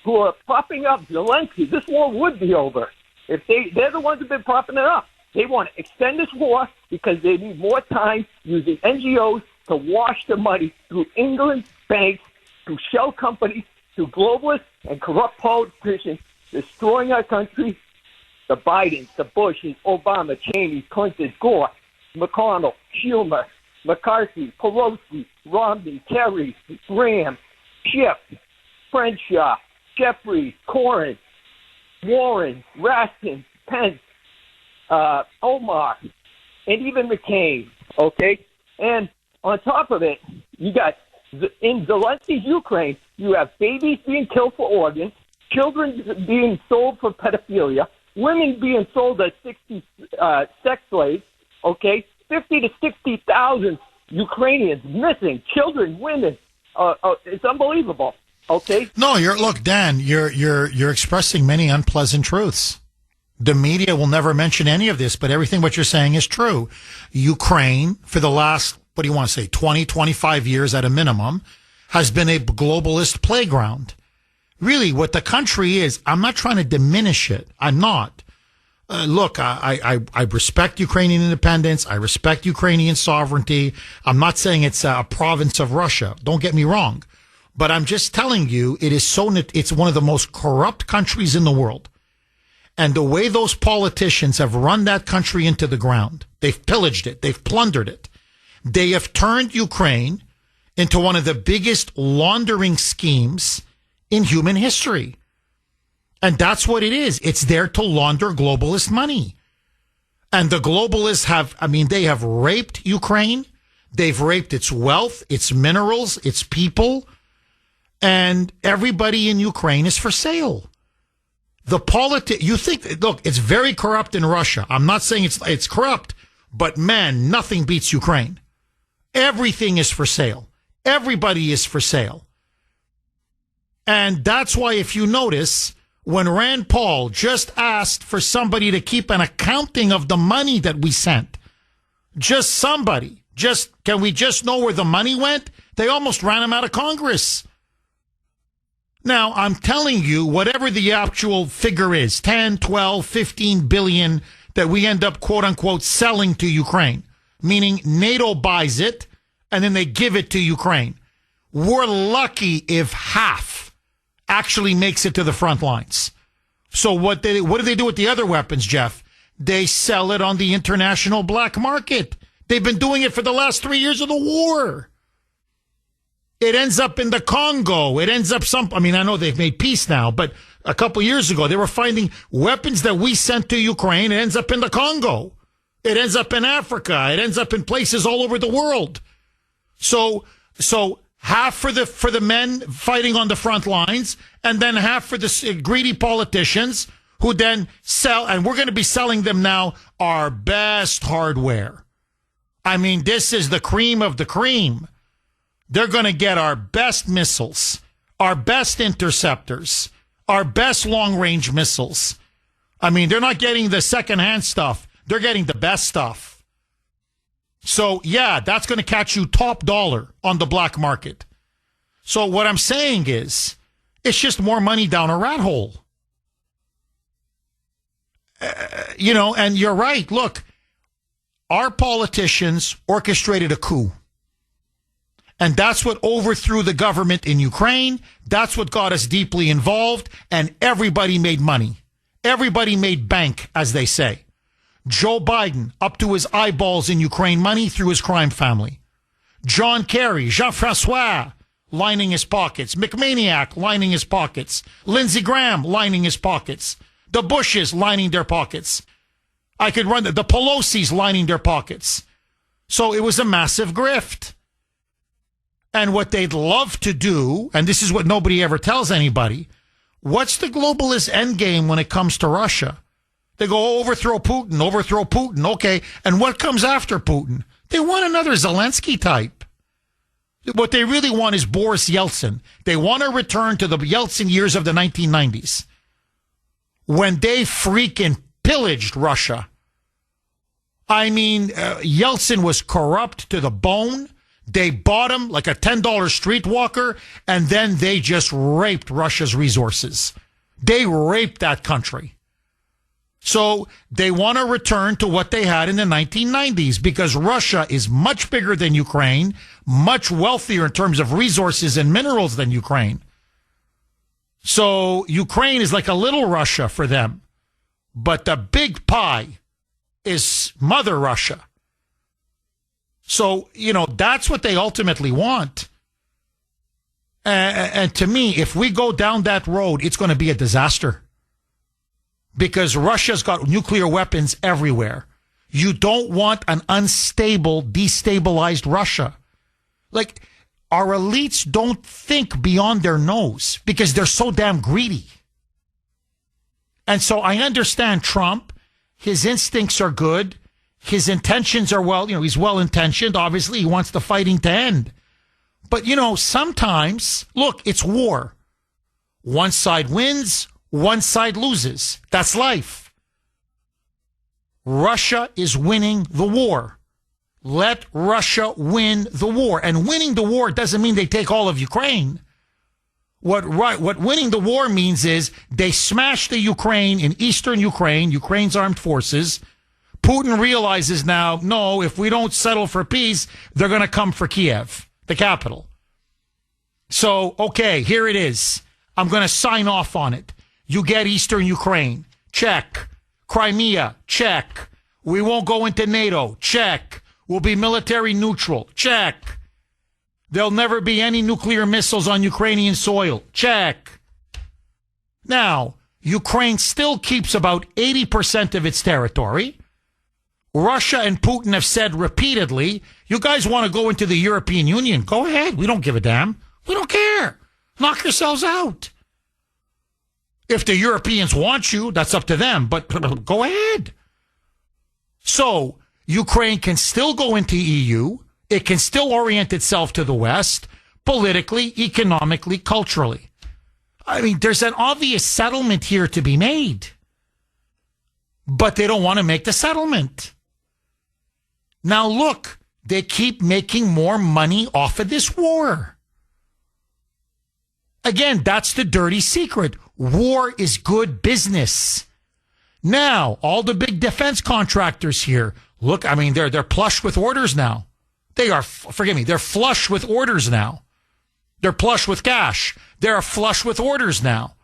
who are propping up Zelensky. This war would be over if they're the ones who've been propping it up. They want to extend this war because they need more time using NGOs to wash the money through England banks, through shell companies, through globalists and corrupt politicians, destroying our country. The Bidens, the Bushes, Obama, Cheney, Clinton, Gore, McConnell, Schumer, McCarthy, Pelosi, Romney, Kerry, Graham, Schiff, Crenshaw, Jeffries, Cornyn, Warren, Raskin, Pence, Omar, and even McCain, okay? And on top of it, you got, in Zelensky's Ukraine, you have babies being killed for organs, children being sold for pedophilia, women being sold as 60 sex slaves, okay? 50 to 60,000 Ukrainians missing, children, women. It's unbelievable, okay? No, look, Dan, you're expressing many unpleasant truths. The media will never mention any of this, but everything what you're saying is true. Ukraine, for the last, 20, 25 years at a minimum, has been a globalist playground. Really, what the country is, I'm not trying to diminish it. I'm not. Look, I respect Ukrainian independence. I respect Ukrainian sovereignty. I'm not saying it's a province of Russia. Don't get me wrong. But I'm just telling you, it's one of the most corrupt countries in the world. And the way those politicians have run that country into the ground, they've pillaged it, they've plundered it. They have turned Ukraine into one of the biggest laundering schemes in human history. And that's what it is. It's there to launder globalist money. And the globalists they have raped Ukraine. They've raped its wealth, its minerals, its people. And everybody in Ukraine is for sale. Look, it's very corrupt in Russia. I'm not saying it's corrupt, but man, nothing beats Ukraine. Everything is for sale. Everybody is for sale. And that's why, if you notice, when Rand Paul just asked for somebody to keep an accounting of the money that we sent, can we just know where the money went? They almost ran him out of Congress. Now, I'm telling you, whatever the actual figure is, 10, 12, 15 billion that we end up, quote unquote, selling to Ukraine, meaning NATO buys it and then they give it to Ukraine. We're lucky if half actually makes it to the front lines. So what do they do with the other weapons, Jeff? They sell it on the international black market. They've been doing it for the last 3 years of the war. It ends up in the Congo. It ends up I know they've made peace now, but a couple years ago, they were finding weapons that we sent to Ukraine. It ends up in the Congo. It ends up in Africa. It ends up in places all over the world. So half for the men fighting on the front lines, and then half for the greedy politicians who then sell, and we're going to be selling them now our best hardware. I mean, this is the cream of the cream. They're going to get our best missiles, our best interceptors, our best long-range missiles. I mean, they're not getting the second-hand stuff. They're getting the best stuff. So, yeah, that's going to catch you top dollar on the black market. So what I'm saying is, it's just more money down a rat hole. And you're right. Look, our politicians orchestrated a coup. And that's what overthrew the government in Ukraine. That's what got us deeply involved. And everybody made money. Everybody made bank, as they say. Joe Biden, up to his eyeballs in Ukraine money through his crime family. John Kerry, Jean-Francois, lining his pockets. McManiac, lining his pockets. Lindsey Graham, lining his pockets. The Bushes, lining their pockets. I could run the Pelosi's lining their pockets. So it was a massive grift. And what they'd love to do, and this is what nobody ever tells anybody, what's the globalist endgame when it comes to Russia? They go overthrow Putin. Okay. And what comes after Putin? They want another Zelensky type. What they really want is Boris Yeltsin. They want to return to the Yeltsin years of the 1990s when they freaking pillaged Russia. I mean, Yeltsin was corrupt to the bone. They bought him like a $10 streetwalker, and then they just raped Russia's resources. They raped that country. So they want to return to what they had in the 1990s because Russia is much bigger than Ukraine, much wealthier in terms of resources and minerals than Ukraine. So Ukraine is like a little Russia for them. But the big pie is Mother Russia. So, that's what they ultimately want. And to me, if we go down that road, it's going to be a disaster. Because Russia's got nuclear weapons everywhere. You don't want an unstable, destabilized Russia. Like, our elites don't think beyond their nose because they're so damn greedy. And so I understand Trump. His instincts are good. His intentions are he's well-intentioned. Obviously, he wants the fighting to end. But, sometimes, look, it's war. One side wins, one side loses. That's life. Russia is winning the war. Let Russia win the war. And winning the war doesn't mean they take all of Ukraine. What winning the war means is they smash the Ukraine in eastern Ukraine, Ukraine's armed forces. Putin realizes now, no, if we don't settle for peace, they're going to come for Kiev, the capital. So, okay, here it is. I'm going to sign off on it. You get eastern Ukraine. Check. Crimea. Check. We won't go into NATO. Check. We'll be military neutral. Check. There'll never be any nuclear missiles on Ukrainian soil. Check. Now, Ukraine still keeps about 80% of its territory. Russia and Putin have said repeatedly, you guys want to go into the European Union? Go ahead. We don't give a damn. We don't care. Knock yourselves out. If the Europeans want you, that's up to them, but go ahead. So, Ukraine can still go into EU. It can still orient itself to the West, politically, economically, culturally. I mean, there's an obvious settlement here to be made. But they don't want to make the settlement. Now, look, they keep making more money off of this war. Again, that's the dirty secret. War is good business. Now, all the big defense contractors here, look, I mean, they're plush with orders now. They are, they're flush with orders now. They're plush with cash. They're flush with orders now.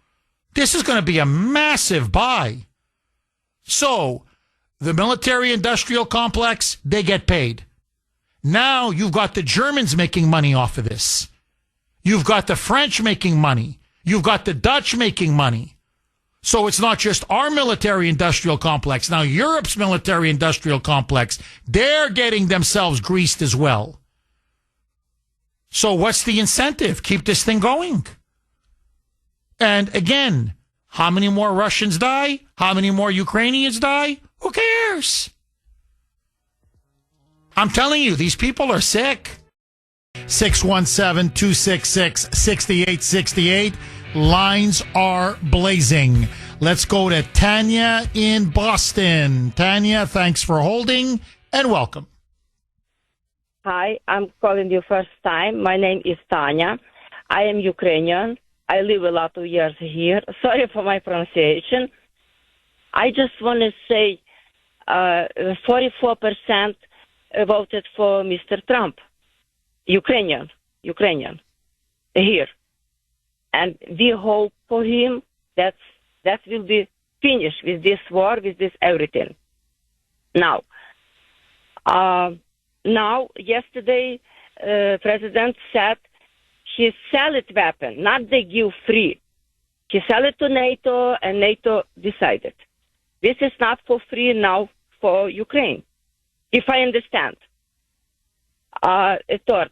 This is going to be a massive buy. So, the military-industrial complex, they get paid. Now you've got the Germans making money off of this. You've got the French making money. You've got the Dutch making money. So it's not just our military-industrial complex. Now Europe's military-industrial complex, they're getting themselves greased as well. So what's the incentive? Keep this thing going. And again, how many more Russians die? How many more Ukrainians die? Who cares? I'm telling you, these people are sick. 617-266-6868. Lines are blazing. Let's go to Tanya in Boston. Tanya, thanks for holding and welcome. Hi, I'm calling you first time. My name is Tanya. I am Ukrainian. I live a lot of years here. Sorry for my pronunciation. I just want to say 44% voted for Mr. Trump. Ukrainian here. And we hope for him that will be finished with this war, with this everything. Now, yesterday, President said he sell it weapon, not they give free. He sell it to NATO, and NATO decided. This is not for free now for Ukraine, if I understand. Third,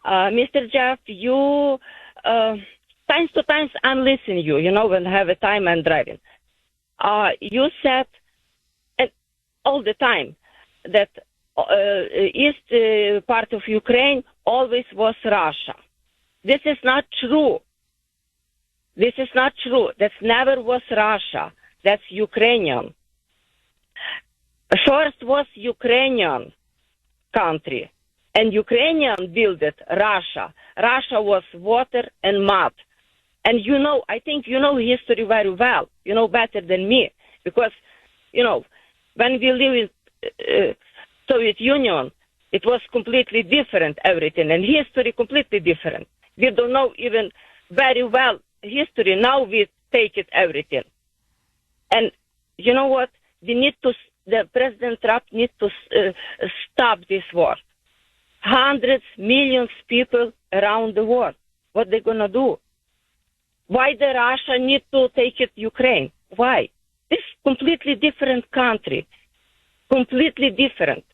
Mr. Jeff, you times to times I'm listening you. You know, when I have a time I'm driving. You said all the time that east part of Ukraine always was Russia. This is not true. This is not true. That never was Russia. That's Ukrainian. First was Ukrainian country, and Ukrainian built it, Russia. Russia was water and mud. And you know, I think you know history very well. You know better than me. Because, you know, when we live in Soviet Union, it was completely different, everything. And history completely different. We don't know even very well history. Now we take it everything. And you know what? We need to, the President Trump needs to stop this war. Hundreds, millions people around the world. What they gonna do? Why the Russia need to take it Ukraine? Why? It's completely different country. Completely different.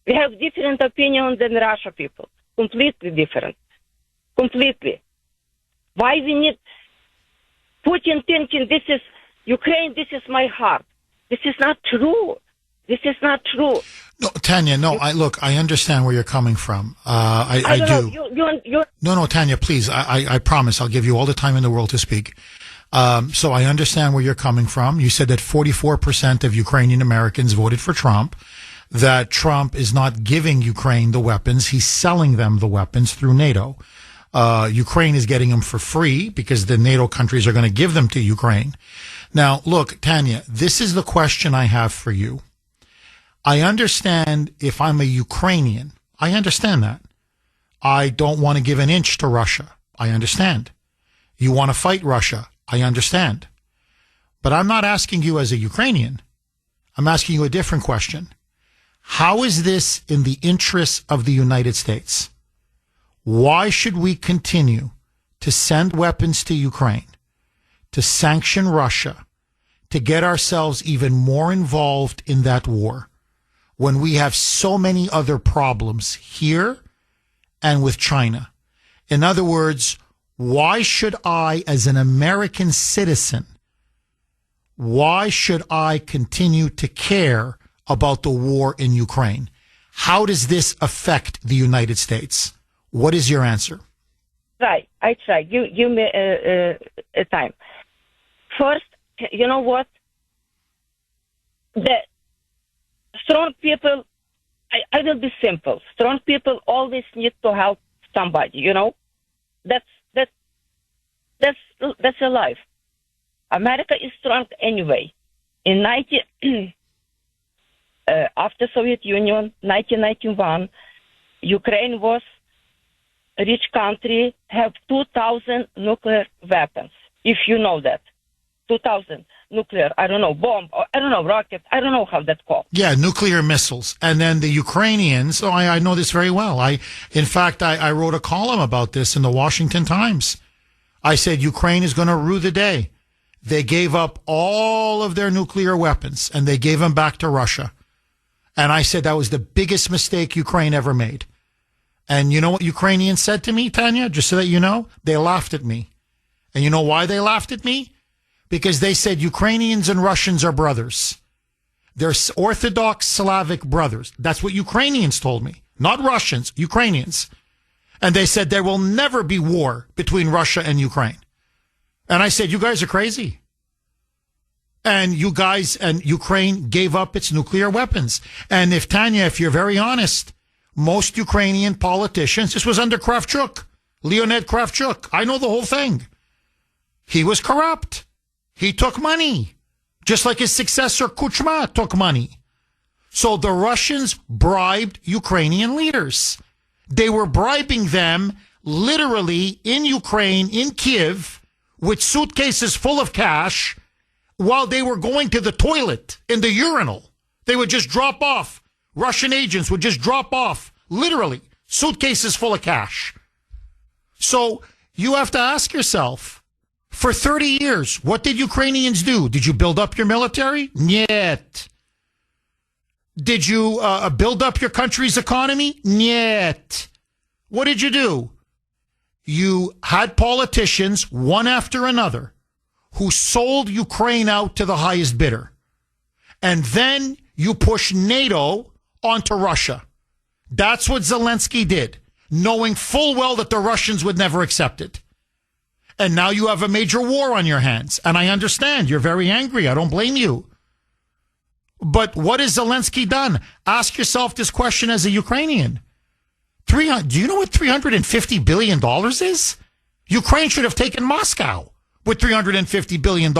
We have different opinion than Russia people. Completely different. Completely. Why we need Putin thinking this is Ukraine, this is my heart. This is not true. This is not true. No, Tanya, no, I understand where you're coming from. I do. No, Tanya, please, I promise I'll give you all the time in the world to speak. So I understand where you're coming from. You said that 44% of Ukrainian Americans voted for Trump, that Trump is not giving Ukraine the weapons. He's selling them the weapons through NATO. Ukraine is getting them for free because the NATO countries are going to give them to Ukraine. Now, look, Tanya, this is the question I have for you. I understand if I'm a Ukrainian. I understand that. I don't want to give an inch to Russia. I understand. You want to fight Russia. I understand. But I'm not asking you as a Ukrainian. I'm asking you a different question. How is this in the interests of the United States? Why should we continue to send weapons to Ukraine, to sanction Russia, to get ourselves even more involved in that war, when we have so many other problems here and with China? In other words, why should I, as an American citizen, why should I continue to care about the war in Ukraine? How does this affect the United States? What is your answer? I try. Give me a time. First, you know what? The strong people, I will be simple. Strong people always need to help somebody, you know? That's a life. America is strong anyway. In after Soviet Union, 1991, Ukraine was a rich country, have 2,000 nuclear weapons, if you know that. 2,000 nuclear, I don't know, bomb, or I don't know, rocket, I don't know how that's called. Yeah, nuclear missiles. And then the Ukrainians, I know this very well. In fact, I wrote a column about this in the Washington Times. I said Ukraine is going to rue the day. They gave up all of their nuclear weapons and they gave them back to Russia. And I said that was the biggest mistake Ukraine ever made. And you know what Ukrainians said to me, Tanya? Just so that you know, they laughed at me. And you know why they laughed at me? Because they said Ukrainians and Russians are brothers. They're Orthodox Slavic brothers. That's what Ukrainians told me. Not Russians, Ukrainians. And they said there will never be war between Russia and Ukraine. And I said, you guys are crazy. And you guys and Ukraine gave up its nuclear weapons. And if Tanya, if you're very honest, most Ukrainian politicians, this was under Kravchuk, Leonid Kravchuk. I know the whole thing. He was corrupt. He took money, just like his successor Kuchma took money. So the Russians bribed Ukrainian leaders. They were bribing them literally in Ukraine, in Kiev, with suitcases full of cash while they were going to the toilet in the urinal. They would just drop off. Russian agents would just drop off, literally, suitcases full of cash. So you have to ask yourself, for 30 years, what did Ukrainians do? Did you build up your military? Yet. Did you build up your country's economy? Niet. What did you do? You had politicians, one after another, who sold Ukraine out to the highest bidder. And then you push NATO onto Russia. That's what Zelensky did, knowing full well that the Russians would never accept it. And now you have a major war on your hands. And I understand you're very angry. I don't blame you. But what has Zelensky done? Ask yourself this question as a Ukrainian. Do you know what $350 billion is? Ukraine should have taken Moscow with $350 billion.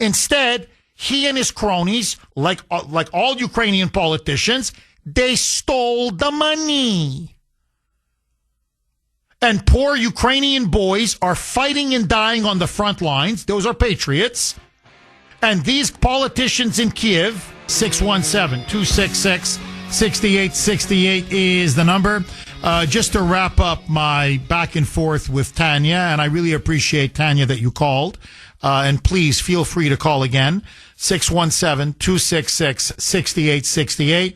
Instead, he and his cronies, like all Ukrainian politicians, they stole the money. And poor Ukrainian boys are fighting and dying on the front lines. Those are patriots. And these politicians in Kiev, 617-266-6868 is the number. Just to wrap up my back and forth with Tanya, and I really appreciate, Tanya, that you called. And please feel free to call again, 617-266-6868.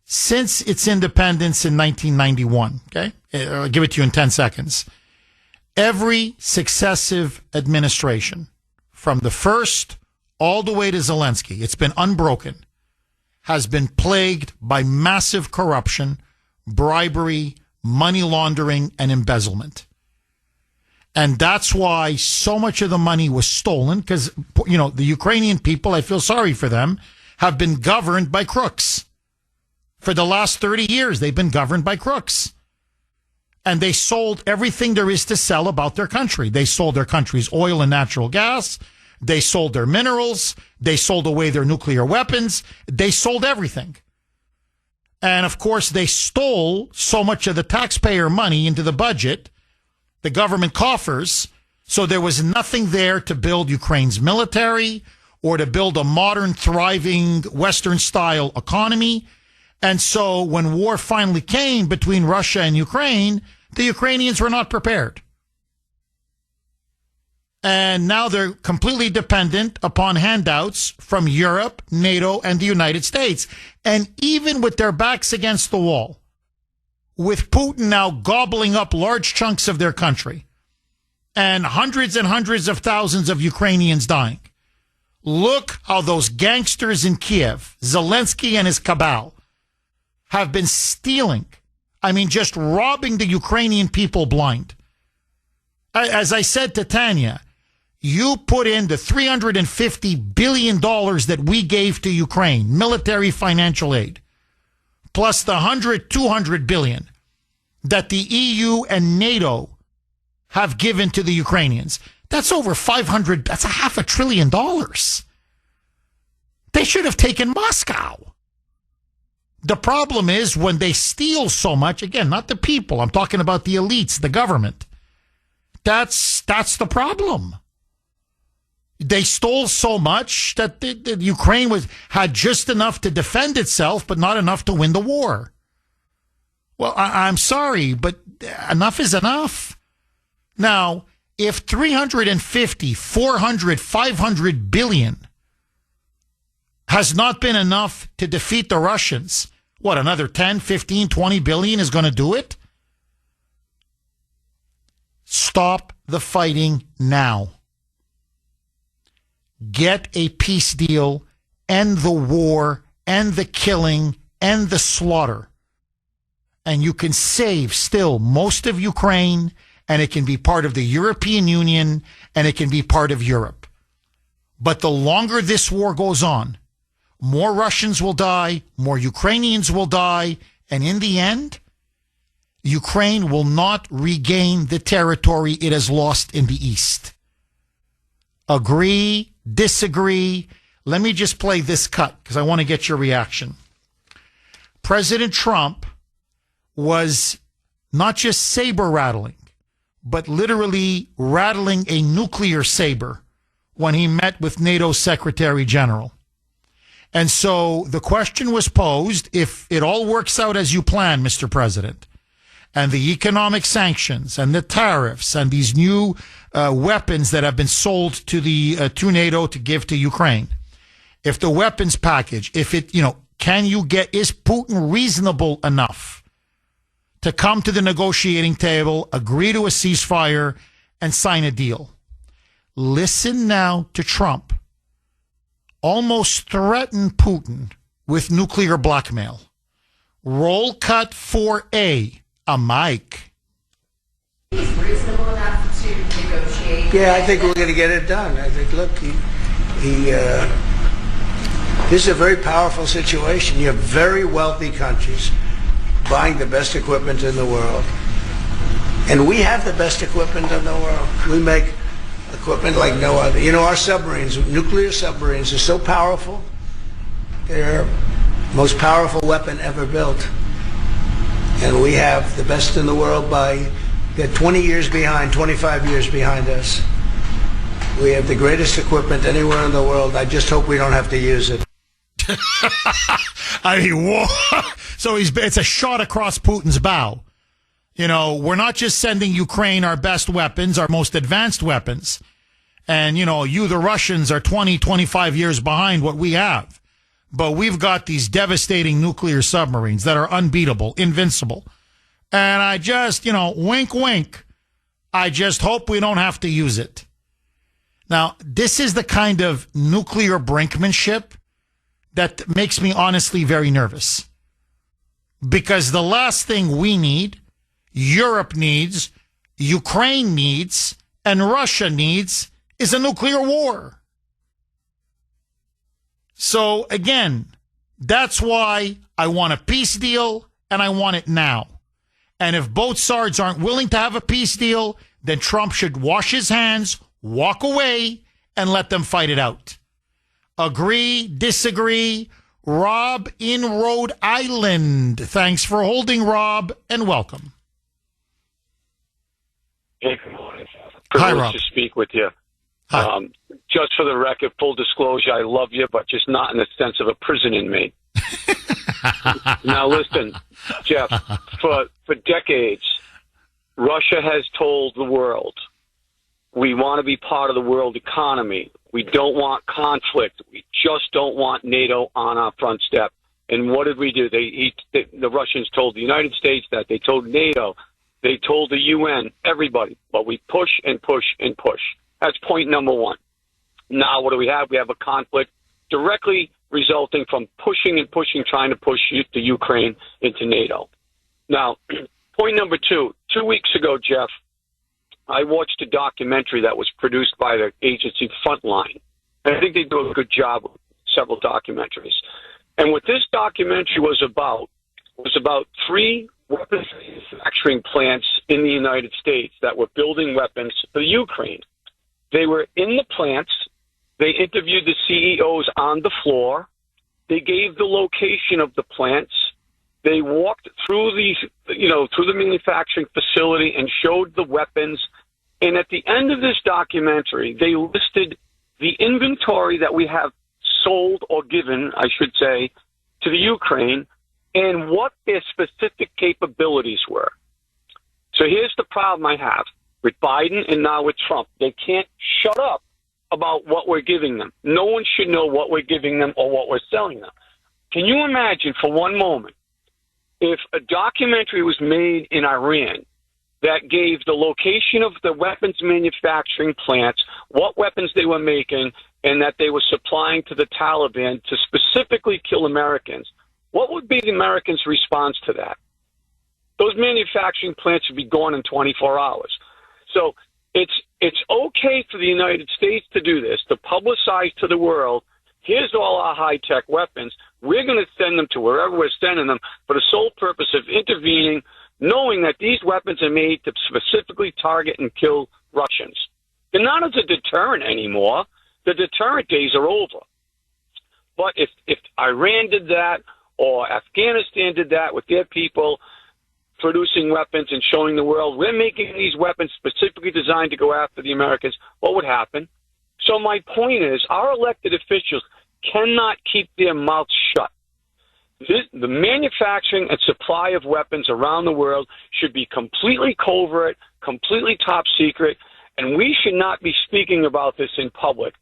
Since its independence in 1991, okay? I'll give it to you in 10 seconds. Every successive administration, from the first all the way to Zelensky, it's been unbroken, has been plagued by massive corruption, bribery, money laundering, and embezzlement. And that's why so much of the money was stolen, because, you know, the Ukrainian people, I feel sorry for them, have been governed by crooks. For the last 30 years, they've been governed by crooks. And they sold everything there is to sell about their country. They sold their country's oil and natural gas. They sold their minerals. They sold away their nuclear weapons. They sold everything. And of course, they stole so much of the taxpayer money into the budget, the government coffers, so there was nothing there to build Ukraine's military or to build a modern, thriving, Western-style economy. And so when war finally came between Russia and Ukraine, the Ukrainians were not prepared. And now they're completely dependent upon handouts from Europe, NATO, and the United States. And even with their backs against the wall, with Putin now gobbling up large chunks of their country and hundreds of thousands of Ukrainians dying, look how those gangsters in Kiev, Zelensky and his cabal, have been stealing, just robbing the Ukrainian people blind. As I said to Tanya, you put in the $350 billion that we gave to Ukraine, military financial aid, plus the $200 billion that the EU and NATO have given to the Ukrainians. That's over $500, that's a $500 billion. They should have taken Moscow. The problem is when they steal so much, again, not the people, I'm talking about the elites, the government. That's the problem. They stole so much that the Ukraine had just enough to defend itself, but not enough to win the war. Well, I'm sorry, but enough is enough. Now, if 350, 400, 500 billion has not been enough to defeat the Russians, what, another 10, 15, 20 billion is going to do it? Stop the fighting now. Get a peace deal, end the war, end the killing, end the slaughter. And you can save still most of Ukraine, and it can be part of the European Union, and it can be part of Europe. But the longer this war goes on, more Russians will die, more Ukrainians will die, and in the end, Ukraine will not regain the territory it has lost in the East. Agree, disagree? Let me just play this cut because I want to get your reaction. President Trump was not just saber rattling, but literally rattling a nuclear saber when he met with NATO Secretary General. And so the question was posed, if it all works out as you plan, Mr. President, and the economic sanctions and the tariffs and these new weapons that have been sold to NATO to give to Ukraine, if the weapons package, if it, is Putin reasonable enough to come to the negotiating table, agree to a ceasefire, and sign a deal? Listen now to Trump almost threaten Putin with nuclear blackmail. Roll cut 4A, a mic. He's reasonable enough to negotiate. Yeah, I think we're going to get it done. I think, look, this is a very powerful situation. You have very wealthy countries buying the best equipment in the world. And we have the best equipment in the world. We make equipment like no other. You know, our submarines, nuclear submarines, are so powerful. They're the most powerful weapon ever built. And we have the best in the world they're 20 years behind, 25 years behind us. We have the greatest equipment anywhere in the world. I just hope we don't have to use it. I mean, whoa. So it's a shot across Putin's bow. You know, we're not just sending Ukraine our best weapons, our most advanced weapons. And, you know, the Russians, are 20, 25 years behind what we have. But we've got these devastating nuclear submarines that are unbeatable, invincible. And I just, wink, wink. I just hope we don't have to use it. Now, this is the kind of nuclear brinkmanship that makes me honestly very nervous. Because the last thing we need, Europe needs, Ukraine needs, and Russia needs is a nuclear war. So again, that's why I want a peace deal, and I want it now. And if both sides aren't willing to have a peace deal, then Trump should wash his hands, walk away, and let them fight it out. Agree, disagree? Rob in Rhode Island. Thanks for holding, Rob, and welcome. Hey, good morning. Hi, Rob. Privileged to speak with you. Just for the record, full disclosure, I love you, but just not in the sense of a prison inmate. Now, listen, Jeff, for decades, Russia has told the world, we want to be part of the world economy. We don't want conflict. We just don't want NATO on our front step. And what did we do? The Russians told the United States that. They told NATO. They told the UN, everybody. But we push and push and push. That's point number one. Now, what do we have? We have a conflict directly resulting from pushing and pushing, trying to push the Ukraine into NATO. Now, point number two. 2 weeks ago, Jeff, I watched a documentary that was produced by the agency Frontline. And I think they do a good job with several documentaries. And what this documentary was about three weapons manufacturing plants in the United States that were building weapons for Ukraine. They were in the plants. They interviewed the CEOs on the floor. They gave the location of the plants. They walked through through the manufacturing facility and showed the weapons. And at the end of this documentary, they listed the inventory that we have sold or given, I should say, to the Ukraine and what their specific capabilities were. So here's the problem I have with Biden and now with Trump. They can't shut up about what we're giving them. No one should know what we're giving them or what we're selling them. Can you imagine for one moment if a documentary was made in Iran that gave the location of the weapons manufacturing plants, what weapons they were making, and that they were supplying to the Taliban to specifically kill Americans? What would be the Americans' response to that? Those manufacturing plants would be gone in 24 hours. So it's okay for the United States to do this, to publicize to the world, here's all our high-tech weapons. We're going to send them to wherever we're sending them for the sole purpose of intervening, knowing that these weapons are made to specifically target and kill Russians. They're not as a deterrent anymore. The deterrent days are over. But if Iran did that or Afghanistan did that with their people producing weapons and showing the world, we're making these weapons specifically designed to go after the Americans, what would happen? So my point is, our elected officials cannot keep their mouths shut. The manufacturing and supply of weapons around the world should be completely covert, completely top secret, and we should not be speaking about this in public.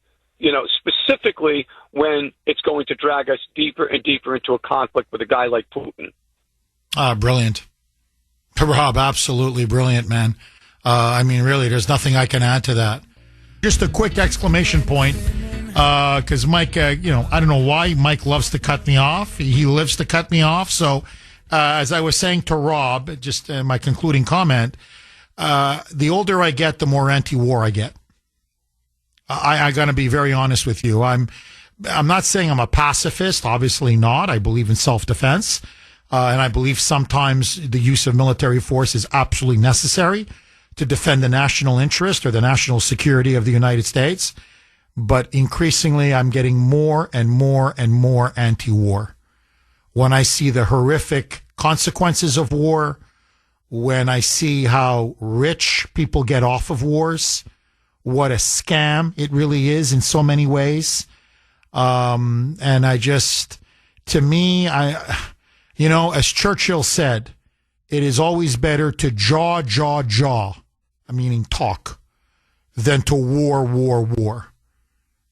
specifically when it's going to drag us deeper and deeper into a conflict with a guy like Putin. Brilliant. Rob, absolutely brilliant, man. Really, there's nothing I can add to that. Just a quick exclamation point, because Mike, I don't know why Mike loves to cut me off. He lives to cut me off. So, as I was saying to Rob, just my concluding comment, the older I get, the more anti-war I get. I got to be very honest with you. I'm not saying I'm a pacifist. Obviously not. I believe in self-defense. And I believe sometimes the use of military force is absolutely necessary to defend the national interest or the national security of the United States. But increasingly, I'm getting more and more and more anti-war. When I see the horrific consequences of war, when I see how rich people get off of wars, what a scam it really is in so many ways. And to me, as Churchill said, it is always better to jaw, meaning talk, than to war.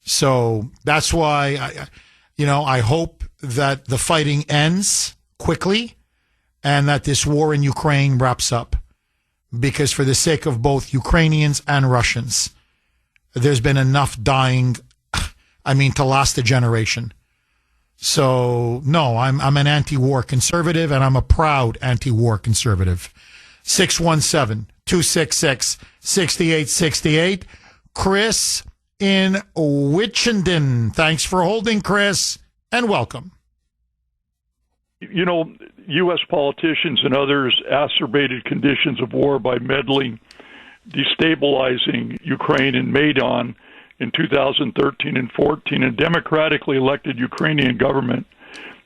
So that's why, I hope that the fighting ends quickly and that this war in Ukraine wraps up. Because for the sake of both Ukrainians and Russians, there's been enough dying, to last a generation. So, no, I'm an anti-war conservative, and I'm a proud anti-war conservative. 617-266-6868. Chris in Wichenden. Thanks for holding, Chris, and welcome. U.S. politicians and others exacerbated conditions of war by meddling, destabilizing Ukraine and Maidan in 2013 and 14, and democratically elected Ukrainian government.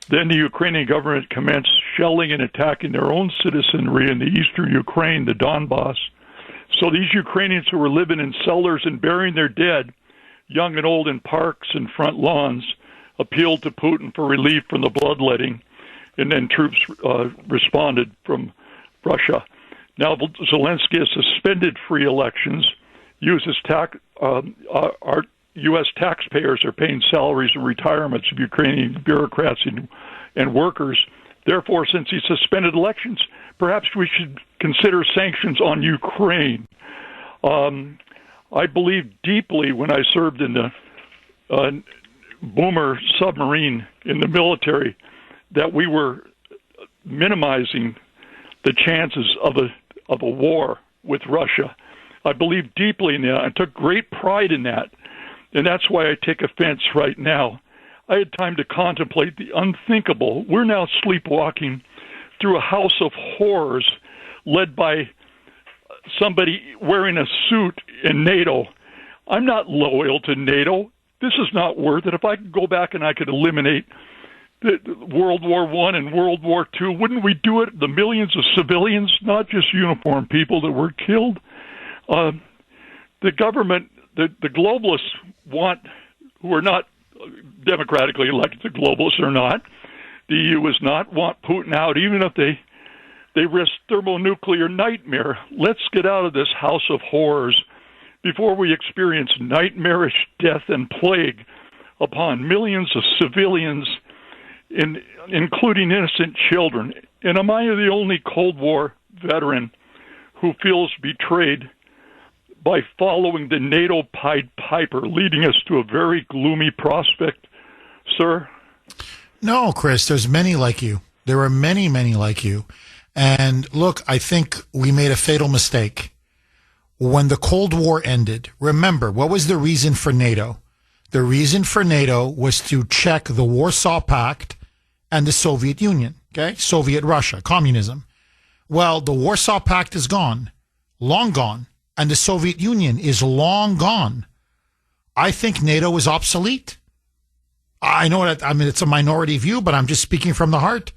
Then the Ukrainian government commenced shelling and attacking their own citizenry in the eastern Ukraine, the Donbass. So these Ukrainians who were living in cellars and burying their dead, young and old, in parks and front lawns, appealed to Putin for relief from the bloodletting, and then troops responded from Russia. Now Zelensky has suspended free elections, uses our U.S. taxpayers are paying salaries and retirements of Ukrainian bureaucrats and workers. Therefore, since he suspended elections, perhaps we should consider sanctions on Ukraine. I believe deeply when I served in the Boomer submarine in the military that we were minimizing the chances of a war with Russia. I believe deeply in that. I took great pride in that. And that's why I take offense right now. I had time to contemplate the unthinkable. We're now sleepwalking through a house of horrors led by somebody wearing a suit in NATO. I'm not loyal to NATO. This is not worth it. If I could go back and I could eliminate World War I and World War II, wouldn't we do it? The millions of civilians, not just uniformed people that were killed. The government, the globalists who are not democratically elected, the globalists are not, the EU is not, want Putin out, even if they risk thermonuclear nightmare. Let's get out of this house of horrors before we experience nightmarish death and plague upon millions of civilians, including innocent children. And am I the only Cold War veteran who feels betrayed by following the NATO Pied Piper, leading us to a very gloomy prospect, sir? No, Chris, there's many like you. There are many, many like you. And look, I think we made a fatal mistake. When the Cold War ended, remember, what was the reason for NATO? The reason for NATO was to check the Warsaw Pact and the Soviet Union, okay? Soviet Russia, communism. Well, the Warsaw Pact is gone, long gone, and the Soviet Union is long gone. I think NATO is obsolete. I know that, it's a minority view, but I'm just speaking from the heart.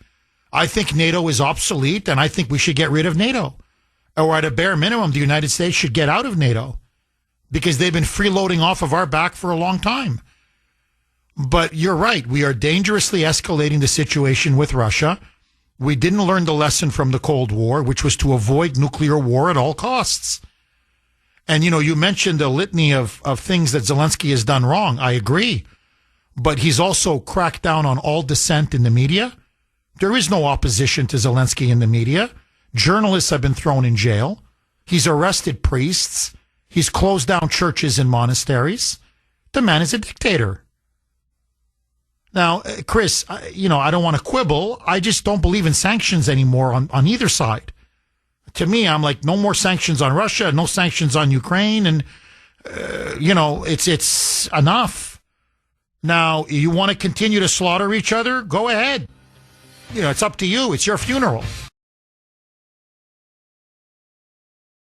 I think NATO is obsolete, and I think we should get rid of NATO. Or at a bare minimum, the United States should get out of NATO because they've been freeloading off of our back for a long time. But you're right. We are dangerously escalating the situation with Russia. We didn't learn the lesson from the Cold War, which was to avoid nuclear war at all costs. And, you mentioned a litany of things that Zelensky has done wrong. I agree. But he's also cracked down on all dissent in the media. There is no opposition to Zelensky in the media. Journalists have been thrown in jail. He's arrested priests. He's closed down churches and monasteries. The man is a dictator. Now, Chris, I don't want to quibble. I just don't believe in sanctions anymore on either side. To me, I'm like, no more sanctions on Russia, no sanctions on Ukraine, and, it's enough. Now, you want to continue to slaughter each other? Go ahead. It's up to you. It's your funeral.